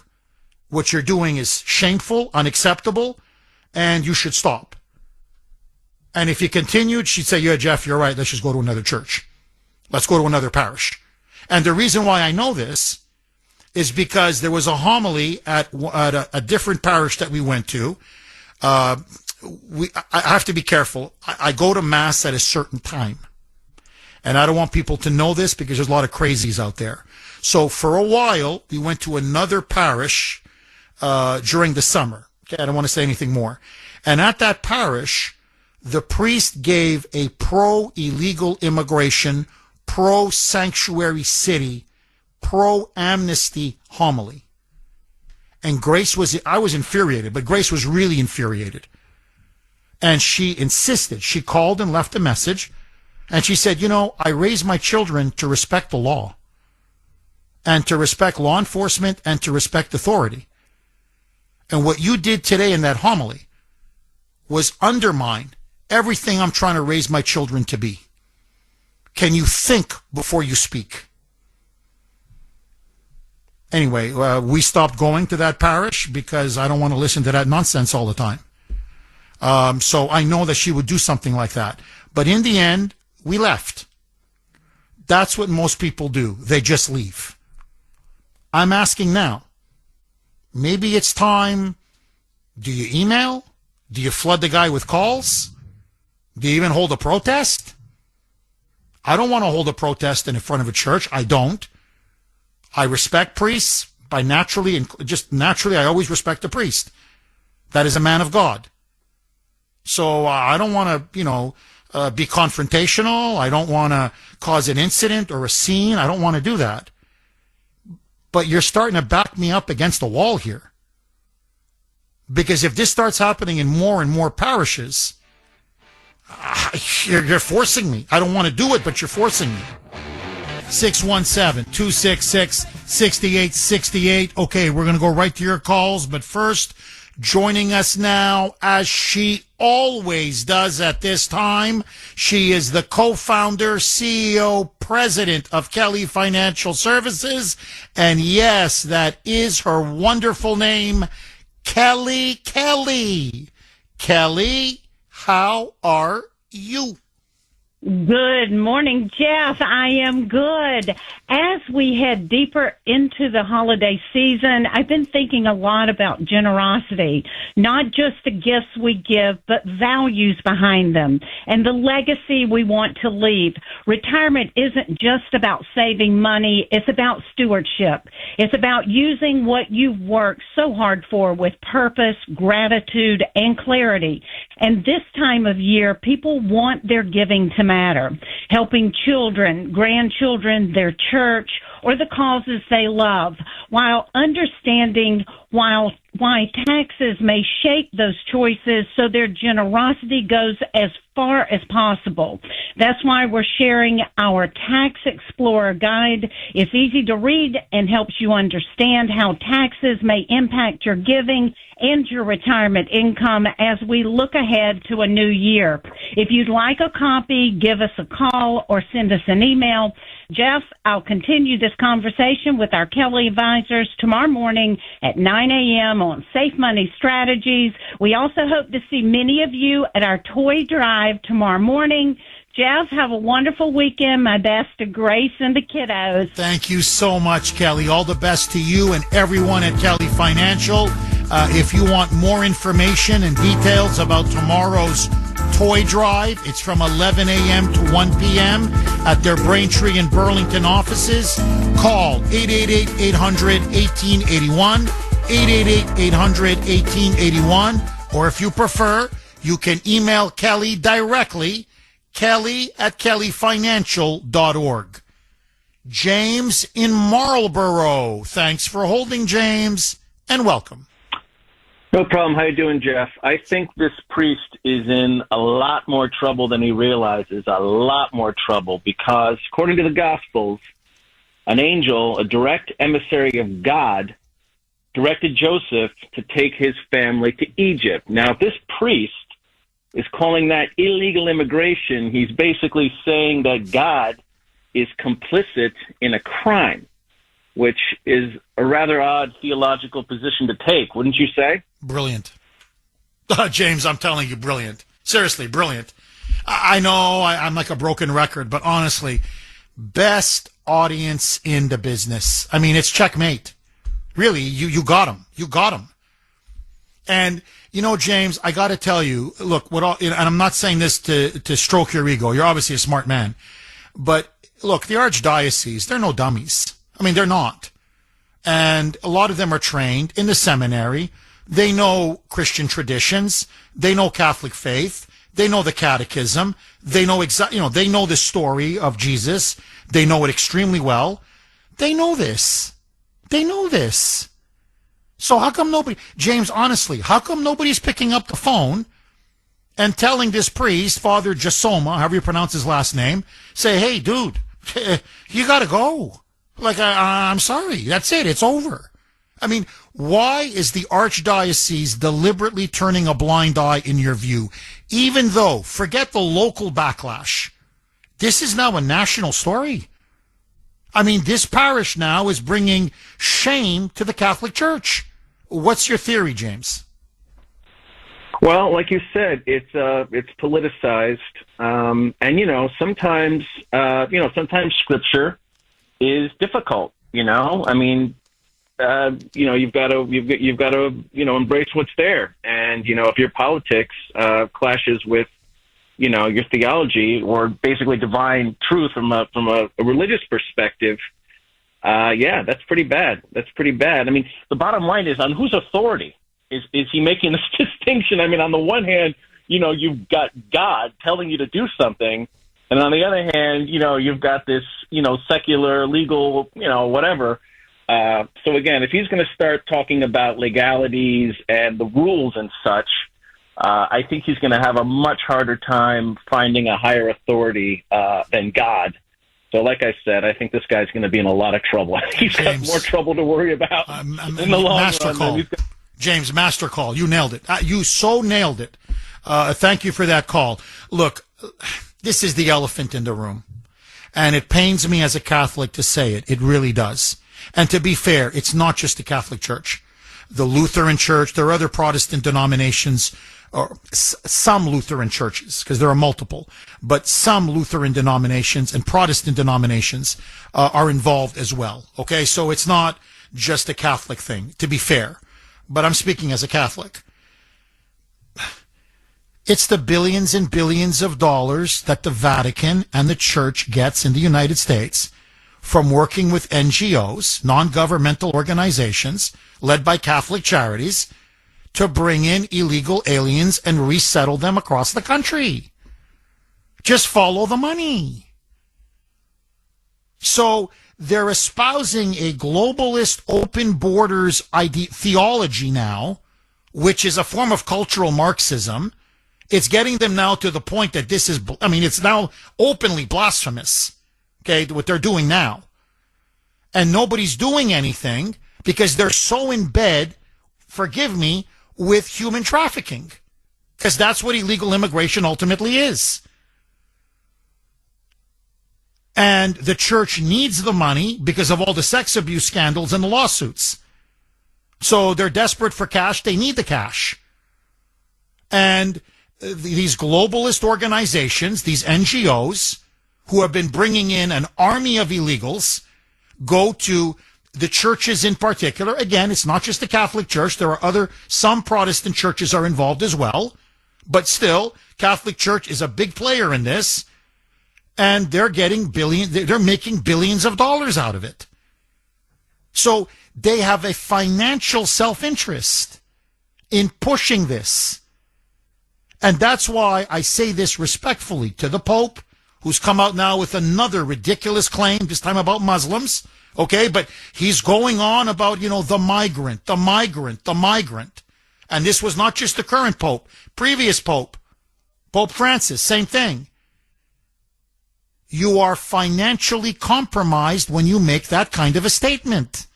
What you're doing is shameful, unacceptable, and you should stop. And if he continued, she'd say, yeah, Jeff, you're right. Let's just go to another church. Let's go to another parish. And the reason why I know this is because there was a homily at a different parish that we went to. I have to be careful. I go to Mass at a certain time. And I don't want people to know this because there's a lot of crazies out there. So for a while, we went to another parish during the summer. Okay, I don't want to say anything more. And at that parish, the priest gave a pro-illegal immigration, pro-sanctuary city, pro-amnesty homily. And Grace I was infuriated, but Grace was really infuriated. And she insisted. She called and left a message. And she said, I raised my children to respect the law and to respect law enforcement and to respect authority. And what you did today in that homily was undermine everything I'm trying to raise my children to be. Can you think before you speak? Anyway, we stopped going to that parish because I don't want to listen to that nonsense all the time. So I know that she would do something like that. But in the end, we left. That's what most people do. They just leave. I'm asking now. Maybe it's time. Do you email? Do you flood the guy with calls? Do you even hold a protest? I don't want to hold a protest in front of a church. I don't. I respect priests by naturally, and just naturally, I always respect a priest. That is a man of God. So I don't want to, be confrontational. I don't want to cause an incident or a scene. I don't want to do that. But you're starting to back me up against the wall here. Because if this starts happening in more and more parishes, you're forcing me. I don't want to do it, but you're forcing me. 617-266-6868. Okay, we're going to go right to your calls, but first, joining us now, as she always does at this time, she is the co-founder, CEO, president of Kelly Financial Services, and yes, that is her wonderful name, Kelly. Kelly, how are you? Good morning, Jeff. I am good. As we head deeper into the holiday season, I've been thinking a lot about generosity, not just the gifts we give, but values behind them and the legacy we want to leave. Retirement isn't just about saving money. It's about stewardship. It's about using what you've worked so hard for with purpose, gratitude, and clarity. And this time of year, people want their giving to matter, helping children, grandchildren, their church, or the causes they love, while understanding why taxes may shape those choices so their generosity goes as far as possible. That's why we're sharing our Tax Explorer guide. It's easy to read and helps you understand how taxes may impact your giving and your retirement income as we look ahead to a new year. If you'd like a copy, give us a call or send us an email. Jeff, I'll continue this conversation with our Kelly advisors tomorrow morning at 9 a.m. on Safe Money Strategies. We also hope to see many of you at our toy drive tomorrow morning. Jeff, have a wonderful weekend. My best to Grace and the kiddos. Thank you so much, Kelly. All the best to you and everyone at Kelly Financial. If you want more information and details about tomorrow's toy drive, it's from 11 a.m. to 1 p.m. at their Braintree and Burlington offices. Call 888-800-1881, 888-800-1881, or if you prefer, you can email Kelly directly, kelly@kellyfinancial.org. James in Marlborough. Thanks for holding, James, and welcome. No problem. How you doing, Jeff? I think this priest is in a lot more trouble than he realizes, a lot more trouble, because according to the Gospels, an angel, a direct emissary of God, directed Joseph to take his family to Egypt. Now, if this priest is calling that illegal immigration, he's basically saying that God is complicit in a crime, which is a rather odd theological position to take, wouldn't you say? Brilliant. James, I'm telling you, brilliant. Seriously, brilliant. I know I'm like a broken record, but honestly, best audience in the business. I mean, it's checkmate. Really, you got him. You got him. And, James, I got to tell you, look, and I'm not saying this to stroke your ego. You're obviously a smart man. But, look, the archdiocese, they're no dummies. I mean, they're not. And a lot of them are trained in the seminary. They know Christian traditions. They know Catholic faith. They know the catechism. They know they know the story of Jesus. They know it extremely well. They know this. They know this. So how come James, honestly, how come nobody's picking up the phone and telling this priest, Father Jasoma, however you pronounce his last name, say, hey, dude, you got to go. Like, I'm sorry. That's it. It's over. I mean, why is the archdiocese deliberately turning a blind eye in your view? Even though, forget the local backlash, This is now a national story. I mean, this parish now is bringing shame to the Catholic Church. What's your theory, James? Well, like you said, it's politicized, and sometimes Scripture is difficult. I mean, you've got to embrace what's there, and if your politics clashes with your theology or basically divine truth from a religious perspective, that's pretty bad. That's pretty bad. I mean, the bottom line is, on whose authority is he making this distinction? I mean, on the one hand, you've got God telling you to do something, and on the other hand, you've got this, secular, legal, whatever. So again, if he's going to start talking about legalities and the rules and such, I think he's going to have a much harder time finding a higher authority than God. So like I said, I think this guy's going to be in a lot of trouble. He's got more trouble to worry about in the long master run. Call. James, master call. You nailed it. You so nailed it. Thank you for that call. Look, this is the elephant in the room. And it pains me as a Catholic to say it. It really does. And to be fair, it's not just the Catholic Church. The Lutheran Church, there are other Protestant denominations, or some Lutheran churches, because there are multiple, but some Lutheran denominations and Protestant denominations are involved as well. Okay, so it's not just a Catholic thing, to be fair, but I'm speaking as a Catholic. It's the billions and billions of dollars that the Vatican and the Church gets in the United States from working with NGOs, non-governmental organizations led by Catholic charities, to bring in illegal aliens and resettle them across the country. Just follow the money. So they're espousing a globalist open borders theology now, which is a form of cultural Marxism. It's getting them now to the point that this is, it's now openly blasphemous, okay, what they're doing now. And nobody's doing anything because they're so in bed, forgive me, with human trafficking, because that's what illegal immigration ultimately is. And the church needs the money because of all the sex abuse scandals and the lawsuits. So they're desperate for cash. They need the cash. And these globalist organizations, these NGOs, who have been bringing in an army of illegals, go to the churches in particular. Again, it's not just the Catholic Church. There are some Protestant churches are involved as well. But still, Catholic Church is a big player in this. And they're making billions of dollars out of it. So they have a financial self-interest in pushing this. And that's why I say this respectfully to the Pope, who's come out now with another ridiculous claim, this time about Muslims. Okay, but he's going on about, the migrant. And this was not just the current Pope, previous Pope, Pope Francis, same thing. You are financially compromised when you make that kind of a statement,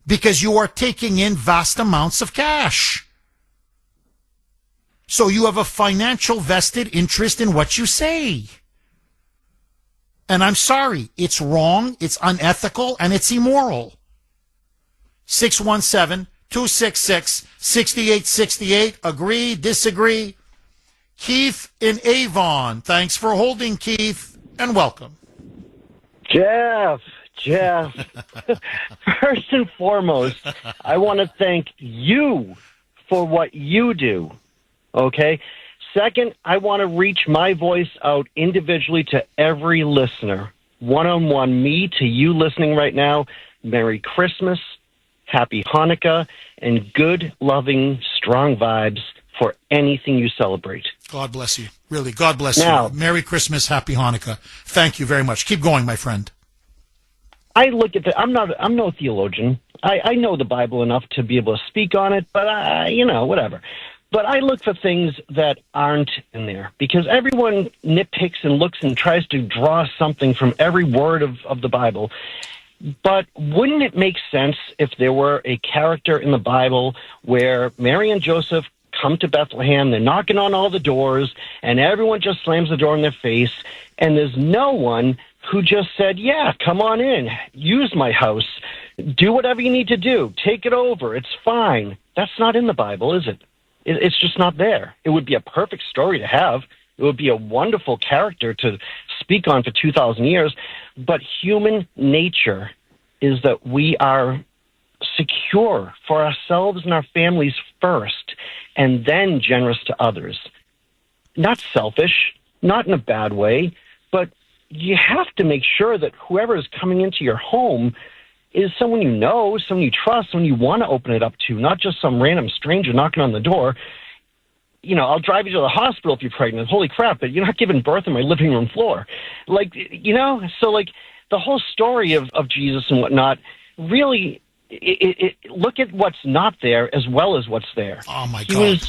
because you are taking in vast amounts of cash. So you have a financial vested interest in what you say. And I'm sorry, it's wrong, it's unethical, and it's immoral. 617-266-6868. Agree, disagree? Keith in Avon. Thanks for holding, Keith, and welcome. Jeff, first and foremost, I want to thank you for what you do, okay? Second, I want to reach my voice out individually to every listener. One-on-one, me to you listening right now. Merry Christmas, Happy Hanukkah, and good, loving, strong vibes for anything you celebrate. God bless you. Really, God bless you. Merry Christmas, Happy Hanukkah. Thank you very much. Keep going, my friend. I look at I'm no theologian. I know the Bible enough to be able to speak on it, but whatever. But I look for things that aren't in there, because everyone nitpicks and looks and tries to draw something from every word of the Bible. But wouldn't it make sense if there were a character in the Bible where Mary and Joseph come to Bethlehem. They're knocking on all the doors, and everyone just slams the door in their face. And there's no one who just said, yeah, come on in, use my house, do whatever you need to do, take it over, it's fine. That's not in the Bible, is it? It's just not there. It would be a perfect story to have. It would be a wonderful character to speak on for 2,000 years. But human nature is that we are secure for ourselves and our families first, and then generous to others. Not selfish, not in a bad way, but you have to make sure that whoever is coming into your home is someone you know, someone you trust, someone you want to open it up to, not just some random stranger knocking on the door. You know, I'll drive you to the hospital if you're pregnant. Holy crap, but you're not giving birth on my living room floor. Like, you know, so like the whole story of Jesus and whatnot, really, look at what's not there as well as what's there. Oh, my God.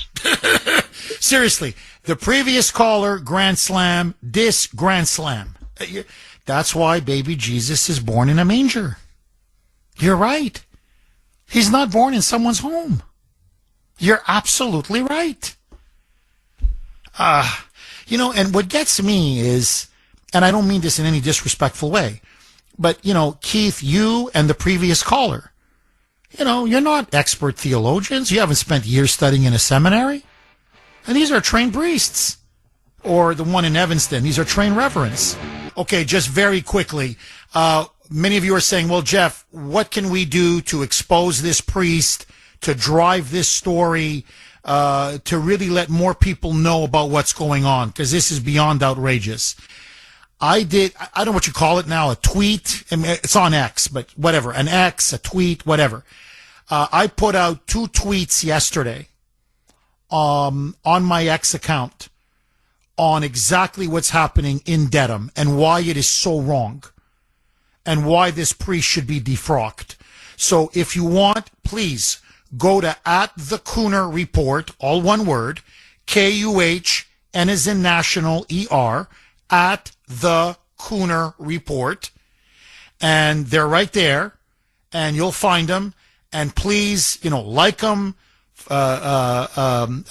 Seriously, the previous caller, Grand Slam, this Grand Slam. That's why baby Jesus is born in a manger. You're right. He's not born in someone's home. You're absolutely right. You know, and what gets me is, and I don't mean this in any disrespectful way, but, you know, Keith, you and the previous caller, you know, you're not expert theologians. You haven't spent years studying in a seminary. And these are trained priests. Or the one in Evanston, these are trained reverends. Okay, just very quickly, many of you are saying, well, Jeff, what can we do to expose this priest, to drive this story, to really let more people know about what's going on? Because this is beyond outrageous. I don't know what you call it now, a tweet. I mean, it's on X, but whatever, an X, a tweet, whatever. I put out 2 tweets yesterday on my X account on exactly what's happening in Dedham and why it is so wrong and why this priest should be defrocked. So if you want, please go to @the Report, all one word, KUH, N as in national, ER, @the Report. And they're right there, and you'll find them. And please, you know, like them,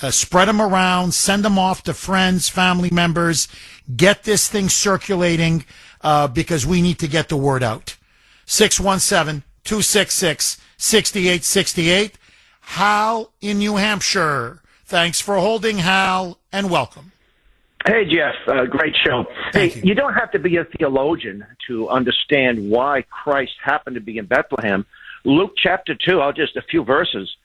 spread them around, send them off to friends, family members, get this thing circulating, because we need to get the word out. 617-266-6868. Hal in New Hampshire. Thanks for holding, Hal, and welcome. Hey, Jeff. Great show. Thank you don't have to be a theologian to understand why Christ happened to be in Bethlehem. Luke chapter 2, just a few verses.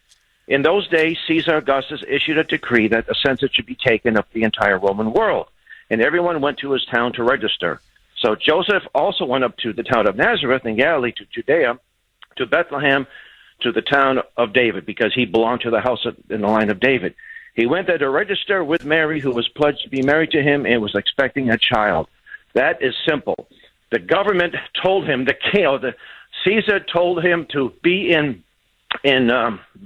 In those days, Caesar Augustus issued a decree that a census should be taken of the entire Roman world, and everyone went to his town to register. So Joseph also went up to the town of Nazareth in Galilee, to Judea, to Bethlehem, to the town of David, because he belonged to the house in the line of David. He went there to register with Mary, who was pledged to be married to him and was expecting a child. That is simple. The government told him, Caesar told him to be in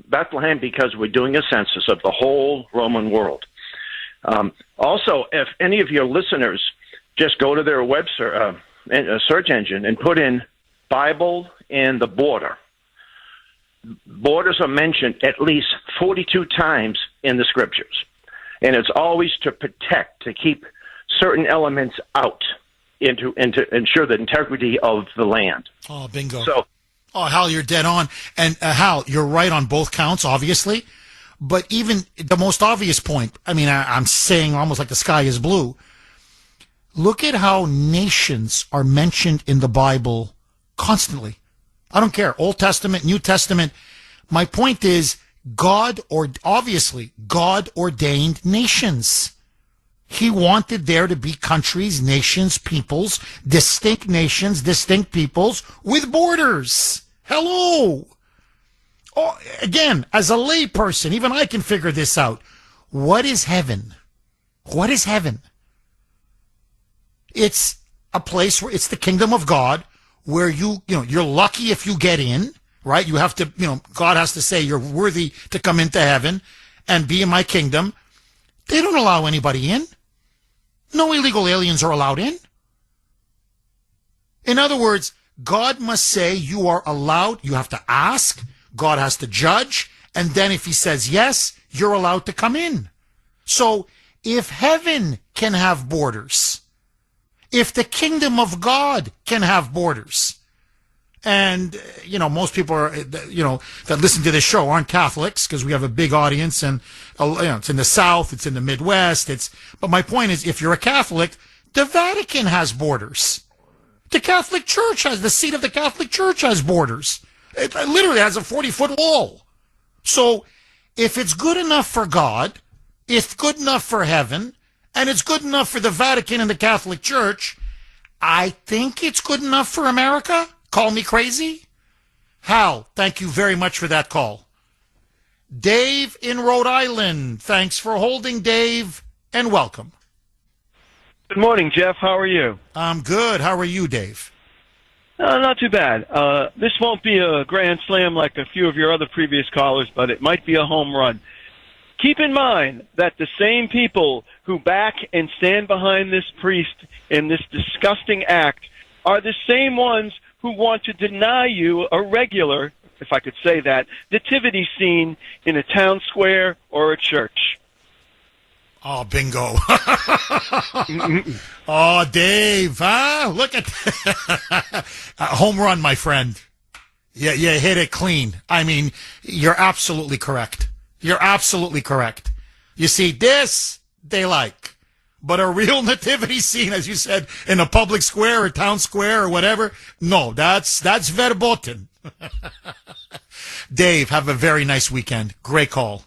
Bethlehem because we're doing a census of the whole Roman world. Also, if any of your listeners just go to their web search engine and put in Bible and the border, borders are mentioned at least 42 times in the scriptures. And it's always to protect, to keep certain elements out and to ensure the integrity of the land. Oh, bingo. So, Hal, you're dead on. And Hal, you're right on both counts, obviously. But even the most obvious point, I mean, I'm saying almost like the sky is blue. Look at how nations are mentioned in the Bible constantly. I don't care. Old Testament, New Testament. My point is, God ordained nations. He wanted there to be countries, nations, peoples, distinct nations, distinct peoples with borders. Hello. Oh, again, as a layperson, even I can figure this out. What is heaven? What is heaven? It's a place where it's the kingdom of God, where you're lucky if you get in, right? You have to, God has to say you're worthy to come into heaven and be in my kingdom. They don't allow anybody in. No illegal aliens are allowed in. In other words, God must say you are allowed. You have to ask. God has to judge. And then if he says yes, you're allowed to come in. So if heaven can have borders, if the kingdom of God can have borders, and, most people are, that listen to this show aren't Catholics because we have a big audience and, it's in the South, it's in the Midwest, but my point is, if you're a Catholic, the Vatican has borders. The Catholic Church the seat of the Catholic Church has borders. It literally has a 40-foot wall. So if it's good enough for God, it's good enough for heaven, and it's good enough for the Vatican and the Catholic Church, I think it's good enough for America. Call me crazy? Hal, thank you very much for that call. Dave in Rhode Island. Thanks for holding, Dave, and welcome. Good morning, Jeff. How are you? I'm good. How are you, Dave? Not too bad. This won't be a grand slam like a few of your other previous callers, but it might be a home run. Keep in mind that the same people who back and stand behind this priest in this disgusting act are the same ones who want to deny you a regular, if I could say that, nativity scene in a town square or a church. Oh, bingo. Oh, Dave. Look at home run, my friend. Yeah, you hit it clean. I mean, you're absolutely correct. You're absolutely correct. You see, this they like. But a real nativity scene, as you said, in a public square or town square or whatever, no, that's verboten. Dave, have a very nice weekend. Great call.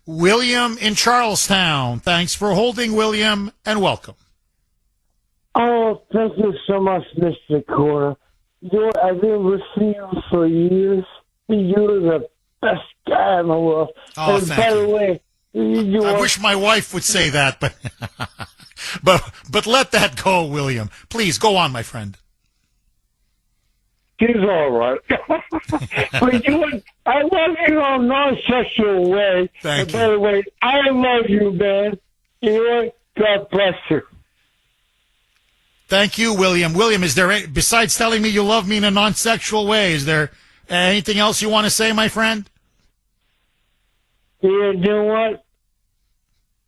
William in Charlestown. Thanks for holding, William, and welcome. Oh, thank you so much, Mr. Kuhner. I've been listening to you for years. You're the best guy in the world. Oh, and thank by you. the way, I wish my wife would say that, but let that go, William. Please, go on, my friend. He's all right. But I love you in a non-sexual way. Thank you. By the way, I love you, man. You know what? God bless you. Thank you, William. William, is there, besides telling me you love me in a non-sexual way, is there anything else you want to say, my friend? You know what?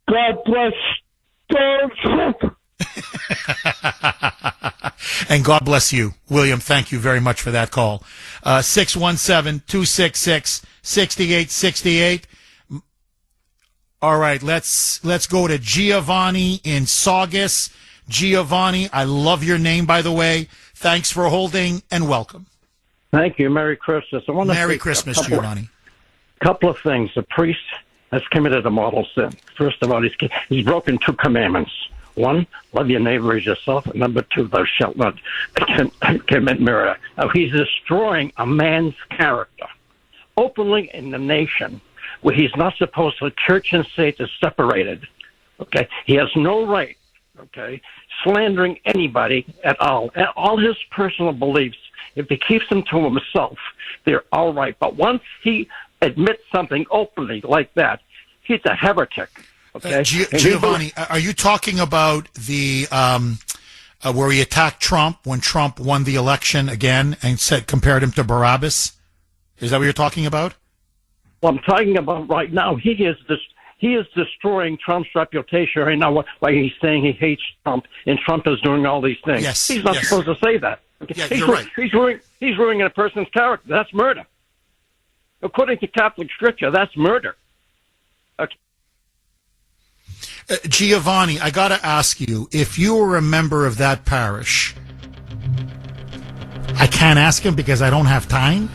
God bless Donald Trump. And God bless you, William. Thank you very much for that call. 617-266-6868. All right, let's go to Giovanni in Saugus. Giovanni, I love your name, by the way. Thanks for holding, and welcome. Thank you. Merry Christmas. Merry Christmas, Giovanni. Couple of things. The priest has committed a mortal sin. First of all, he's broken 2 commandments. 1, love your neighbor as yourself. And number 2, thou shalt not commit murder. Now, he's destroying a man's character openly in the nation where he's not supposed to. Church and state is separated. Okay, he has no right. Okay, slandering anybody at all. And all his personal beliefs, if he keeps them to himself, they're all right. But once he admits something openly like that, he's a heretic. Okay, Giovanni, are you talking about the where he attacked Trump when Trump won the election again and compared him to Barabbas? Is that what you're talking about? Well, I'm talking about right now. He is destroying Trump's reputation right now by he's saying he hates Trump, and Trump is doing all these things. Yes, he's not supposed to say that. Okay? Yeah, you're right. He's ruining a person's character. That's murder. According to Catholic scripture, that's murder. Okay. Giovanni, I got to ask you, if you were a member of that parish, I can't ask him because I don't have time.